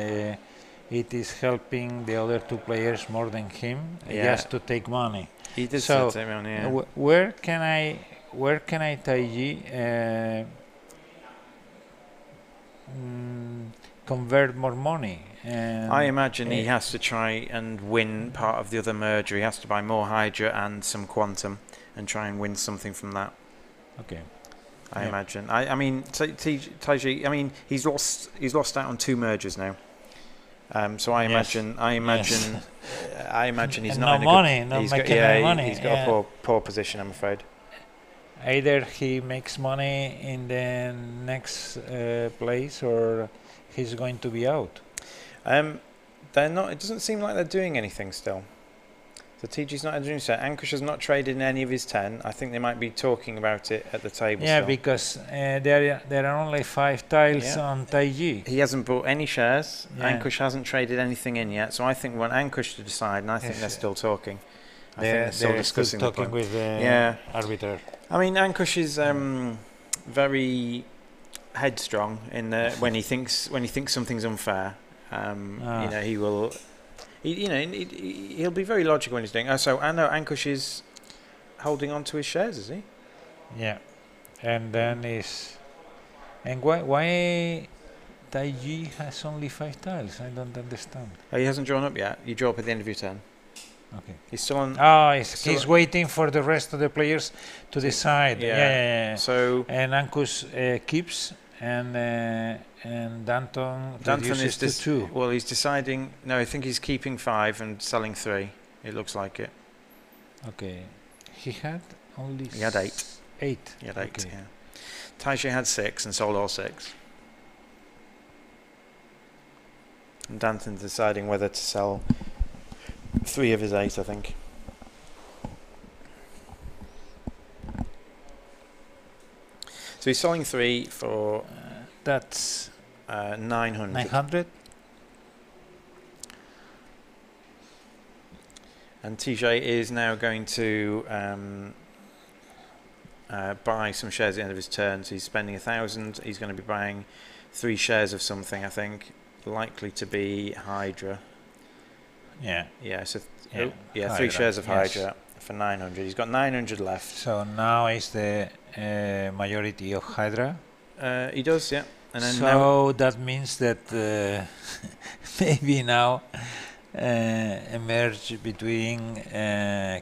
it is helping the other 2 players more than him, just to take money. He did so take money, where can I Taiji convert more money? I imagine he has to try and win part of the other merger. He has to buy more Hydra and some Quantum and try and win something from that. Okay. I imagine. I mean, Taiji. I mean, he's lost out on 2 mergers now. So I imagine. I imagine he's not in money. He's got a poor position, I'm afraid. Either he makes money in the next place, or he's going to be out. They're not. It doesn't seem like they're doing anything still. So TG's not entering set. Ankush has not traded in any of his 10. I think they might be talking about it at the table. Yeah, still. because there are only 5 tiles Yeah. on Taiji. He hasn't bought any shares. Yeah. Ankush hasn't traded anything in yet. So I think we want Ankush to decide, and I think Yes. they're still talking. I think They're they're still discussing the talking point. with the Yeah. arbiter. I mean, Ankush is very headstrong in when he thinks something's unfair. You know, he will. He'll be very logical when he's doing. So I know Ankush is holding on to his shares, is he? Yeah, and then why Taiji has only 5 tiles? I don't understand. Oh, he hasn't drawn up yet. You draw up at the end of your turn. Okay. He's still on. Oh, still he's waiting for the rest of the players to decide. Yeah. Yeah. So And Ankus keeps, and Danton reduces to 2. Well, he's deciding. No, I think he's keeping 5 and selling 3. It looks like it. Okay. He had only. He had 8. 8. He had 8. Okay. Yeah. Taiji had 6 and sold all 6. And Danton's deciding whether to sell 3 of his 8, I think. So he's selling 3 for That's 900. 900. And TJ is now going to buy some shares at the end of his turn. So he's spending 1,000. He's going to be buying 3 shares of something, I think. Likely to be Hydra. Yeah. Yeah, so Yeah, 3 Hydra, shares of yes. Hydra for 900. He's got 900 left. So now is the majority of Hydra. He does, yeah. And then now So that means that maybe now emerge between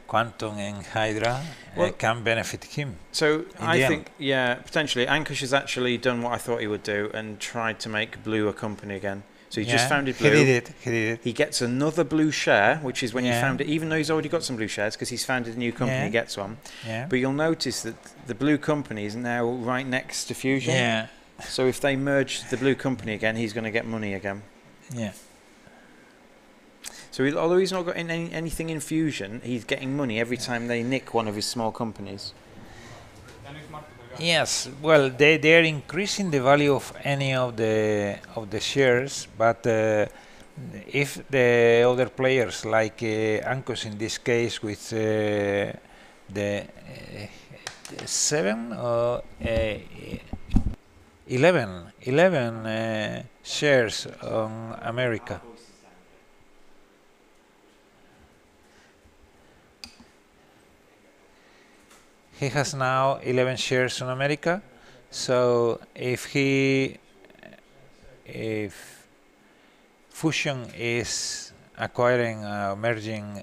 Quantum and Hydra Well- can benefit him. So I the think, yeah, potentially. Ankush has actually done what I thought he would do and tried to make Blue a company again. So he just founded Blue. He did it. He gets another Blue share, which is when you Yeah. found it, even though he's already got some Blue shares, because he's founded a new company, Yeah. he gets one. Yeah. But you'll notice that the Blue company is now right next to Fusion. Yeah. So if they merge the Blue company again, he's going to get money again. Yeah. So although he's not got anything in Fusion, he's getting money every time they nick one of his small companies. Yes. Well, they are increasing the value of any of the shares, but if the other players, like Ankus in this case, with the 7 or 11 shares on America. He has now 11 shares on America, so if Fusion is acquiring, merging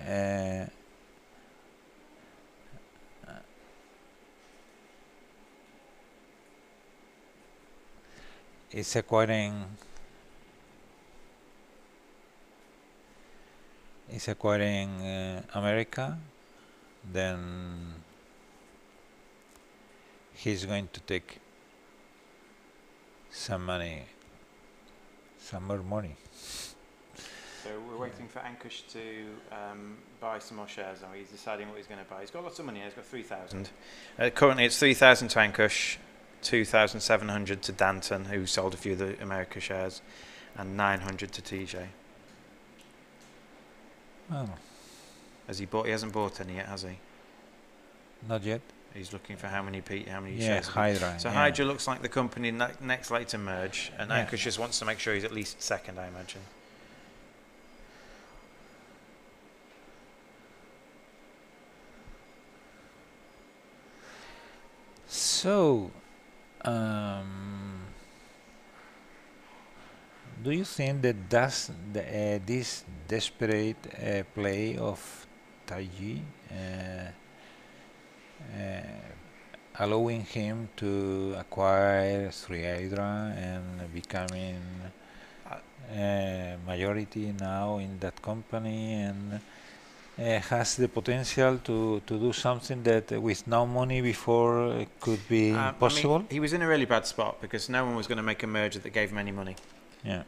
is acquiring America, then he's going to take some money, some more money. So we're waiting for Ankush to buy some more shares now. He's deciding what he's going to buy. He's got lots of money. He's got 3,000. Currently it's 3,000 to Ankush, 2,700 to Danton, who sold a few of the America shares, and 900 to TJ. Oh, Has he bought? He hasn't bought any yet, has he? not yet. He's looking for how many Yeah, shares. Hydra. So yeah. Hydra looks like the company next likely to merge, and Yeah. Ankush just wants to make sure he's at least second, I imagine. So, do you think that this desperate play of Taiji allowing him to acquire 3 Hydra and becoming majority now in that company, and has the potential to do something that with no money before could be possible? I mean, he was in a really bad spot because no one was going to make a merger that gave him any money, Yeah.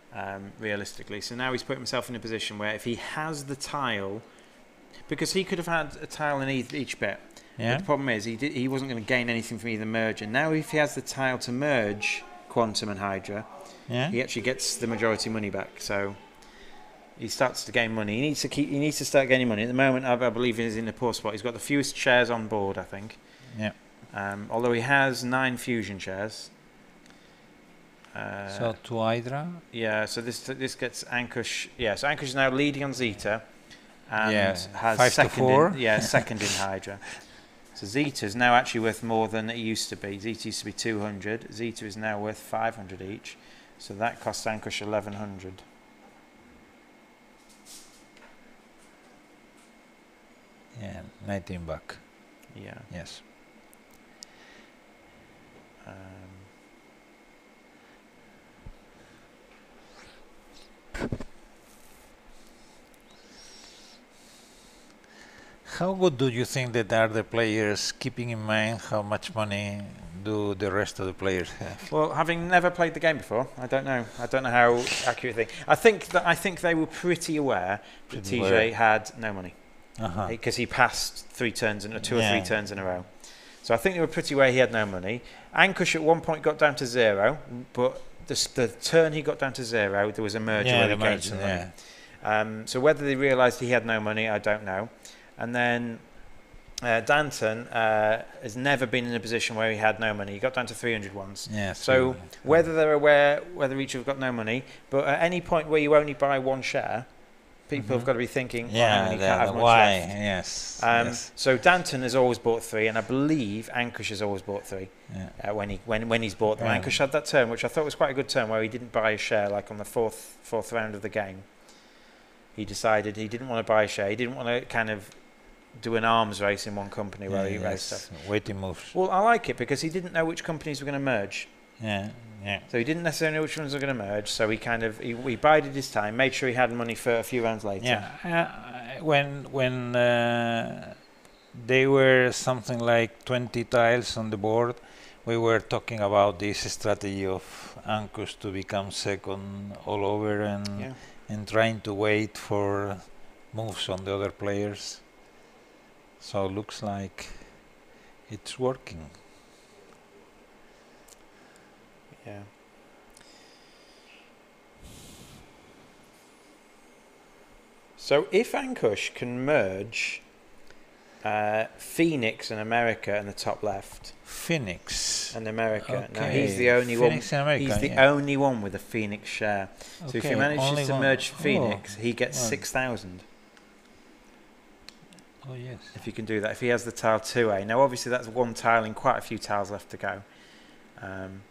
realistically. So now he's put himself in a position where if he has the tile because he could have had a tile in each bit. Yeah. But the problem is he wasn't going to gain anything from either merge. And now if he has the tile to merge Quantum and Hydra, Yeah. he actually gets the majority money back. So he starts to gain money. He needs to start gaining money. At the moment, I believe he's in a poor spot. He's got the fewest shares on board, I think. Yeah. Although he has 9 fusion shares. So to Hydra. Yeah, so this gets Ankush. Yeah, so Ankush is now leading on Zeta, and Yeah, has 5 to second. 4. Second in Hydra. So Zeta is now actually worth more than it used to be. Zeta used to be 200. Zeta is now worth 500 each. So that costs Ankush 1100. Yeah, 19 buck. Yeah. Yes. How good do you think that are the players, keeping in mind how much money do the rest of the players have? Well, having never played the game before, I don't know. I don't know how accurate they. I think they were pretty aware that Pretty TJ aware. had no money Uh-huh. because he passed 3 turns in 2 or 3 Yeah. turns in a row. So I think they were pretty aware he had no money. Ankush at one point got down to 0, but the turn he got down to 0, there was a merger Yeah, where the he gained merge, some yeah. money. So whether they realised he had no money, I don't know. And then Danton has never been in a position where he had no money. He got down to 300 once. Yeah, So whether they're aware, whether each have got no money, but at any point where you only buy 1 share, people have got to be thinking, hang on, you can't have much why? left. Yes. Yes. So Danton has always bought 3, and I believe Ankush has always bought 3 Yeah. when he's bought them. Yeah. Ankush had that turn, which I thought was quite a good turn, where he didn't buy a share, like on the fourth round of the game. He decided he didn't want to buy a share. He didn't want to kind of do an arms race in one company where he raised stuff. Waiting moves. Well, I like it because he didn't know which companies were going to merge. Yeah. Yeah. So he didn't necessarily know which ones were going to merge. So he kind of he bided his time, made sure he had money for a few rounds later. Yeah. When they were something like 20 tiles on the board, we were talking about this strategy of Ankush to become second all over and trying to wait for moves on the other players. So it looks like it's working. Yeah. So if Ankush can merge Phoenix and America in the top left, Phoenix. and America. Now Okay. he's the only Phoenix and one. America, He's the yeah. only one with a Phoenix share. So if he Okay, manages only to one. merge Oh, Phoenix, he gets well. 6,000. Oh yes. If you can do that, if he has the tile 2A. Now obviously that's 1 tile and quite a few tiles left to go. And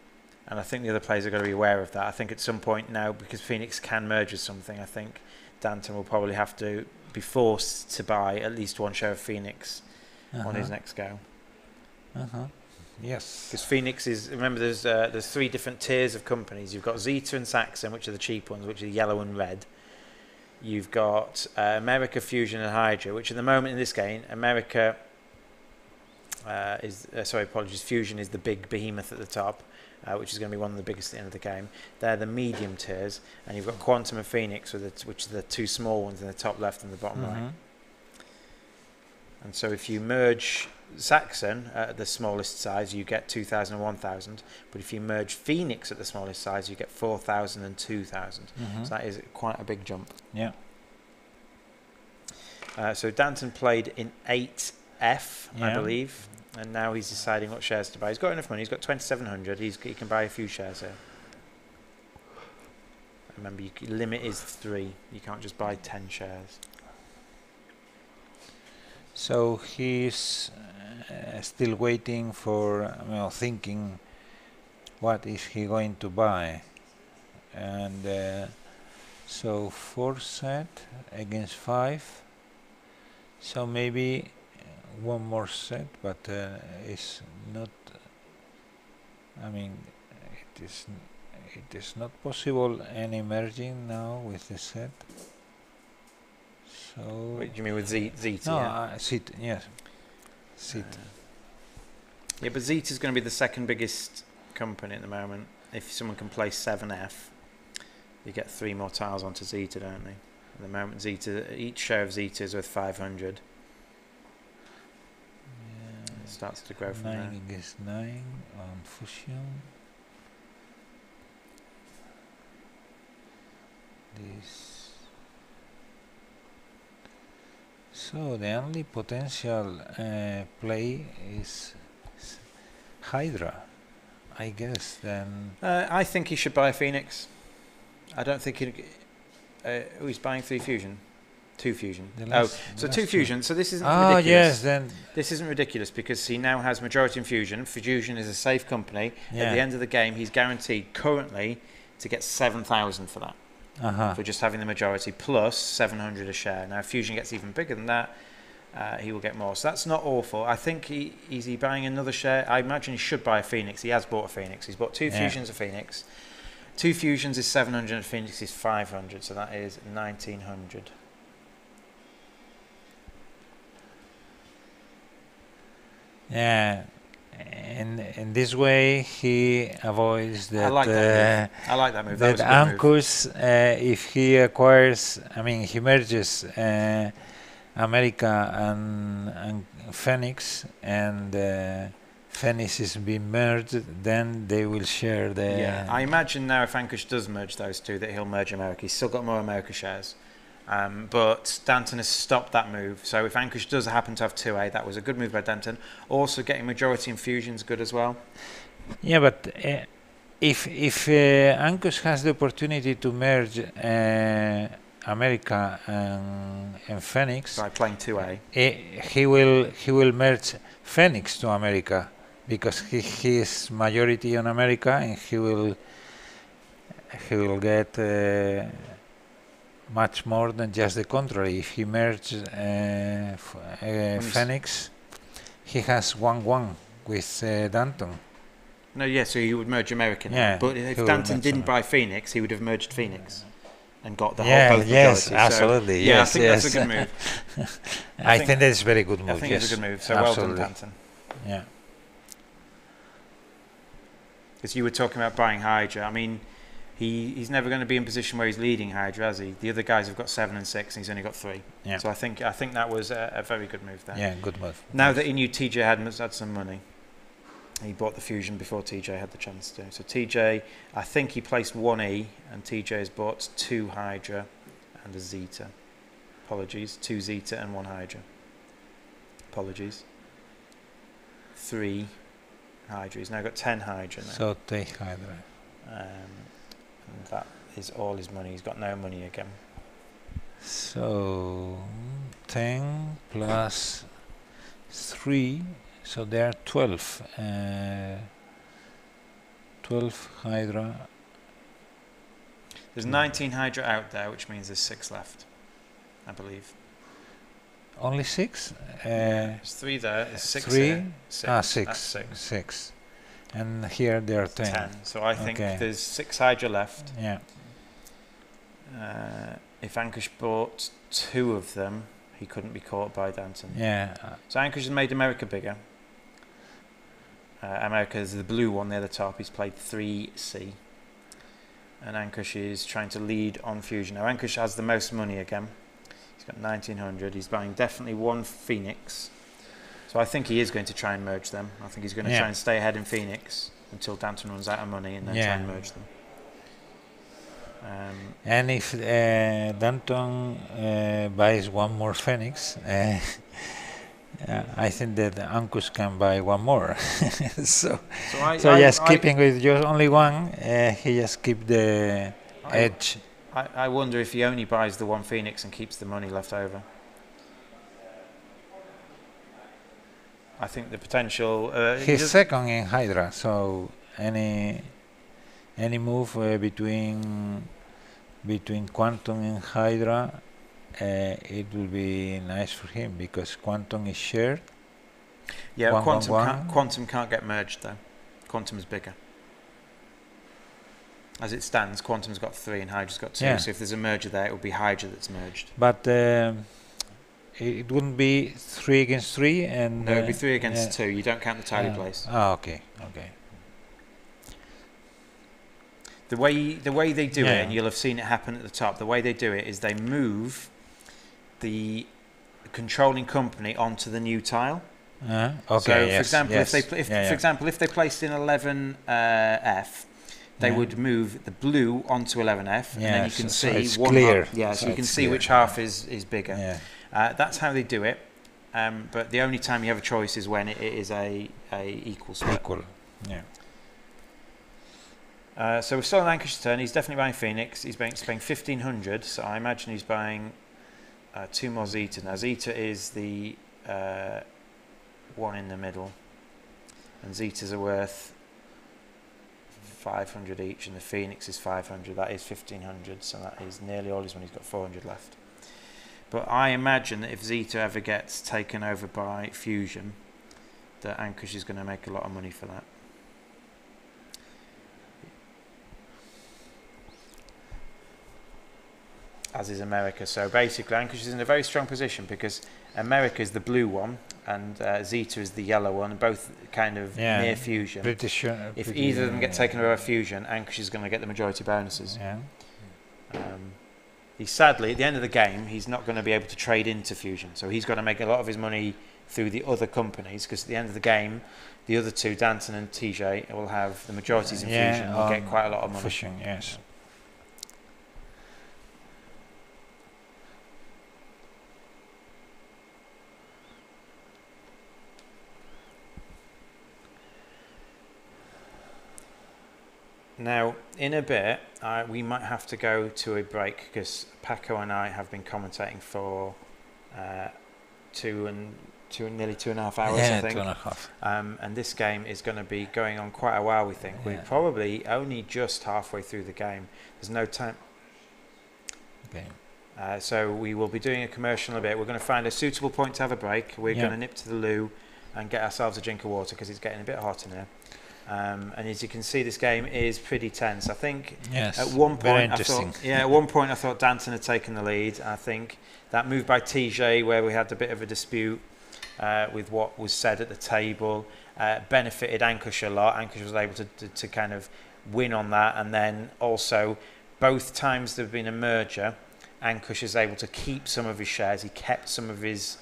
I think the other players are going to be aware of that. I think at some point now, because Phoenix can merge with something, I think Danton will probably have to be forced to buy at least 1 share of Phoenix on his next go. Yes. Because Phoenix is, remember there's 3 different tiers of companies. You've got Zeta and Saxon, which are the cheap ones, which are yellow and red. You've got America, Fusion and Hydra, which at the moment in this game, America Fusion is the big behemoth at the top, which is going to be one of the biggest at the end of the game. They're the medium tiers, and you've got Quantum and Phoenix, which are the 2 small ones in the top left and the bottom right. And so if you merge Saxon at the smallest size, you get 2,000 and 1,000. But if you merge Phoenix at the smallest size, you get 4,000 and 2,000. So that is quite a big jump. Yeah. So Danton played in 8F, I Yeah. believe. And now he's deciding what shares to buy. He's got enough money. He's got 2,700. He can buy a few shares here. Remember, limit is 3. You can't just buy 10 shares. So he's still waiting for, thinking, what is he going to buy? And so 4 set against 5. So maybe 1 more set, but it's not. I mean, it is not possible any merging now with the set. So. What do you mean with Zeta? No, Yeah? Zeta, yes. Zeta. Yeah, but Zeta's going to be the second biggest company at the moment. If someone can play 7F, you get 3 more tiles onto Zeta, don't they? At the moment, Zeta, each share of Zeta is worth 500. It starts to grow from 9 there. against 9 on fusion. This. So the only potential play is Hydra, I guess. Then I think he should buy a Phoenix. I don't think he's buying 3 fusion. 2 fusion. So 2 fusion. So this isn't ridiculous. Yes, then This isn't ridiculous because he now has majority in fusion. Fusion is a safe company. At the end of the game, he's guaranteed currently to get 7,000 for that. For just having the majority plus 700 a share. Now, if fusion gets even bigger than that, he will get more. So that's not awful. I think is he buying another share? I imagine he should buy a Phoenix. He has bought a Phoenix. He's bought 2 fusions of Phoenix. 2 fusions is 700 and Phoenix is 500. So that is 1,900. yeah, and in this way he avoids that. I like that move. I like that move. That was a good move. Ancus, if he acquires, he merges America and Phoenix, and Phoenix is being merged, then they will share the. Yeah, I imagine now if Ankush does merge those two, that he'll merge America. He's still got more America shares. But Danton has stopped that move. So if Ankush does happen to have 2A, that was a good move by Danton. Also getting majority in fusion is good as well. Yeah, but if Ankush has the opportunity to merge America and Phoenix by playing 2A, he will merge Phoenix to America because he is majority on America, and he will get much more than just the contrary. If he merges Phoenix, he has 1-1 with Danton. No, yeah, so he would merge America now. Yeah, but if Danton didn't buy Phoenix, he would have merged Phoenix and got the Yeah, whole both yes, majority. absolutely. So, yeah, yes, I think yes. that's a good move. I think that's a very good move. I think yes. it's a good move. So Absolutely. well done, Danton. Yeah. Because you were talking about buying Hydra. I mean, he's never going to be in a position where he's leading Hydra, has he? The other guys have got 7 and 6, and he's only got 3. Yeah. So I think that was a very good move there. Yeah, good move. Now that he knew TJ had some money, he bought the fusion before TJ had the chance to. So TJ, I think he placed 1E, and TJ has bought 2 Hydra and a Zeta. Apologies, 2 Zeta and 1 Hydra. Apologies. 3 Hydra. He's now got 10 Hydra now. So take Hydra. And that is all his money. He's got no money again. So 10 plus 3, so there are 12. 12 Hydra. There's 19 Hydra out there, which means there's 6 left, I believe. Only 6? There's 3 there. There's 6 3? here. 6. 6. That's 6. 6. And here there are 10. 10. So I think Okay. there's 6 Hydra left. Yeah. If Ankush bought 2 of them, he couldn't be caught by Danton. Yeah. So Ankush has made America bigger. America is the blue one near the top. He's played 3C. And Ankush is trying to lead on fusion. Now Ankush has the most money again. He's got 1,900. He's buying definitely 1 Phoenix. So I think he is going to try and merge them. I think he's going to try and stay ahead in Phoenix until Danton runs out of money and then try and merge them. And if Danton buys 1 more Phoenix, I think that Ankush can buy 1 more. so keeping with just only 1, he just keep the edge. I wonder if he only buys the 1 Phoenix and keeps the money left over. I think the potential. He's second in Hydra, so any move between Quantum and Hydra, it will be nice for him because Quantum is shared. Yeah, Quantum can't get merged though. Quantum is bigger. As it stands, Quantum's got 3 and Hydra's got 2. Yeah. So if there's a merger there, it will be Hydra that's merged. But it wouldn't be 3 against 3, and no, it would be 3 against 2. You don't count the tally place. Oh, okay. The way they do Yeah. it, and you'll have seen it happen at the top. The way they do it is they move the controlling company onto the new tile. Okay. So, for Yes, example, yes. for example, if they placed in 11F, they Yeah. would move the blue onto 11F, and then you Yes, can so see it's one clear. half. Yeah, so you can it's see clear. which half is bigger. Yeah. That's how they do it. But the only time you have a choice is when it is a equal split. Equal. Yeah. So we're still on Ankush's turn. He's definitely buying Phoenix. He's paying 1,500. So I imagine he's buying 2 more Zeta. Now Zeta is the one in the middle, and Zetas are worth 500 each, and the Phoenix is 500. That is 1,500. So that is nearly all his money. He's got 400 left. But I imagine that if Zeta ever gets taken over by Fusion, that Ankush is going to make a lot of money for that. As is America. So basically Ankush is in a very strong position because America is the blue one and Zeta is the yellow one, both kind of near Fusion. Pretty sure. If either of them get taken over by Fusion, Ankush is going to get the majority bonuses. Yeah. He's sadly, at the end of the game, he's not going to be able to trade into Fusion. So he's got to make a lot of his money through the other companies because at the end of the game, the other two, Danton and TJ, will have the majorities in Fusion and will get quite a lot of money. Fusion, yes. Now, in a bit, we might have to go to a break because Paco and I have been commentating for nearly 2.5 hours, I think. 2.5. And this game is going to be going on quite a while, we think. We're probably only just halfway through the game. There's no time. Okay. So we will be doing a commercial in a bit. We're going to find a suitable point to have a break. We're going to nip to the loo and get ourselves a drink of water because it's getting a bit hot in here. And as you can see, this game is pretty tense. I think at one point I thought Danton had taken the lead. I think that move by TJ, where we had a bit of a dispute with what was said at the table, benefited Ankush a lot. Ankush was able to kind of win on that, and then also both times there have been a merger, Ankush is able to keep some of his shares. He kept some of his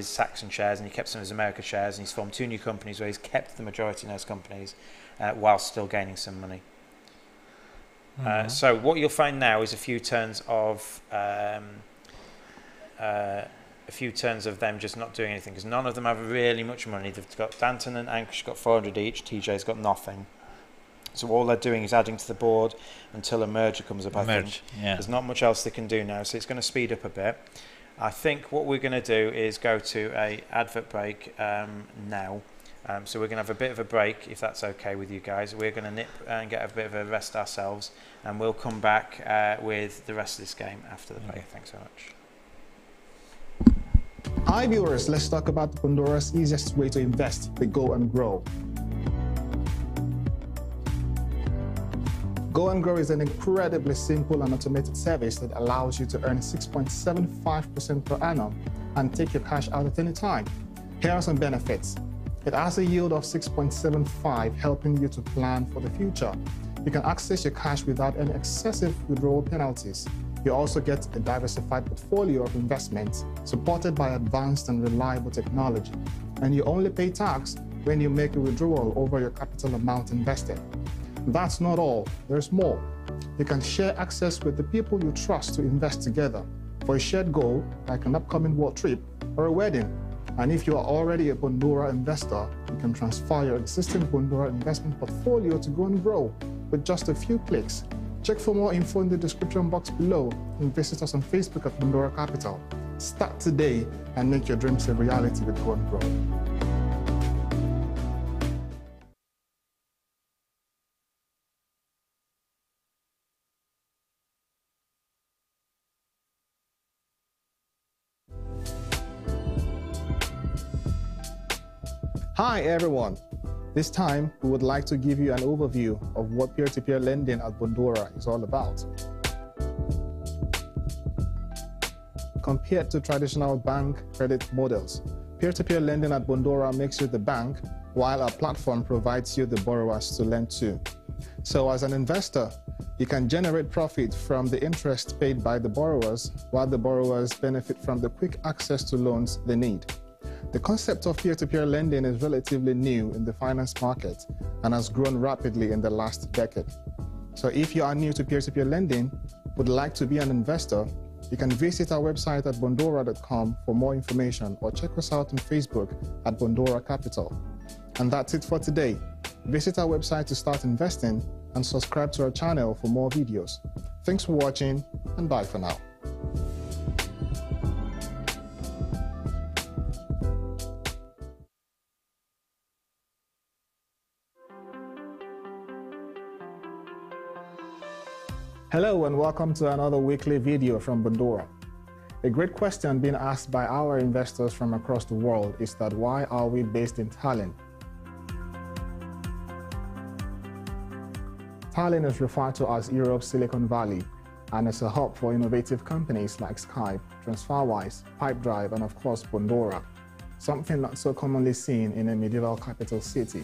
Saxon shares and he kept some of his America shares, and he's formed 2 new companies where he's kept the majority in those companies while still gaining some money. So what you'll find now is a few turns of them just not doing anything because none of them have really much money. They've got Danton and Ankush got 400 each. TJ's got nothing. So all they're doing is adding to the board until a merger comes up. I think there's not much else they can do now, so it's going to speed up a bit. I think what we're going to do is go to a advert break now. So we're going to have a bit of a break, if that's okay with you guys. We're going to nip and get a bit of a rest ourselves, and we'll come back with the rest of this game after the break. Thanks so much. Hi viewers, let's talk about Pandora's easiest way to invest, the Go and Grow. Go and Grow is an incredibly simple and automated service that allows you to earn 6.75% per annum and take your cash out at any time. Here are some benefits. It has a yield of 6.75, helping you to plan for the future. You can access your cash without any excessive withdrawal penalties. You also get a diversified portfolio of investments supported by advanced and reliable technology. And you only pay tax when you make a withdrawal over your capital amount invested. That's not all, there's more. You can share access with the people you trust to invest together for a shared goal like an upcoming world trip or a wedding. And if you are already a Pandora investor, you can transfer your existing Pandora investment portfolio to Go and Grow with just a few clicks. Check for more info in the description box below and visit us on Facebook at Pandora Capital. Start today and make your dreams a reality with Go and Grow. Hi everyone. This time, we would like to give you an overview of what peer-to-peer lending at Pandora is all about. Compared to traditional bank credit models, peer-to-peer lending at Pandora makes you the bank while our platform provides you the borrowers to lend to. So as an investor, you can generate profit from the interest paid by the borrowers, while the borrowers benefit from the quick access to loans they need. The concept of peer-to-peer lending is relatively new in the finance market and has grown rapidly in the last decade. So if you are new to peer-to-peer lending, would like to be an investor, you can visit our website at bondora.com for more information, or check us out on Facebook at Bondora Capital. And that's it for today. Visit our website to start investing and subscribe to our channel for more videos. Thanks for watching, and bye for now. Hello and welcome to another weekly video from Bondora. A great question being asked by our investors from across the world is that why are we based in Tallinn? Tallinn is referred to as Europe's Silicon Valley and is a hub for innovative companies like Skype, TransferWise, Pipedrive, and of course Bondora, something not so commonly seen in a medieval capital city.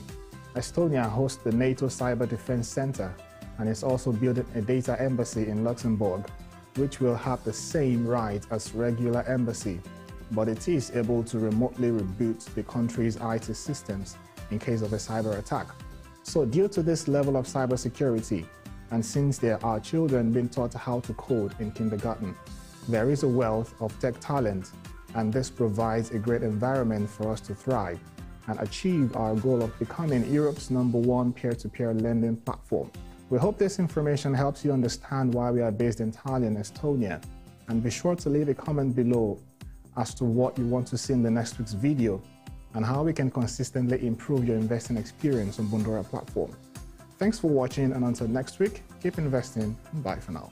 Estonia hosts the NATO Cyber Defense Center and is also building a data embassy in Luxembourg, which will have the same right as regular embassy, but it is able to remotely reboot the country's IT systems in case of a cyber attack. So due to this level of cybersecurity, and since there are children being taught how to code in kindergarten, there is a wealth of tech talent, and this provides a great environment for us to thrive and achieve our goal of becoming Europe's #1 peer-to-peer lending platform. We hope this information helps you understand why we are based in Tallinn, Estonia, and be sure to leave a comment below as to what you want to see in the next week's video and how we can consistently improve your investing experience on Bondora platform. Thanks for watching, and until next week, keep investing, and bye for now.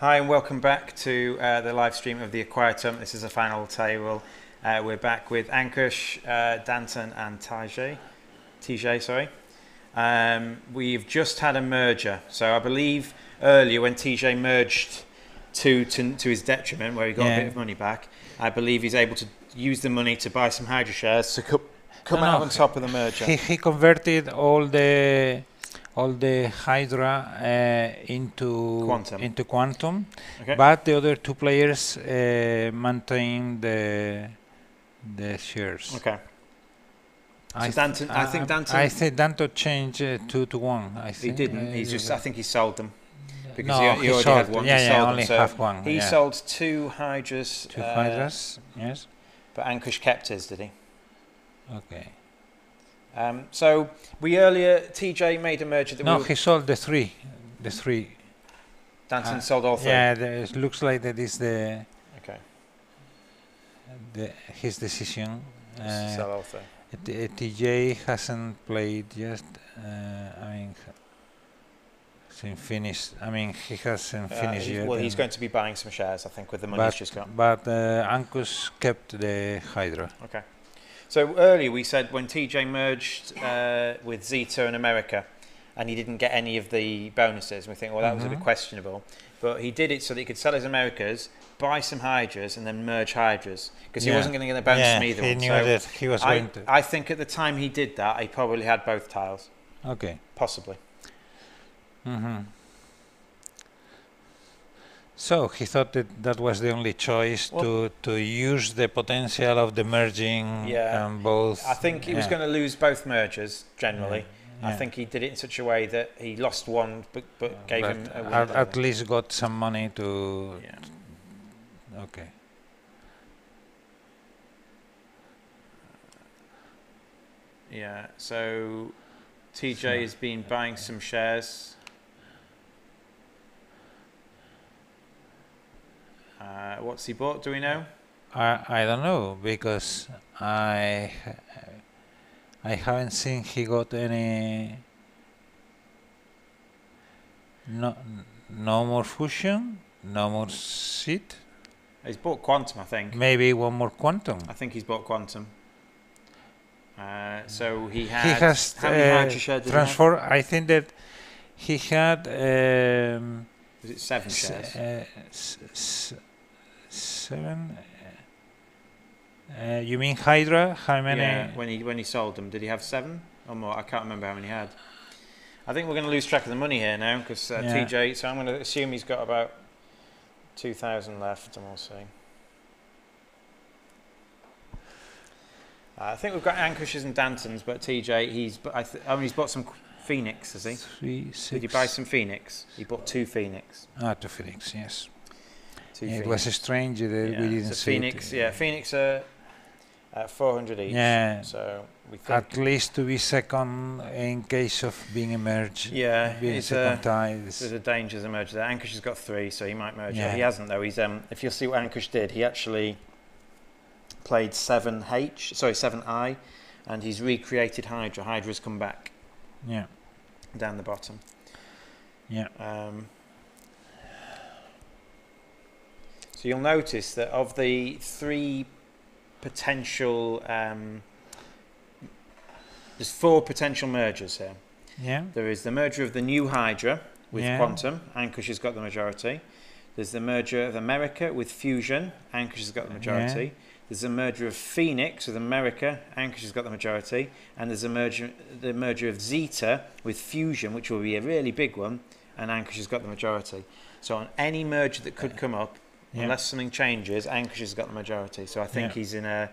Hi and welcome back to the live stream of the Acquire Tournament. This is a final table. We're back with Ankush, Danton and TJ, sorry. We've just had a merger. So I believe earlier when TJ merged to his detriment, where he got a bit of money back, I believe he's able to use the money to buy some Hydra shares to come out on top of the merger. He converted all the Hydra into Quantum, okay. But the other two players maintain the shares. Okay. So I think Danton changed 2 to 1. I think he didn't. He's just. I think he sold them because no, he already sold, had one. Yeah, he sold only them. have one. He sold 2 Hydras. 2 Hydras, yes. But Ankush kept his, did he? Okay. So we earlier, TJ made a merger. He sold the 3. The 3. Danton sold all 3. Yeah, it looks like that is the. Okay. His decision. Sell all 3. TJ hasn't played just. Finished. He hasn't finished yet. Well, he's going to be buying some shares, I think, with the money he's just got. But Ankush kept the Hydra. Okay. So earlier we said when TJ merged with Zeta in America, and he didn't get any of the bonuses, we think, well, that was a bit questionable. But he did it so that he could sell his Americas, buy some Hydras, and then merge Hydras, because he wasn't going to get a bonus from either he one. Knew so that he was going to. I think at the time he did that, he probably had both tiles. Okay. Possibly. So he thought that that was the only choice to use the potential of the merging and both. I think he was going to lose both mergers generally. Yeah. I think he did it in such a way that he lost one, but gave him a win. At least got some money to. Yeah. Okay. Yeah. So TJ has been buying some shares. What's he bought? Do we know? I don't know because I haven't seen he got any. No more fusion, no more seed. He's bought quantum, I think. Maybe one more quantum. I think he's bought quantum. So he He had. has How many hydro shares did he have? transfer. I think that he had. Was it 7 shares? 7. You mean Hydra? How many? Yeah. When he sold them, did he have 7 or more? I can't remember how many he had. I think we're going to lose track of the money here now because TJ. So I'm going to assume he's got about 2,000 left, and we'll see. I think we've got Ancushes and Dantons, but TJ, he's bought some Phoenix, has he? 3, 6. Did he buy some Phoenix? He bought 2 Phoenix. 2 Phoenix, yes. 2 It Phoenix. was strange that we didn't so see Phoenix, it. Phoenix are at 400 each. Yeah. So we think At least to be second in case of being emerged. Being it's second tie. there's a danger of merge there. Ankush has got 3, so he might merge. Yeah. He hasn't though. He's if you'll see what Ankush did, he actually played 7I, and he's recreated Hydra. Hydra's come back. Yeah. Down the bottom. Yeah. So you'll notice that of the 3 potential, there's 4 potential mergers here. Yeah. There is the merger of the new Hydra with Yeah. Quantum. Ankush has got the majority. There's the merger of America with Fusion. Ankush has got the majority. Yeah. There's a merger of Phoenix with America. Ankush has got the majority. And there's the merger of Zeta with Fusion, which will be a really big one. And Ankush has got the majority. So on any merger that could come up, unless something changes, Ankush has got the majority. So I think he's in a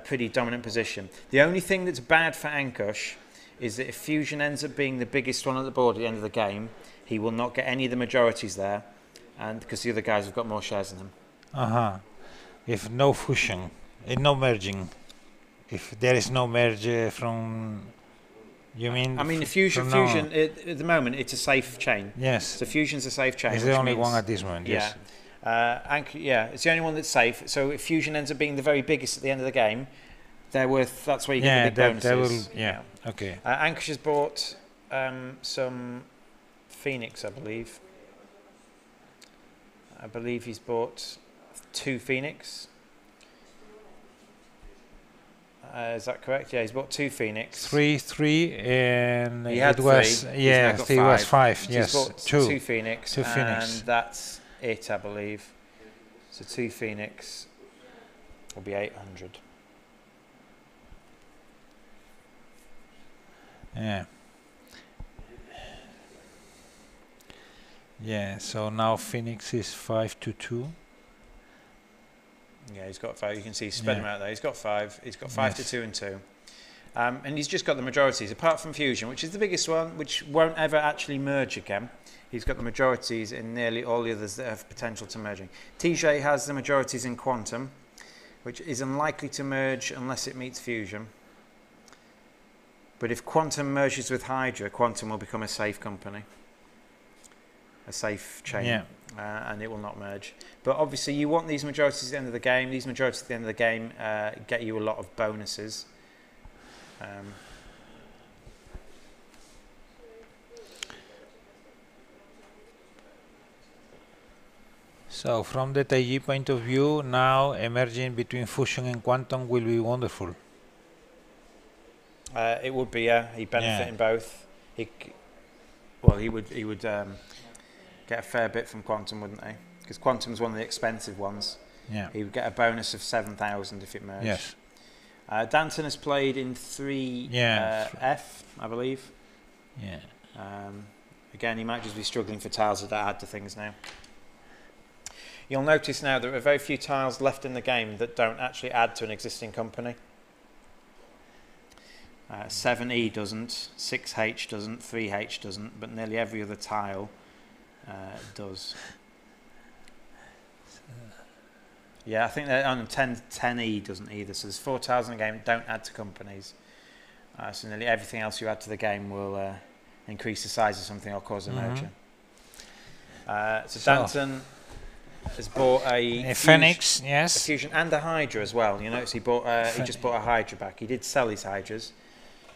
pretty dominant position. The only thing that's bad for Ankush is that if Fusion ends up being the biggest one at the board at the end of the game, he will not get any of the majorities there, and because the other guys have got more shares than him. If no fusion, no merging, if there is no merge from, you mean? I mean, the Fusion at the moment it's a safe chain. Yes. So Fusion's a safe chain. It's the only one at this moment. Yeah. Yes. It's the only one that's safe. So if Fusion ends up being the very biggest at the end of the game, they're worth. That's where you get the big bonuses. Okay. Ankush has bought some Phoenix, I believe. I believe he's bought 2 Phoenix. Is that correct? Yeah, he's bought 2 Phoenix. 3, and he had it was 3. It was 5. So Yes, he's bought 2 Phoenix. 2 Phoenix. And that's it, I believe. So 2 Phoenix will be 800. Yeah. Yeah. So now Phoenix is 5 to 2. Yeah, he's got 5. You can see he's spread them out there. He's got 5. He's got 5 to 2 and 2. And he's just got the majorities, apart from Fusion, which is the biggest one, which won't ever actually merge again. He's got the majorities in nearly all the others that have potential to merging. TJ has the majorities in Quantum, which is unlikely to merge unless it meets Fusion. But if Quantum merges with Hydra, Quantum will become a safe company, a safe chain, and it will not merge. But obviously you want these majorities at the end of the game. These majorities at the end of the game get you a lot of bonuses. So from the TG point of view, now emerging between Fusion and Quantum will be wonderful. It would be, he'd benefit in both. He would get a fair bit from Quantum, wouldn't he? Because Quantum's one of the expensive ones. Yeah. He would get a bonus of 7,000 if it merged. Yes. Danton has played in 3F, I believe. Yeah. Again, he might just be struggling for tiles that add to things now. You'll notice now there are very few tiles left in the game that don't actually add to an existing company. 7E doesn't, 6H doesn't, 3H doesn't, but nearly every other tile does. Yeah, I think that on 10E doesn't either. So there's 4 tiles in the game that don't add to companies. So nearly everything else you add to the game will increase the size of something or cause a merger. So Danton has bought a Phoenix, yes. a Fusion and a Hydra as well. You notice he just bought a Hydra back. He did sell his Hydras,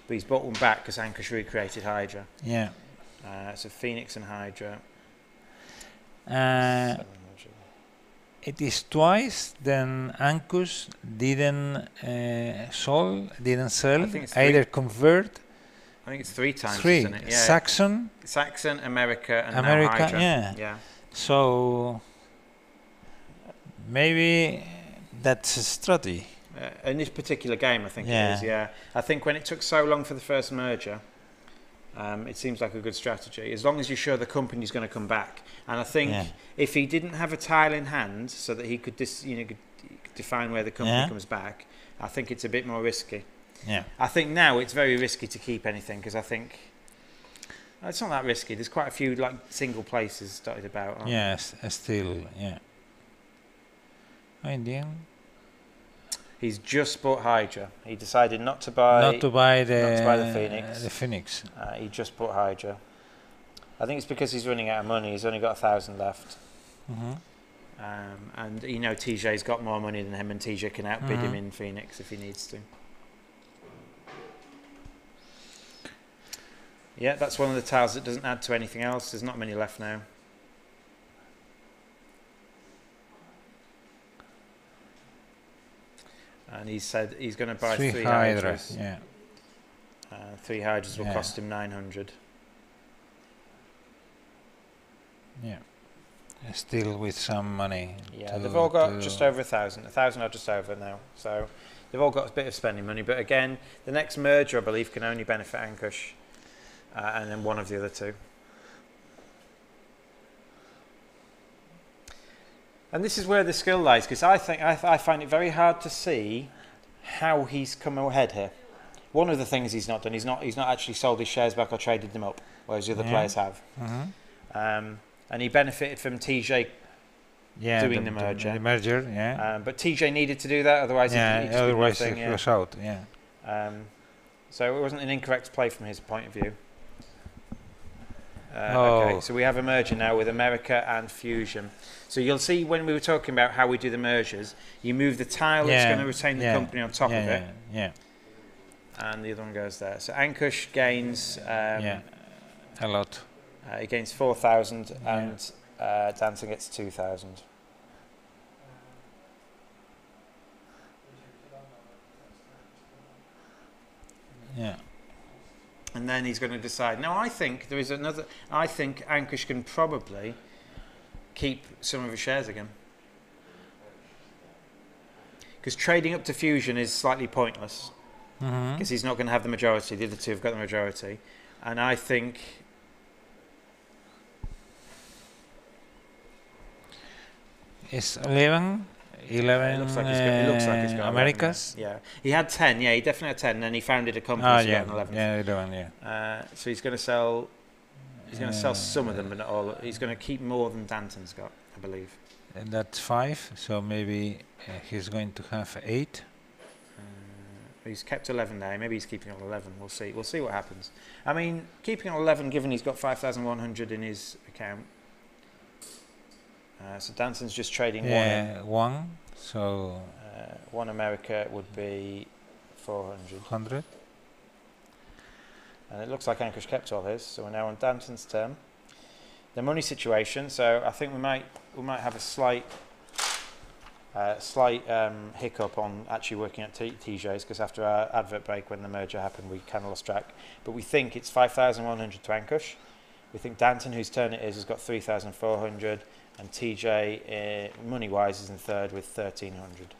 but he's bought one back because Ankush recreated Hydra. Yeah. So Phoenix and Hydra. It is twice then Ankush didn't sell, I think it's either convert. I think it's 3 times, 3. isn't it? Yeah. Saxon, America, and America, now Hydra. yeah. So maybe that's a strategy. In this particular game, I think it Yeah. is, yeah. I think when it took so long for the first merger, it seems like a good strategy, as long as you're sure the company's going to come back. And I think if he didn't have a tile in hand so that he could, could define where the company comes back, I think it's a bit more risky. Yeah. I think now it's very risky to keep anything because I think it's not that risky. There's quite a few like single places dotted about. Aren't Yes, still, yeah. Indian. He's just bought Hydra. He decided not to buy the Phoenix. The Phoenix. He just bought Hydra. I think it's because he's running out of money. He's only got 1,000 left. And TJ's got more money than him, and TJ can outbid him in Phoenix if he needs to. Yeah, that's one of the tiles that doesn't add to anything else. There's not many left now. And he said he's going to buy 3 Hydras. Yeah. 3 Hydras will cost him 900. Yeah. Still with some money. Yeah, they've all got just over 1,000. 1,000 or just over now. So they've all got a bit of spending money. But again, the next merger, I believe, can only benefit Ankush. And then one of the other 2. And this is where the skill lies, because I find it very hard to see how he's come ahead here. One of the things he's not done, he's not actually sold his shares back or traded them up, whereas the other players have. And he benefited from TJ doing the merger. The merger, yeah. But TJ needed to do that, otherwise he otherwise he was out. Yeah. So it wasn't an incorrect play from his point of view. Okay, so we have a merger now with America and Fusion. So you'll see when we were talking about how we do the mergers, you move the tile that's going to retain the company on top of it. Yeah. And the other one goes there. So Ankush gains a lot. He gains 4,000 and Danton gets 2,000. Yeah. And then he's going to decide. Now, I think there is another. I think Ankush can probably keep some of his shares again, because trading up to Fusion is slightly pointless, because he's not going to have the majority. The other 2 have got the majority, and I think it's 11. it looks like he's got Americas. 11, yeah, he had 10. Yeah, he definitely had 10. And then he founded a company. So got an 11. Yeah, 11. Yeah. So he's going to sell. He's going to sell some of them, but not all. He's going to keep more than Danton's got, I believe. And that's 5. So maybe he's going to have 8. He's kept 11 now. Maybe he's keeping on 11. We'll see. We'll see what happens. I mean, keeping on 11, given he's got 5,100 in his account. So Danton's just trading one. Yeah, 1. So 1 America would be 400. 100. And it looks like Ankush kept all his. So we're now on Danton's turn. The money situation. So I think we might have a slight hiccup on actually working at TJ's, because after our advert break when the merger happened, we kind of lost track. But we think it's 5,100 to Ankush. We think Danton, whose turn it is, has got 3,400. And TJ, money-wise, is in third with 1,300.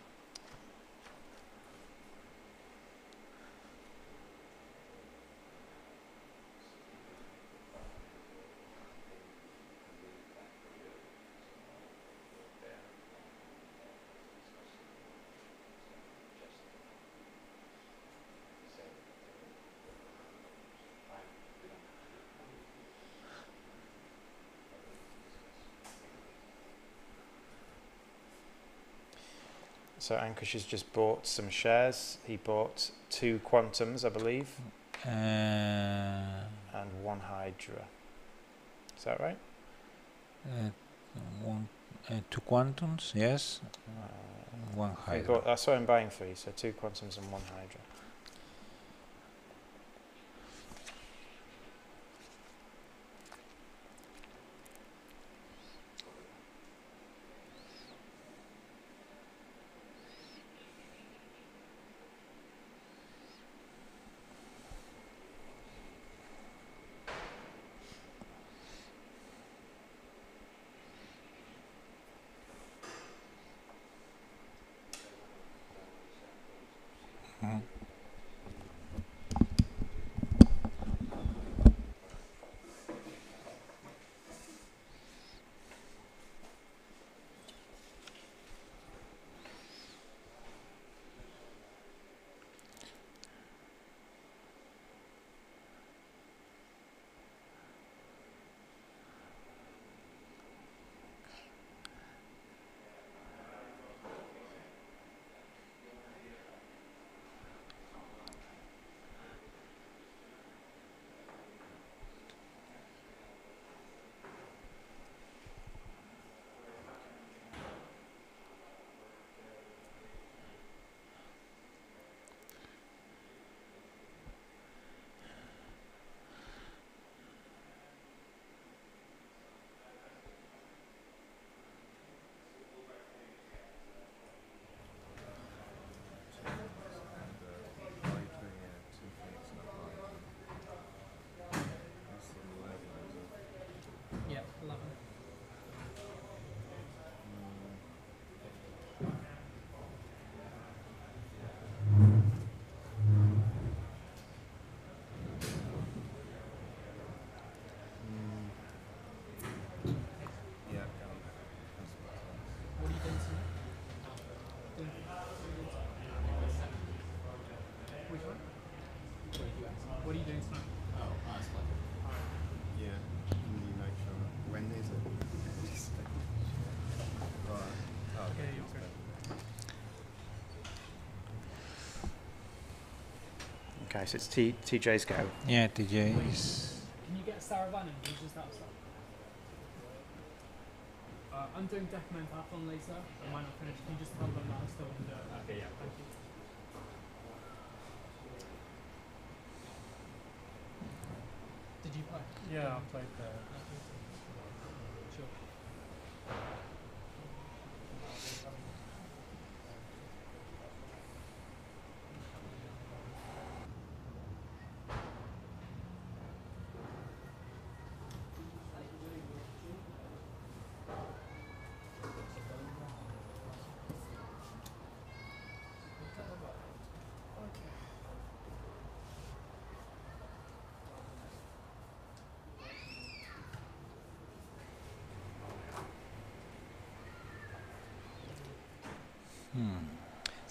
So Ankush has just bought some shares. He bought 2 Quantums, I believe, and 1 Hydra. Is that right? 2 Quantums, yes. 1 Hydra. I saw him buying 3, so 2 Quantums and 1 Hydra. Yeah, 11. Yeah. What are you doing tonight? Which one? What are you doing tonight? Yeah. Can you make sure? When is it? Right. Oh, Okay, you're good. Okay, so it's TJ's go. Yeah, TJ is. Can you get Saravan and he's just outside? I'm doing Decathlon later. I might not finish. Can you just tell them that I still want to do it? Okay, yeah. Thank you. Did you play? Yeah, I played there. Sure.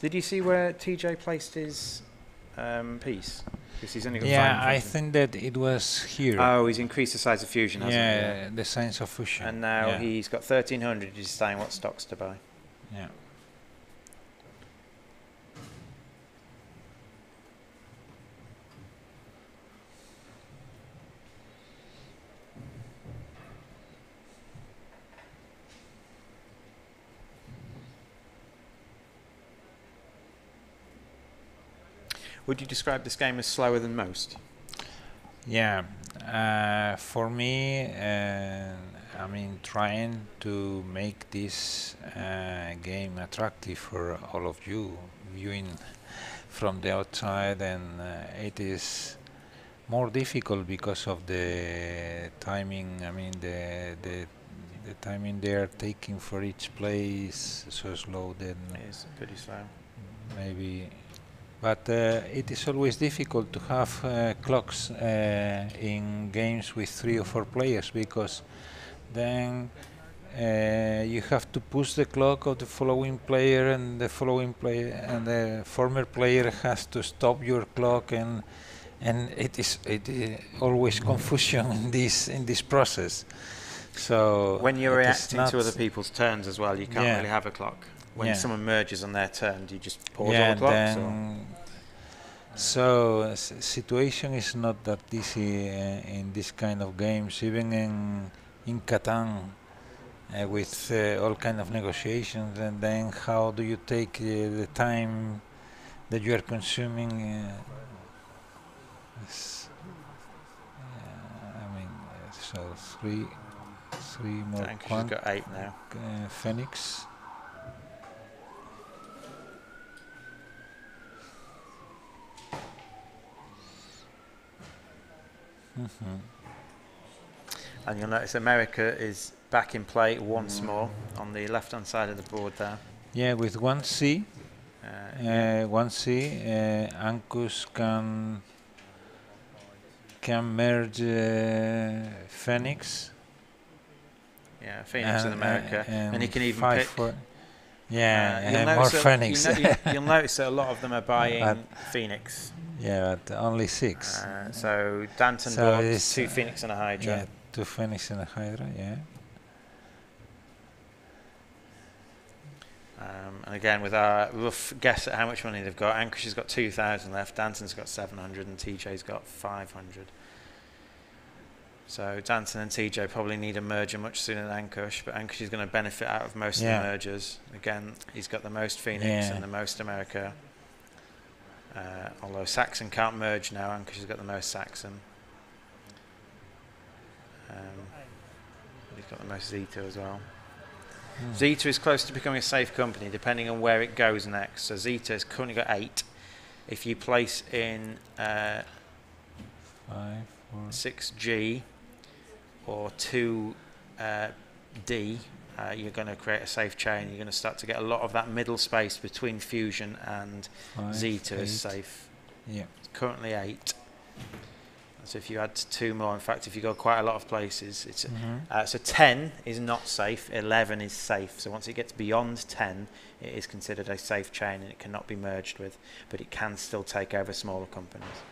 Did you see where TJ placed his piece? Because he's only got Yeah, 5 I infantry. think that it was here. Oh, he's increased the size of fusion, hasn't he? Yeah, the signs of fusion. And now yeah. he's got 1,300. He's saying what stocks to buy. Yeah. Would you describe this game as slower than most? Yeah, for me, I mean, trying to make this game attractive for all of you viewing from the outside, and it is more difficult because of the timing. I mean, the timing they are taking for each play is so slow. Then It is pretty slow. maybe. But it is always difficult to have clocks in games with 3 or 4 players, because then you have to push the clock of the following player, and the following player and the former player has to stop your clock, and it is always confusion in this process. So When you're it is reacting not to other people's turns as well, you can't Yeah. really have a clock. when someone merges on their turn, do you just pause all Yeah, the clocks? Or? then so situation is not that easy in this kind of games, even in Catan, with all kind of negotiations, and then how do you take the time that you are consuming? I mean, so three more Anchorage has got 8 now. Phoenix. And you'll notice America is back in play once more on the left-hand side of the board there. Yeah, with 1C. 1C, Ancus can merge Phoenix. Yeah, Phoenix and America, and he can even pick. Yeah, more Phoenix. You'll notice that a lot of them are buying Phoenix. Yeah, but only 6. So Danton bought 2 Phoenix and a Hydra. Yeah, 2 Phoenix and a Hydra. Yeah. And again, with our rough guess at how much money they've got, Anchorage has got 2,000 left, Danton's got 700, and TJ's got 500. So Danton and TJ probably need a merger much sooner than Anchorage, but Anchorage is going to benefit out of most of the mergers. Again, he's got the most Phoenix and the most America. Although Saxon can't merge now, Anchorage has got the most Saxon. He's got the most Zeta as well. Zeta is close to becoming a safe company, depending on where it goes next. So Zeta has currently got 8. If you place in 6G or 2D, you're going to create a safe chain. You're going to start to get a lot of that middle space between Fusion and Zeta is safe. Yeah. It's currently 8. So if you add 2 more, in fact, if you go quite a lot of places, it's so 10 is not safe, 11 is safe. So once it gets beyond 10, it is considered a safe chain and it cannot be merged with, but it can still take over smaller companies.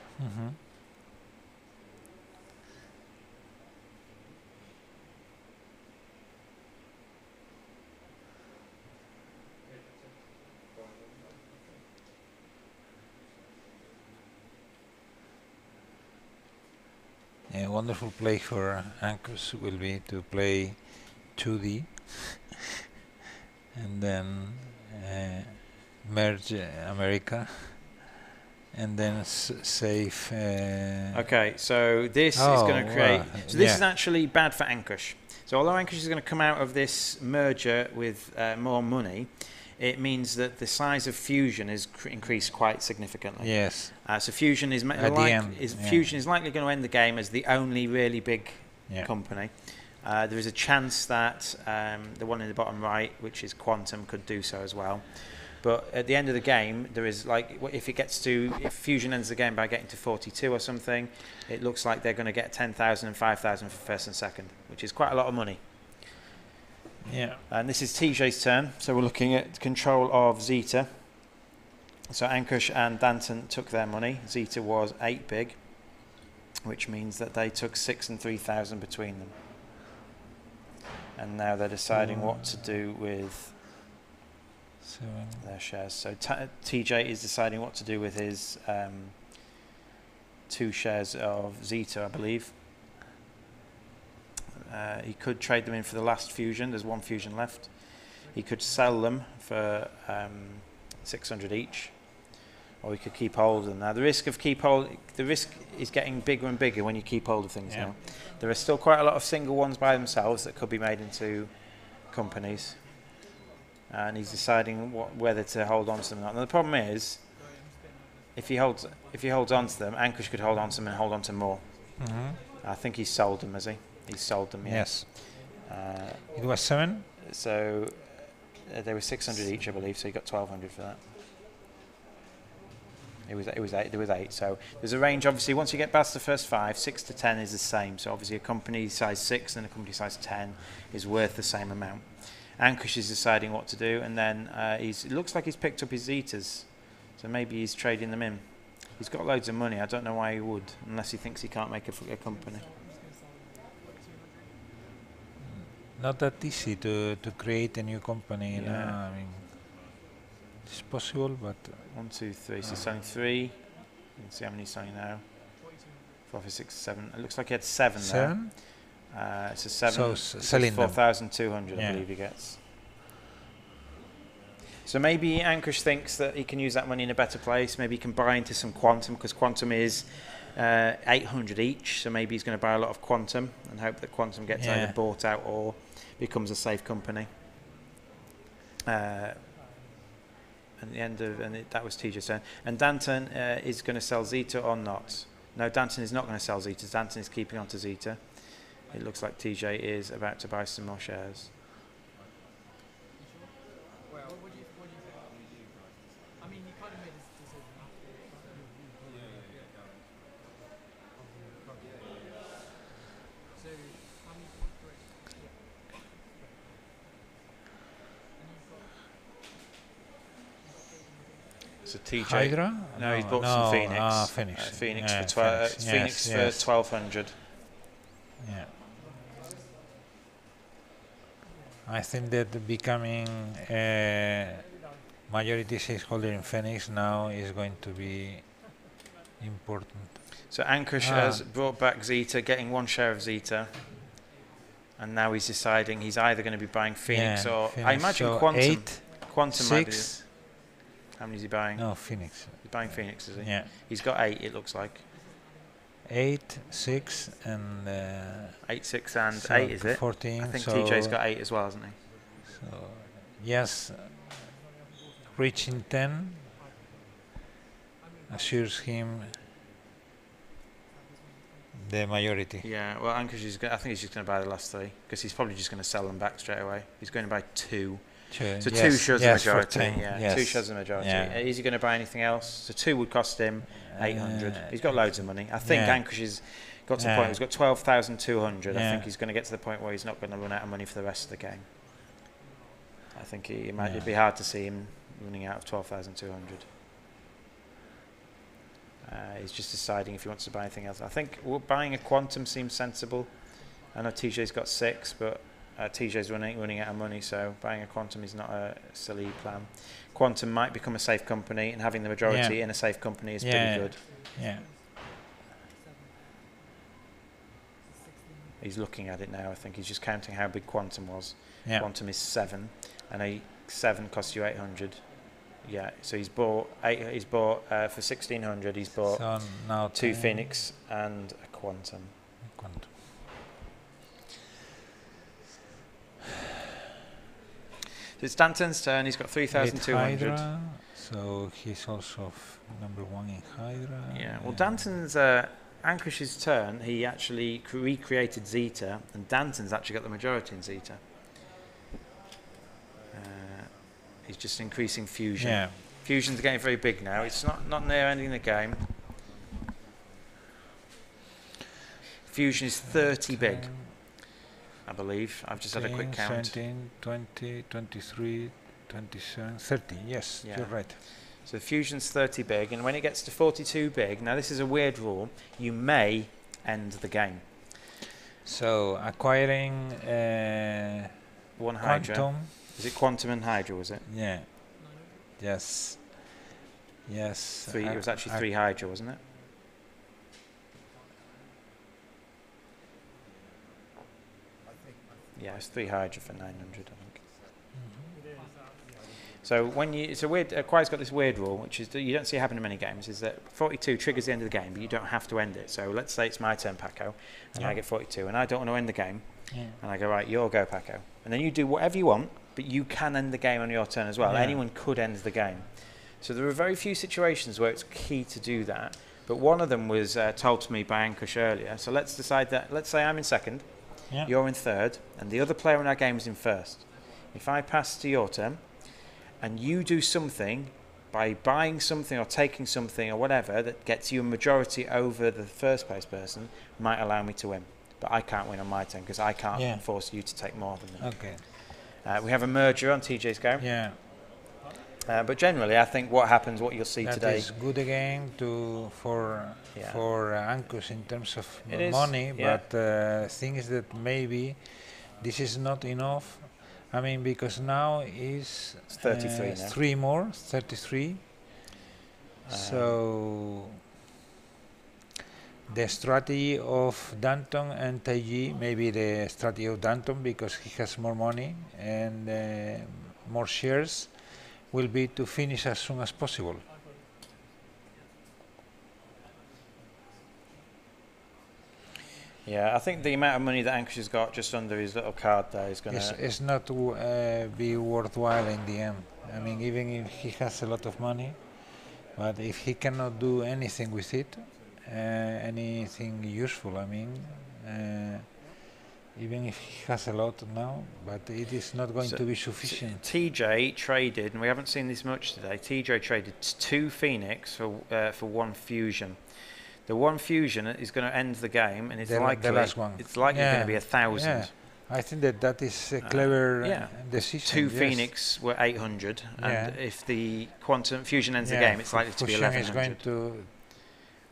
A wonderful play for Ancus will be to play 2D and then merge America and then save. Okay, so this is going to create. So this is actually bad for Anchorage. So although Anchorage is going to come out of this merger with more money, it means that the size of Fusion is increased quite significantly. Yes. So Fusion is Fusion is likely going to end the game as the only really big company. There is a chance that the one in the bottom right, which is Quantum, could do so as well. But at the end of the game, there is if Fusion ends the game by getting to 42 or something, it looks like they're going to get 10,000 and 5,000 for first and second, which is quite a lot of money. Yeah. And this is TJ's turn, so we're looking at control of Zeta. So Anchorage and Danton took their money. Zeta was 8 big, which means that they took 6 and 3,000 between them. And now they're deciding what to do with their shares. So TJ is deciding what to do with his 2 shares of Zeta, I believe. He could trade them in for the last Fusion. There's 1 Fusion left. He could sell them for 600 each, or he could keep hold of them. Now the risk is getting bigger and bigger when you keep hold of things now. There are still quite a lot of single ones by themselves that could be made into companies, and he's deciding whether to hold on to them or not. Now the problem is, if he holds on to them, Anchorage could hold on to them and hold on to more. I think he's sold them, has he? He's sold them, yes. It was 7? So they were 600 each, I believe, so he got 1,200 for that. It was 8. There was 8. So there's a range, obviously, once you get past the first 5, 6 to 10 is the same. So obviously a company size 6 and a company size 10 is worth the same amount. Anchorage is deciding what to do, and then it looks like he's picked up his Zetas. So maybe he's trading them in. He's got loads of money. I don't know why he would, unless he thinks he can't make a company. Not that easy to create a new company. Yeah. I mean, it's possible, but 1, 2, 3. So he's selling 3. You can see how many he's selling now. 4, 5, 6, 7. It looks like he had 7 there. 7. It's a 7. So selling them. 4,200, I Yeah. believe he gets. So maybe Ankush thinks that he can use that money in a better place. Maybe he can buy into some quantum, because quantum is 800 each. So maybe he's going to buy a lot of quantum and hope that quantum gets Yeah. either bought out or becomes a safe company. At the end of, that was TJ's turn. And Danton is going to sell Zeta or not? No, Danton is not going to sell Zeta. Danton is keeping on to Zeta. It looks like TJ is about to buy some more shares. What do you think? I mean, he kind of made his decision after. So, how many points for it? So TJ. Hydra? No, he's bought some Phoenix. Phoenix. Phoenix Yeah, for Phoenix. Phoenix Yes, for 1,200. Yeah. I think that becoming a majority shareholder in Phoenix now is going to be important. So Ankush has brought back Zeta, getting 1 share of Zeta. And now he's deciding he's either going to be buying Phoenix or... Phoenix. I imagine So Quantum. 8, Quantum might be... 6. How many is he buying? No, Phoenix. He's buying Phoenix, is he? Yeah. He's got 8, it looks like. 8, 6, and 8, 6 and so 8, is it? 14. I think so TJ's got 8 as well, hasn't he? So yes, reaching 10 assures him the majority. Yeah, well, Ankush is I think he's just going to buy the last 3, because he's probably just going to sell them back straight away. He's going to buy 2. Sure, So yes, 2 shows yes, the majority. 14, Yeah, yes. 2 shows the majority. Yeah. Is he going to buy anything else? So 2 would cost him 800. He's got loads of money. I think yeah. Ankush has got to the point. He's got 12,200. I Yeah. think he's going to get to the point where he's not going to run out of money for the rest of the game. I think it'd be hard to see him running out of 12,200. He's just deciding if he wants to buy anything else. I think buying a quantum seems sensible. I know TJ's got 6, but TJ's running out of money, so buying a quantum is not a silly plan. Quantum might become a safe company, and having the majority in a safe company is pretty good. Yeah. He's looking at it now. I think he's just counting how big quantum was. Yeah. Quantum is 7, and a 7 costs you 800. Yeah, so he's bought 8. He's bought for 1,600. He's bought So now 2 Phoenix and a quantum. Quantum. So it's Danton's turn. He's got 3,200. Hydra, so he's also number 1 in Hydra. Yeah. Well, Danton's Ankush's turn. He actually recreated Zeta, and Danton's actually got the majority in Zeta. He's just increasing fusion. Yeah. Fusion's getting very big now. It's not near ending the game. Fusion is 30 big, I believe. I've just had a quick count. 17, 20, 23, 27, 30. Yes, Yeah. you're right. So Fusion's 30 big, and when it gets to 42 big, now this is a weird rule, you may end the game. So acquiring 1 Hydra. quantum. Is it Quantum and Hydra, was it? Yeah. Yes. Yes. 3, it was actually 3 Hydra, wasn't it? Yeah, it's 3 Hydra for 900, I think. So when it's a weird, Quiet's got this weird rule, which is that you don't see it happen in many games, is that 42 triggers the end of the game, but you don't have to end it. So let's say it's my turn, Paco, and I get 42, and I don't want to end the game, and I go, right, you'll go, Paco. And then you do whatever you want, but you can end the game on your turn as well. Yeah. Anyone could end the game. So there are very few situations where it's key to do that, but one of them was told to me by Ankush earlier. So let's decide that, let's say I'm in second, you're in third, and the other player in our game is in first. If I pass to your turn, and you do something by buying something or taking something or whatever that gets you a majority over the first place person, might allow me to win. But I can't win on my turn because I can't force you to take more than me. Okay. We have a merger on TJ's go. Yeah. But generally, I think what happens, what you'll see That today. is good again for Ankush in terms of It is, money, yeah. but thing is that maybe this is not enough I mean, because now is It's 33 now. 3 more, 33. So the strategy of Danton and Taiji, maybe the strategy of Danton because he has more money and more shares, will be to finish as soon as possible. Yeah, I think the amount of money that Ankush has got just under his little card there is going to... It's not be worthwhile in the end. I mean, even if he has a lot of money, but if he cannot do anything with it, anything useful, I mean, even if he has a lot now, but it is not going to be sufficient. TJ traded, and we haven't seen this much today, TJ traded 2 Phoenix for 1 Fusion. The 1 Fusion is going to end the game, and it's likely the last one. It's likely going to be 1,000. Yeah. I think that is a clever decision. 2 Phoenix were 800, and if the Quantum Fusion ends the game, it's likely to be 1,100.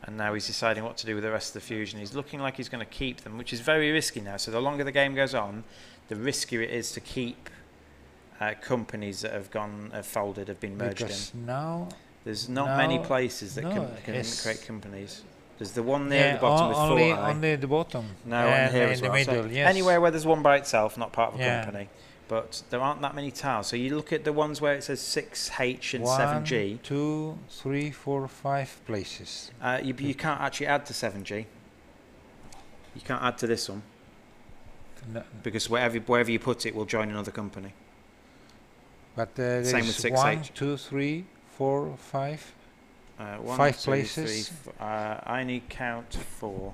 And now he's deciding what to do with the rest of the Fusion. He's looking like he's going to keep them, which is very risky now. So the longer the game goes on, the riskier it is to keep companies that have folded, have been merged in. Now there's not many places that can create companies. There's the one there at the bottom with 4i. Only at the bottom. No, and here in as the well. middle, So yes. anywhere where there's one by itself, not part of a company. But there aren't that many tiles. So you look at the ones where it says 6H and 7G. 1, 2, 3, 4, 5 places. You can't actually add to 7G. You can't add to this one. No. Because wherever you put it will join another company. But there Same is with 6H. 1, 2, 3, 4, 5. 1, 5 2, places. 3, I only count 4.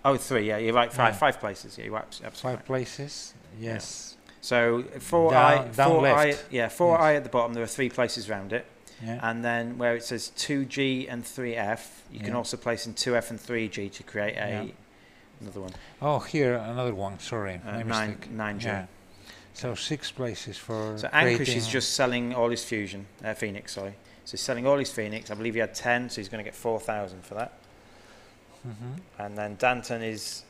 Oh, 3. Yeah, you're right. 5 places. Yeah, you're absolutely 5 right. places. Yes. So 4i, down 4i, left. 4i at the bottom. There are 3 places around it, Yeah. and then where it says 2G and 3F, you can also place in 2F and 3G to create another one. Oh, here another one. Sorry, my mistake. 9G. Yeah. So 6 places for. So Ankush is just selling all his Fusion, Phoenix. Sorry. So he's selling all his Phoenix. I believe he had 10, so he's going to get 4,000 for that. And then Danton is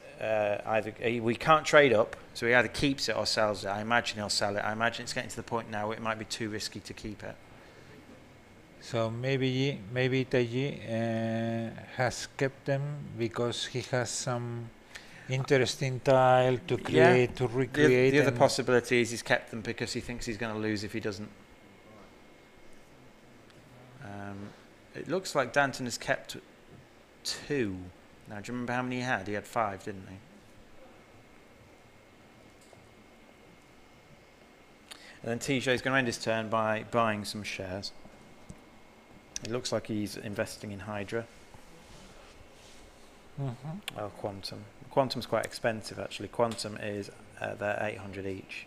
we can't trade up, so he either keeps it or sells it. I imagine he'll sell it. I imagine it's getting to the point now where it might be too risky to keep it. So maybe Taiji has kept them because he has some interesting tile to create, to recreate. The other possibility is he's kept them because he thinks he's going to lose if he doesn't. It looks like Danton has kept 2. Now, do you remember how many he had? He had 5, didn't he? And then TJ is going to end his turn by buying some shares. It looks like he's investing in Hydra. Well, Quantum. Quantum's quite expensive, actually. Quantum is they're 800 each.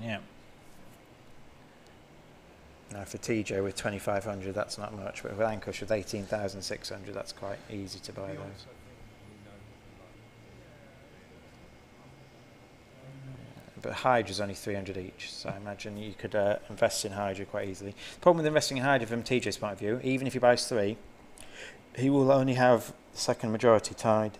Yeah. Now, for TJ with 2,500, that's not much. But with Ankush with 18,600, that's quite easy to buy those. But Hydra's only 300 each, so I imagine you could invest in Hydra quite easily. The problem with investing in Hydra from TJ's point of view, even if he buys 3, he will only have the second majority tied.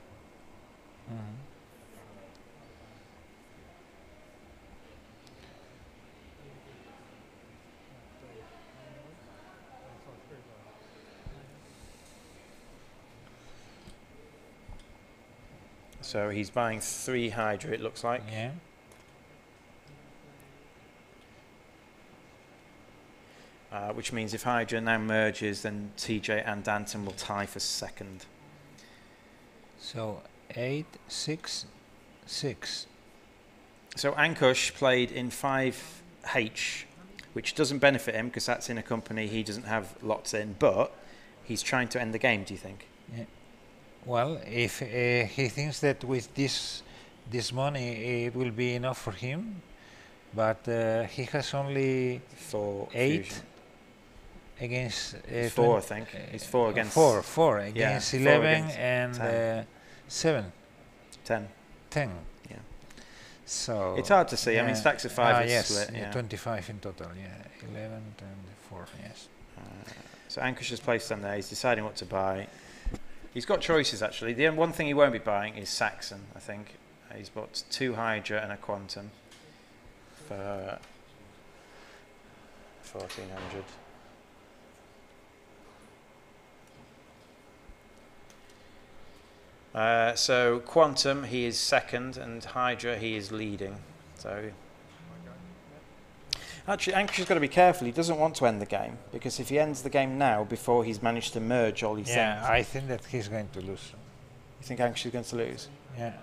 So he's buying 3 Hydra, it looks like. Yeah. Which means if Hydra now merges, then TJ and Danton will tie for second. So 8, 6, 6. So Ankush played in 5H, which doesn't benefit him because that's in a company he doesn't have lots in, but he's trying to end the game, do you think? Yeah. Well, if he thinks that with this money it will be enough for him, but he has only 4 8 Fusion. against 4, I think. He's 4 against 4 against 11 against and 7, 10. 10. Yeah. So It's hard to see. I mean, stacks of 5 is yes, split. Yeah. 25 in total. Yeah, 11 and 4. Yes. So Ankush has placed them there. He's deciding what to buy. He's got choices, actually. The one thing he won't be buying is Saxon, I think. He's bought 2 Hydra and a Quantum. for 1400. So Quantum, he is second, and Hydra, he is leading. So actually, Anchor's got to be careful. He doesn't want to end the game, because if he ends the game now before he's managed to merge all his things, I think that he's going to lose. you think Anchor's going to lose? Yeah.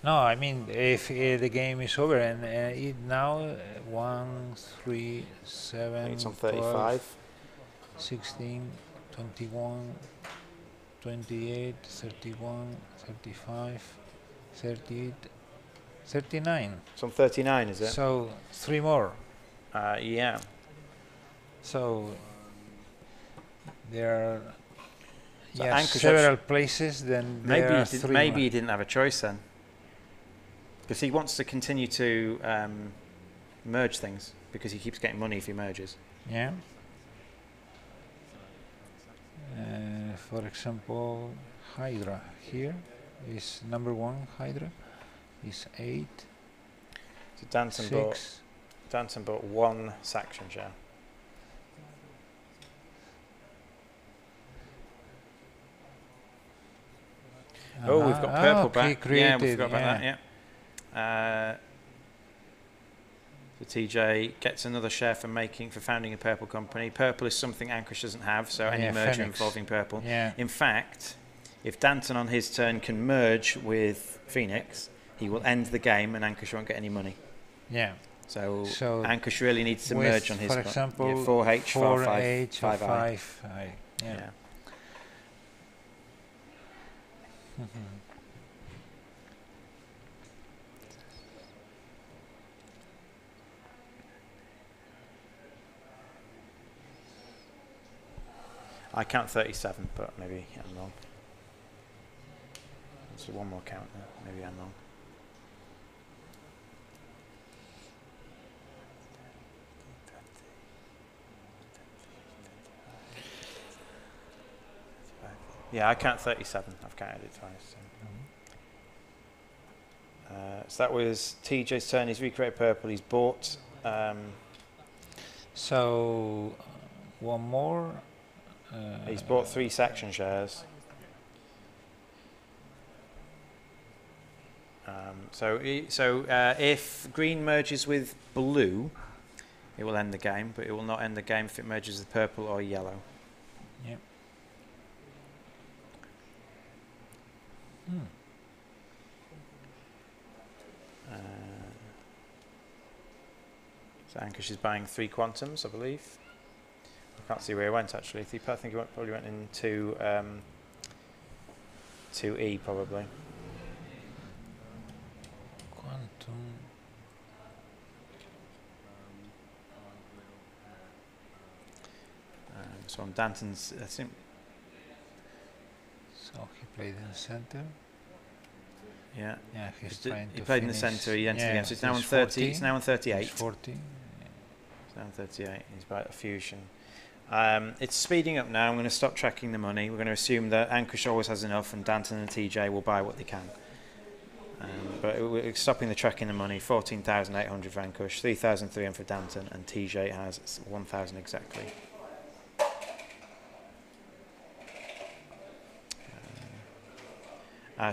No, I mean, if the game is over and it now 1, 3, 7, It's on 12, 35. 16, 21, 28, 31, 35, 38, 39. It's on 39, is it? So 3 more. Yeah. So there are So yes, Anchor's several places. Then Maybe there are he, did, 3 maybe more. he didn't have a choice then, because he wants to continue to merge things, because he keeps getting money if he merges. Yeah. For example, Hydra here is number 1. Hydra is 8, So Danton 6. bought 1 Saxon share. Oh, we've got purple back. Yeah, we forgot about that. Yeah. So TJ gets another share for founding a purple company. Purple is something Anchorage doesn't have, so any merger Phoenix. involving purple. Yeah. In fact, if Danton on his turn can merge with Phoenix, he will end the game and Anchorage won't get any money. Yeah. So Anchorage really needs to with, merge on his. for example, 4H, 4H, 5I. 5I. Yeah. Yeah. I count 37, but maybe I'm wrong. So one more count there. Maybe I'm wrong. Yeah, I count 37. I've counted it twice. So that was TJ's turn. He's recreated purple. He's bought. So one more. He's bought 3 Saxon shares. If green merges with blue, it will end the game, but it will not end the game if it merges with purple or yellow. Yep. So Anchorage is buying 3 quantums, I believe. I can't see where he went actually. I think he probably went into 2E probably. Quantum. So on Danton's, I think. So he played in the center. Yeah. Yeah, he's He trying to played in the finish. centre. He entered the game. So it's now on he's 30. 40. It's now on 38. He's 40. It's now on 38. He's bought a fusion. It's speeding up now. I'm going to stop tracking the money. We're going to assume that Anchorage always has enough, and Danton and TJ will buy what they can. But we're stopping the tracking the money. 14,800 for Anchorage, 3,300 for Danton, and TJ has 1,000 exactly.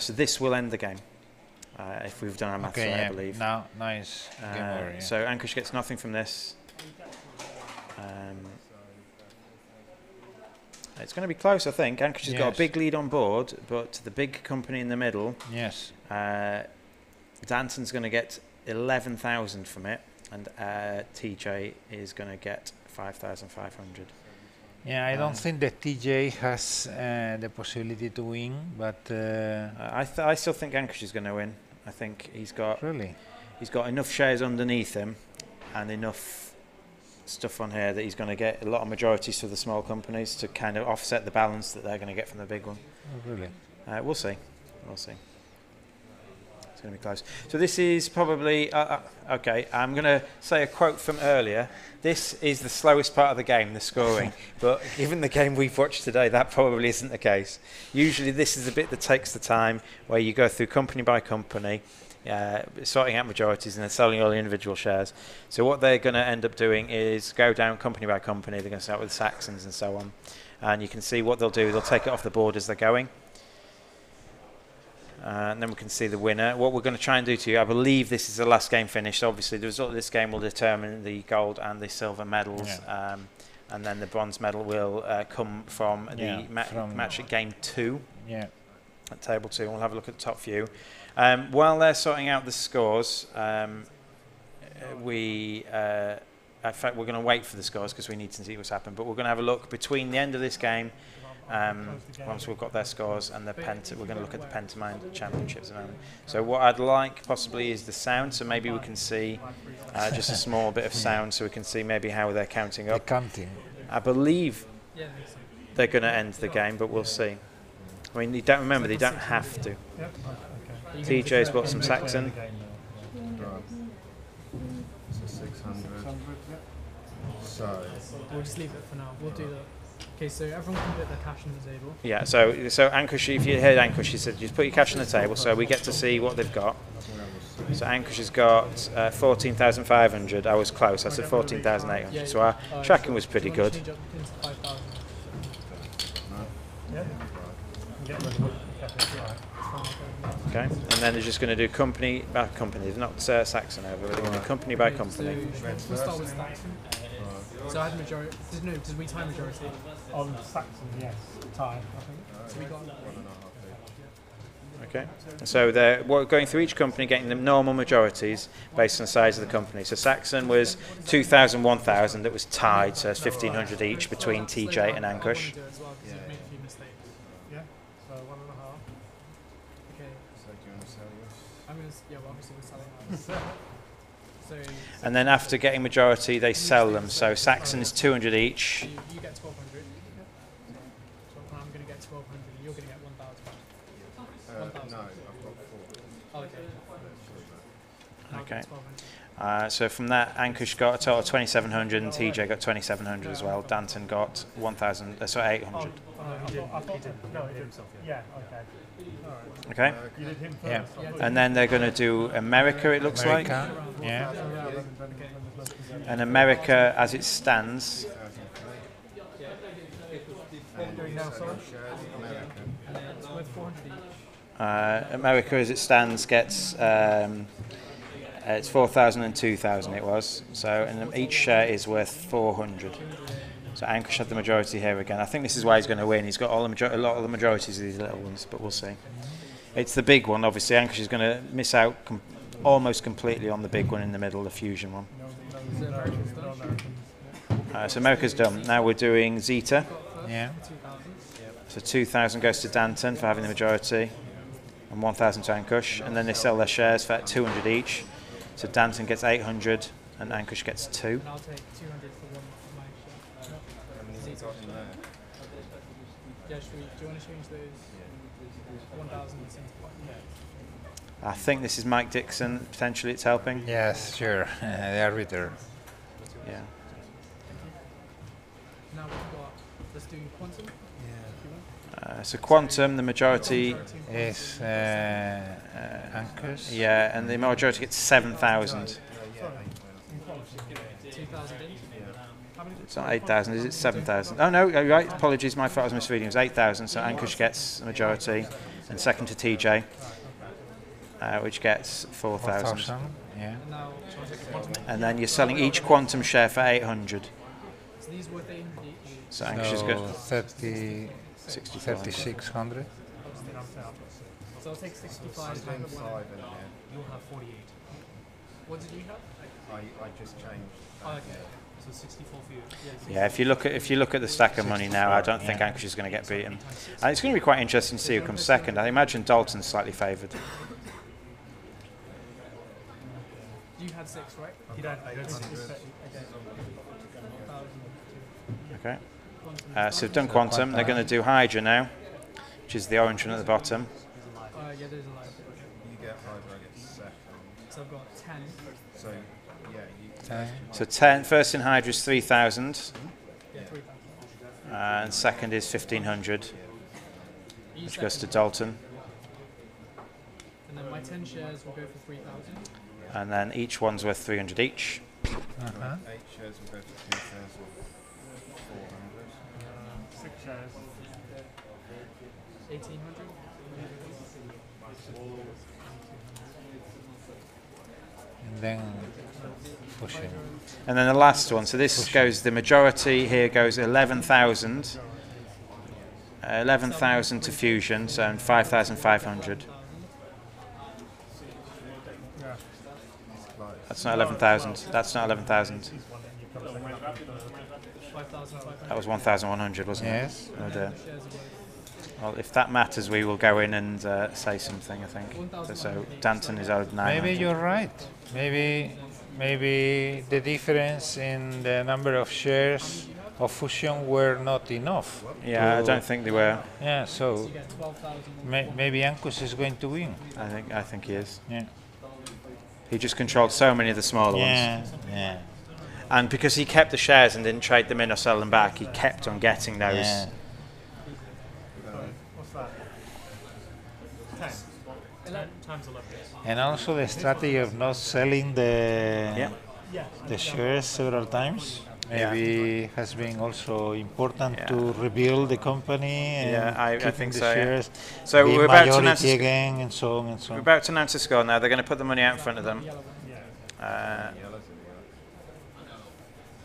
So this will end the game. If we've done our maths right, I believe. Now, nice. Game over, yeah. So Anchorage gets nothing from this. It's going to be close, I think. Anchorage has got a big lead on board, but the big company in the middle. Yes. Danton's going to get 11,000 from it, and TJ is going to get 5,500. Yeah, I don't think that TJ has the possibility to win, but I still think Anchorage is going to win. I think he's got enough shares underneath him and enough stuff on here that he's going to get a lot of majorities for the small companies to kind of offset the balance that they're going to get from the big one. Oh, really? We'll see. We'll see. It's going to be close. So this is probably okay. I'm going to say a quote from earlier. This is the slowest part of the game, the scoring. But given the game we've watched today, that probably isn't the case. Usually, this is the bit that takes the time, where you go through company by company. sorting out majorities and then selling all the individual shares. So what they're going to end up doing is go down company by company. They're going to start with Saxons and so on. And you can see what they'll do. They'll take it off the board as they're going. And then we can see the winner. What we're going to try and do to you, I believe this is the last game finished. Obviously, the result of this game will determine the gold and the silver medals. Yeah. And then the bronze medal will come from the match at game 2. Yeah. At table 2. We'll have a look at the top few. While they're sorting out the scores, in fact, we're going to wait for the scores because we need to see what's happened. But we're going to have a look between the end of this game, once we've got their scores, and the we're going to look at the Pentamind Championships at the moment. So what I'd like possibly is the sound. So maybe we can see just a small bit of sound, so we can see maybe how they're counting up. I believe they're going to end the game, but we'll see. I mean, you don't remember; they don't have to. TJ's bought some Saxon. So 600. So we'll just leave it for now. We'll do that. Okay, so everyone can put their cash on the table. Yeah, so Ankush, if you heard Ankush, he said just put your cash on the table so we get to see what they've got. So Ankush has got 14,500. I was close, I said 14,800. Yeah, so our tracking was pretty good. Okay, and then they're just going to do company by company. They're not Saxon over, they're going to do company by company. So we'll start with Saxon. So I had majority. No, because we tie majority. On Saxon, yes. Tie, I think. So we got. Okay, so we're going through each company, getting them normal majorities based on the size of the company. So Saxon was 2,000, 1,000. That was tied, so it's 1,500 each between TJ and Ankush. Yeah, so 1.5. Okay. do you want to sell yours? I'm going to. Yeah, well, obviously we're selling ours. So And then after getting majority, they sell them. So Saxon is 200 each. you get 1,200. I'm going to get 1,200. You're going to get 1,000. No, I've got 4. Oh, okay. I'll Okay. get 1,200. So from that, Ankush got a total of 2,700 and TJ got 2,700 as well. Danton got 1,000, sorry, 800. No, I thought, no, he did himself. Yeah, okay. Okay, You did him first. Yeah. and then they're going to do America, it looks like. Yeah. And America, as it stands, What are we doing now, sorry? It's worth 400 each. America, as it stands, gets it's 4,000 and 2,000. It was so, and each share is worth 400. So Ankush had the majority here again. I think this is why he's going to win. He's got a lot of the majorities of these little ones, but we'll see. It's the big one, obviously. Ankush is going to miss out almost completely on the big one in the middle, the fusion one. So America's done. Now we're doing Zeta. Yeah. 2,000. So 2,000 goes to Danton for having the majority, and 1,000 to Ankush. And then they sell their shares for 200 each. So Danton gets 800, and Ankush gets 2. And I'll take 200 for one of my shares. How many have you got in there? Yeah, do you want to change those 1,000 into what? I think this is Mike Dixon. Potentially, it's helping. Yes, sure. The arbiter. Yeah. Now we've got, let's do Quantum. So Quantum, the majority. Is Ankus. Yeah, and the majority gets 7,000. 2,000 in. It's not 8,000, is it 7,000? Oh no, you're right. Apologies, my fault. I was misreading. It was 8,000. So Ankush gets the majority, and second to TJ, which gets 4,000. Yeah. And now, And then you're selling each Quantum share for 800. so these worth 800 each. So Ankush has So got 3,600. So I'll take 65 I'm doing times 5 1. in there. You'll have 48. What did you have? I just changed. Oh, okay. So 64 for you. Yeah, if you look at the stack of money now, I don't think Ankush is going to get beaten. And it's going to be quite interesting to see who comes second. I imagine Dalton's slightly favoured. You had 6, right? You don't pay. Okay. So we've done Quantum. They're going to do Hydra now, which is the orange one at the bottom. Yeah, there's a line. You get Hydra, I get second. So I've got 10. So, yeah, you 10. So 10, first in Hydra is 3,000, Yeah, 3,000. and second is 1,500, which goes to Dalton. And then my 10 shares will go for 3,000. And then each one's worth 300 each. 8 shares will go for 2,400. 6 shares. 1,800. And then pushing. And then the last one, so this goes, the majority here goes 11,000. 11,000 to Fusion, so 5,500. That's not 11,000. That's not 11,000. 5,500. That was 1,100, wasn't Yes. it? Oh dear. Shares are worth Well, if that matters, we will go in and say something, I think. So Danton is owed 900. Maybe you're right. Maybe the difference in the number of shares of Fusion were not enough. Yeah, I to- don't think they were. Yeah, so You get 12,000. maybe Ankus is going to win. I think he is. Yeah. He just controlled so many of the smaller ones. Yeah. And because he kept the shares and didn't trade them in or sell them back, he kept on getting those. Yeah. What's that? 10. 10 times 11. And also the strategy of not selling Yeah. the shares several times maybe has been also important Yeah. to rebuild the company and Yeah, I keeping think the so, yeah. shares, So be we're about to announce majority the again and so on and so We're on. about to announce the score now. They're going to put the money out in front of them.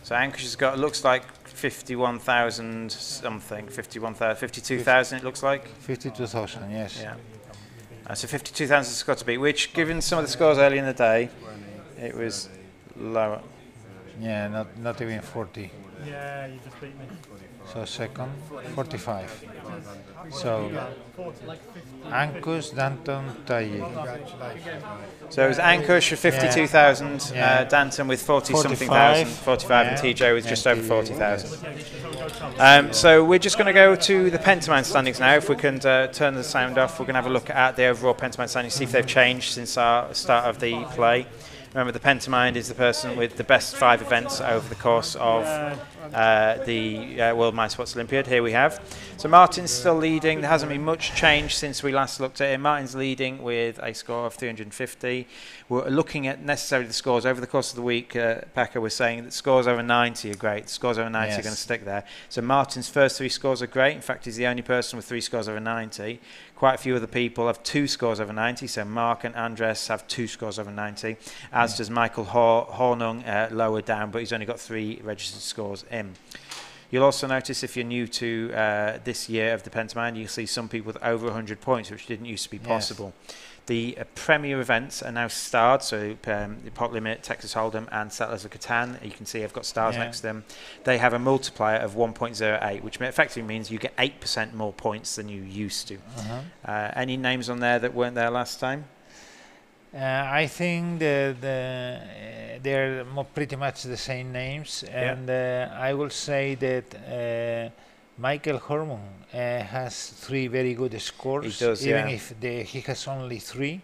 So Anchorage has got, looks like 51,000 something, 51,000, 52,000 it looks like. 52,000, yes. Yeah. So 52,000 is got to beat, which given some of the scores early in the day, it was lower. Yeah, not even 40. Yeah, you just beat me. So second, 45. So Like 50. Ankus, Danton, Taye. So it was Anchorage for 52,000, Yeah. Danton with 40 something 45, thousand, 45, and yeah. TJ with just And over TJ, 40,000. So we're just going to go to the Pentamine standings now. If we can turn the sound off, we're going to have a look at the overall Pentamine standings, see if they've changed since our start of the play. Remember, the Pentamind is the person with the best 5 events over the course of the World Motorsports Olympiad. Here we have. So Martin's still leading. There hasn't been much change since we last looked at him. Martin's leading with a score of 350. We're looking at necessarily the scores over the course of the week. Pekka was saying that scores over 90 are great. Scores over 90 are going to stick there. So Martin's first 3 scores are great. In fact, he's the only person with 3 scores over 90. Quite a few other people have 2 scores over 90. So Mark and Andres have 2 scores over 90, as does Michael Hornung lower down, but he's only got 3 registered scores in. You'll also notice if you're new to this year of the Pentamine, you'll see some people with over 100 points, which didn't used to be possible. The premier events are now starred, so Pot Limit, Texas Hold'em, and Settlers of Catan. You can see I've got stars next to them. They have a multiplier of 1.08, which effectively means you get 8% more points than you used to. Any names on there that weren't there last time? I think they're pretty much the same names, and I will say that Michael Hormon has 3 very good scores, He does, even if he has only 3.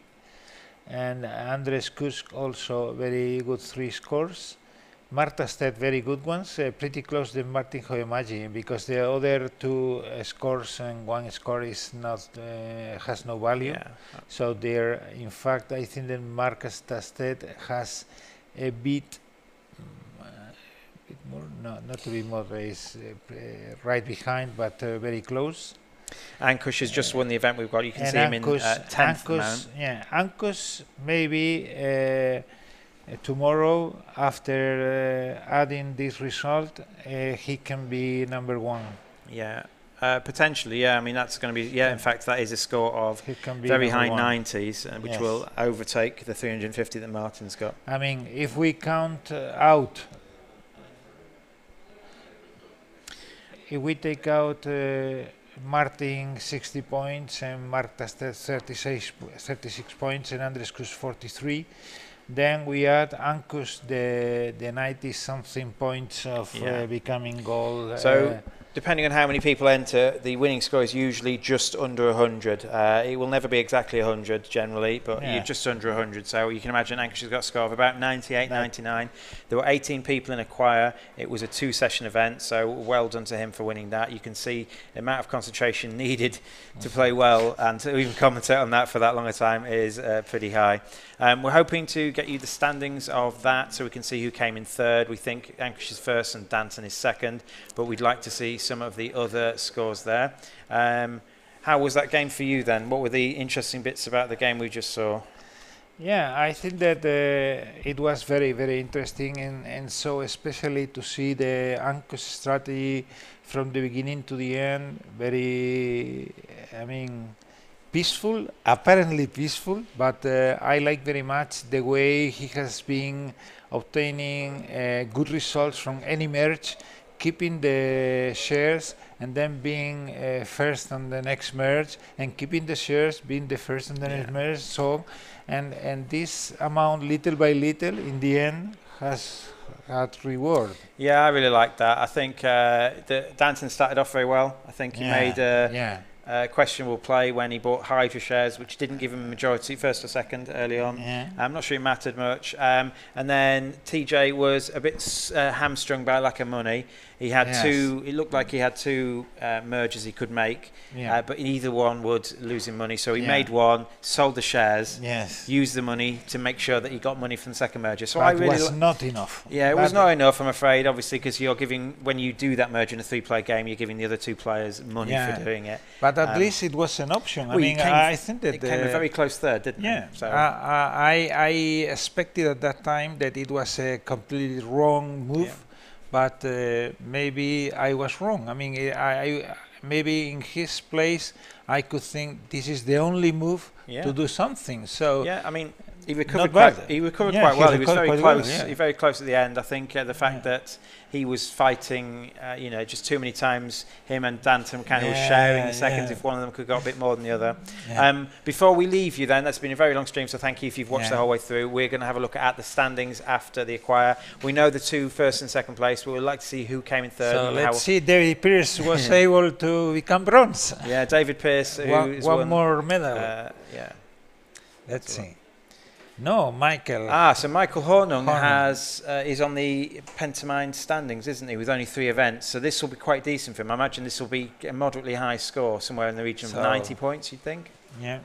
And Andres Kusk also very good 3 scores. Marta Stedt very good ones, pretty close to Martin Hoemagi, because the other 2 scores and 1 score is not has no value. So there, in fact, I think that Marcus Tastet has a bit more, no, not a bit more, is right behind, but very close. Ankush has just won the event we've got. You can see him in 10th mount. Yeah, Ankus maybe tomorrow, after adding this result, he can be number 1. Yeah, potentially. Yeah, I mean that's going to be. Yeah, in fact, that is a score of very high 90s, which will overtake the 350 that Martin's got. I mean, if we count out, if we take out Martin 60 points and Marta 36 points and Andres Kuss 43. Then we add Ankus the 90 something points of becoming gold. So depending on how many people enter, the winning score is usually just under 100. It will never be exactly 100 generally, but you're just under 100. So you can imagine Anchorage has got a score of about 98, 99. There were 18 people in a choir. It was a 2-session event, so well done to him for winning that. You can see the amount of concentration needed to play well, and to even commentate on that for that long a time is pretty high. We're hoping to get you the standings of that so we can see who came in third. We think Anchorage is first and Danton is second, but we'd like to see some of the other scores there. How was that game for you then? What were the interesting bits about the game we just saw? Yeah, I think that it was very, very interesting, and so especially to see the Anchorage strategy from the beginning to the end, very, I mean, peaceful, apparently peaceful, but I like very much the way he has been obtaining good results from any merge, keeping the shares and then being first on the next merge, and keeping the shares, being the first on the next merge. So, and this amount, little by little, in the end, has had reward. Yeah, I really like that. I think Danton started off very well. I think he made questionable play when he bought Hydra shares, which didn't give him a majority, first or second, early on. I'm not sure it mattered much. And then TJ was a bit hamstrung by lack of money. He had two. It looked like he had two mergers he could make, but either one would lose him money. So he made one, sold the shares, used the money to make sure that he got money from the second merger. So but it was not enough. Yeah, it was not enough, I'm afraid. Obviously, because you're giving, when you do that merger in a 3-player game, you're giving the other 2 players money for doing it. But at least it was an option. Well, I mean, I think that it came a very close third, didn't it? So I expected at that time that it was a completely wrong move. But maybe I was wrong. I mean, I maybe in his place, I could think this is the only move to do something. So I mean, he recovered quite well. He was very close. He was very close at the end. I think the fact that he was fighting, just too many times. Him and Danton kind of was sharing the seconds. If one of them could go a bit more than the other. Before we leave you, then, that's been a very long stream. So thank you if you've watched the whole way through. We're going to have a look at the standings after the acquire. We know the 2 first and second place, but we'd like to see who came in third. So let's see. David Pierce was able to become bronze. Yeah, David Pierce. One more medal. Let's see. No, Michael. So Michael Hornung is on the Pentamine standings, isn't he, with only 3 events. So this will be quite decent for him. I imagine this will be a moderately high score, somewhere in the region of 90 points, you'd think? Yeah.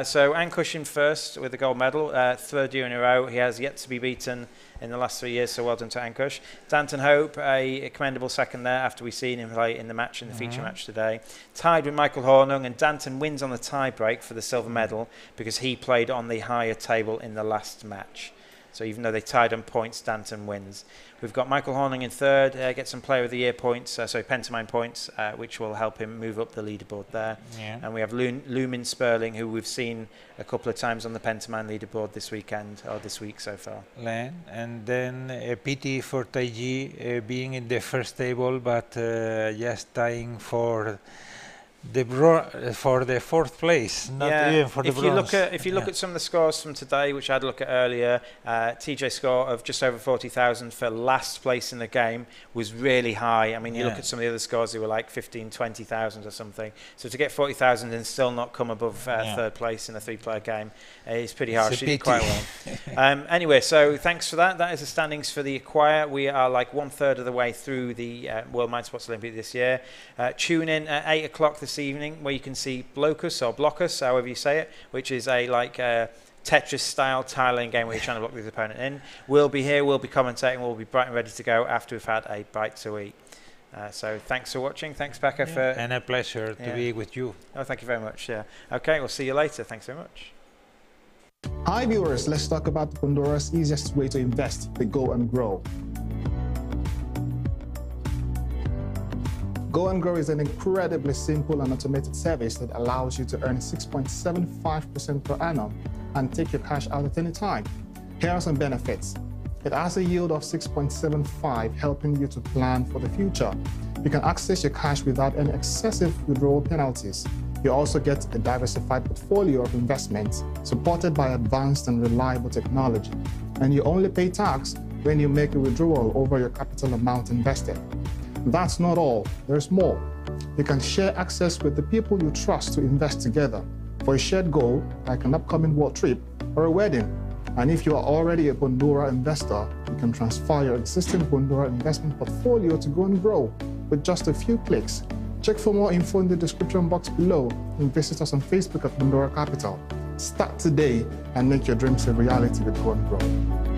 So Ankush in first with the gold medal, 3rd year in a row. He has yet to be beaten in the last 3 years, so well done to Ankush. Danton Hope, a commendable second there after we've seen him play in the match, in the feature match today. Tied with Michael Hornung, and Danton wins on the tie break for the silver medal because he played on the higher table in the last match. So even though they tied on points, Danton wins. We've got Michael Hornung in third, get some Player of the Year points, Pentamine points, which will help him move up the leaderboard there. And we have Lumin Sperling, who we've seen a couple of times on the Pentamine leaderboard this weekend, or this week so far. And then a pity for Taiji being in the first table, but just tying for the 4th place, not even for the bronze. If you look at some of the scores from today, which I had a look at earlier, TJ score of just over 40,000 for last place in the game was really high. I mean, you look at some of the other scores, they were like 15, 20,000 or something. So to get 40,000 and still not come above 3rd place in a 3-player game is pretty harsh. He did quite well. Anyway, so thanks for that. That is the standings for the acquire. We are like 1/3 of the way through the World Motorsports Olympiad this year. Tune in at 8 o'clock this evening, where you can see Blocus or Blockus, however you say it, which is a Tetris style tiling game where you're trying to block the opponent in. We'll be here, we'll be commentating, we'll be bright and ready to go after we've had a bite to eat. So thanks for watching. Thanks, Paco, for... And a pleasure to be with you. Oh, thank you very much. Okay, we'll see you later. Thanks very much. Hi viewers, let's talk about Pandora's easiest way to invest, the Go and Grow. Go and Grow is an incredibly simple and automated service that allows you to earn 6.75% per annum and take your cash out at any time. Here are some benefits. It has a yield of 6.75, helping you to plan for the future. You can access your cash without any excessive withdrawal penalties. You also get a diversified portfolio of investments supported by advanced and reliable technology. And you only pay tax when you make a withdrawal over your capital amount invested. That's not all, there's more. You can share access with the people you trust to invest together for a shared goal like an upcoming world trip or a wedding. And if you are already a Bondora investor, you can transfer your existing Bondora investment portfolio to go and grow with just a few clicks. Check for more info in the description box below and visit us on Facebook at Bondora Capital. Start today and make your dreams a reality with Go and Grow.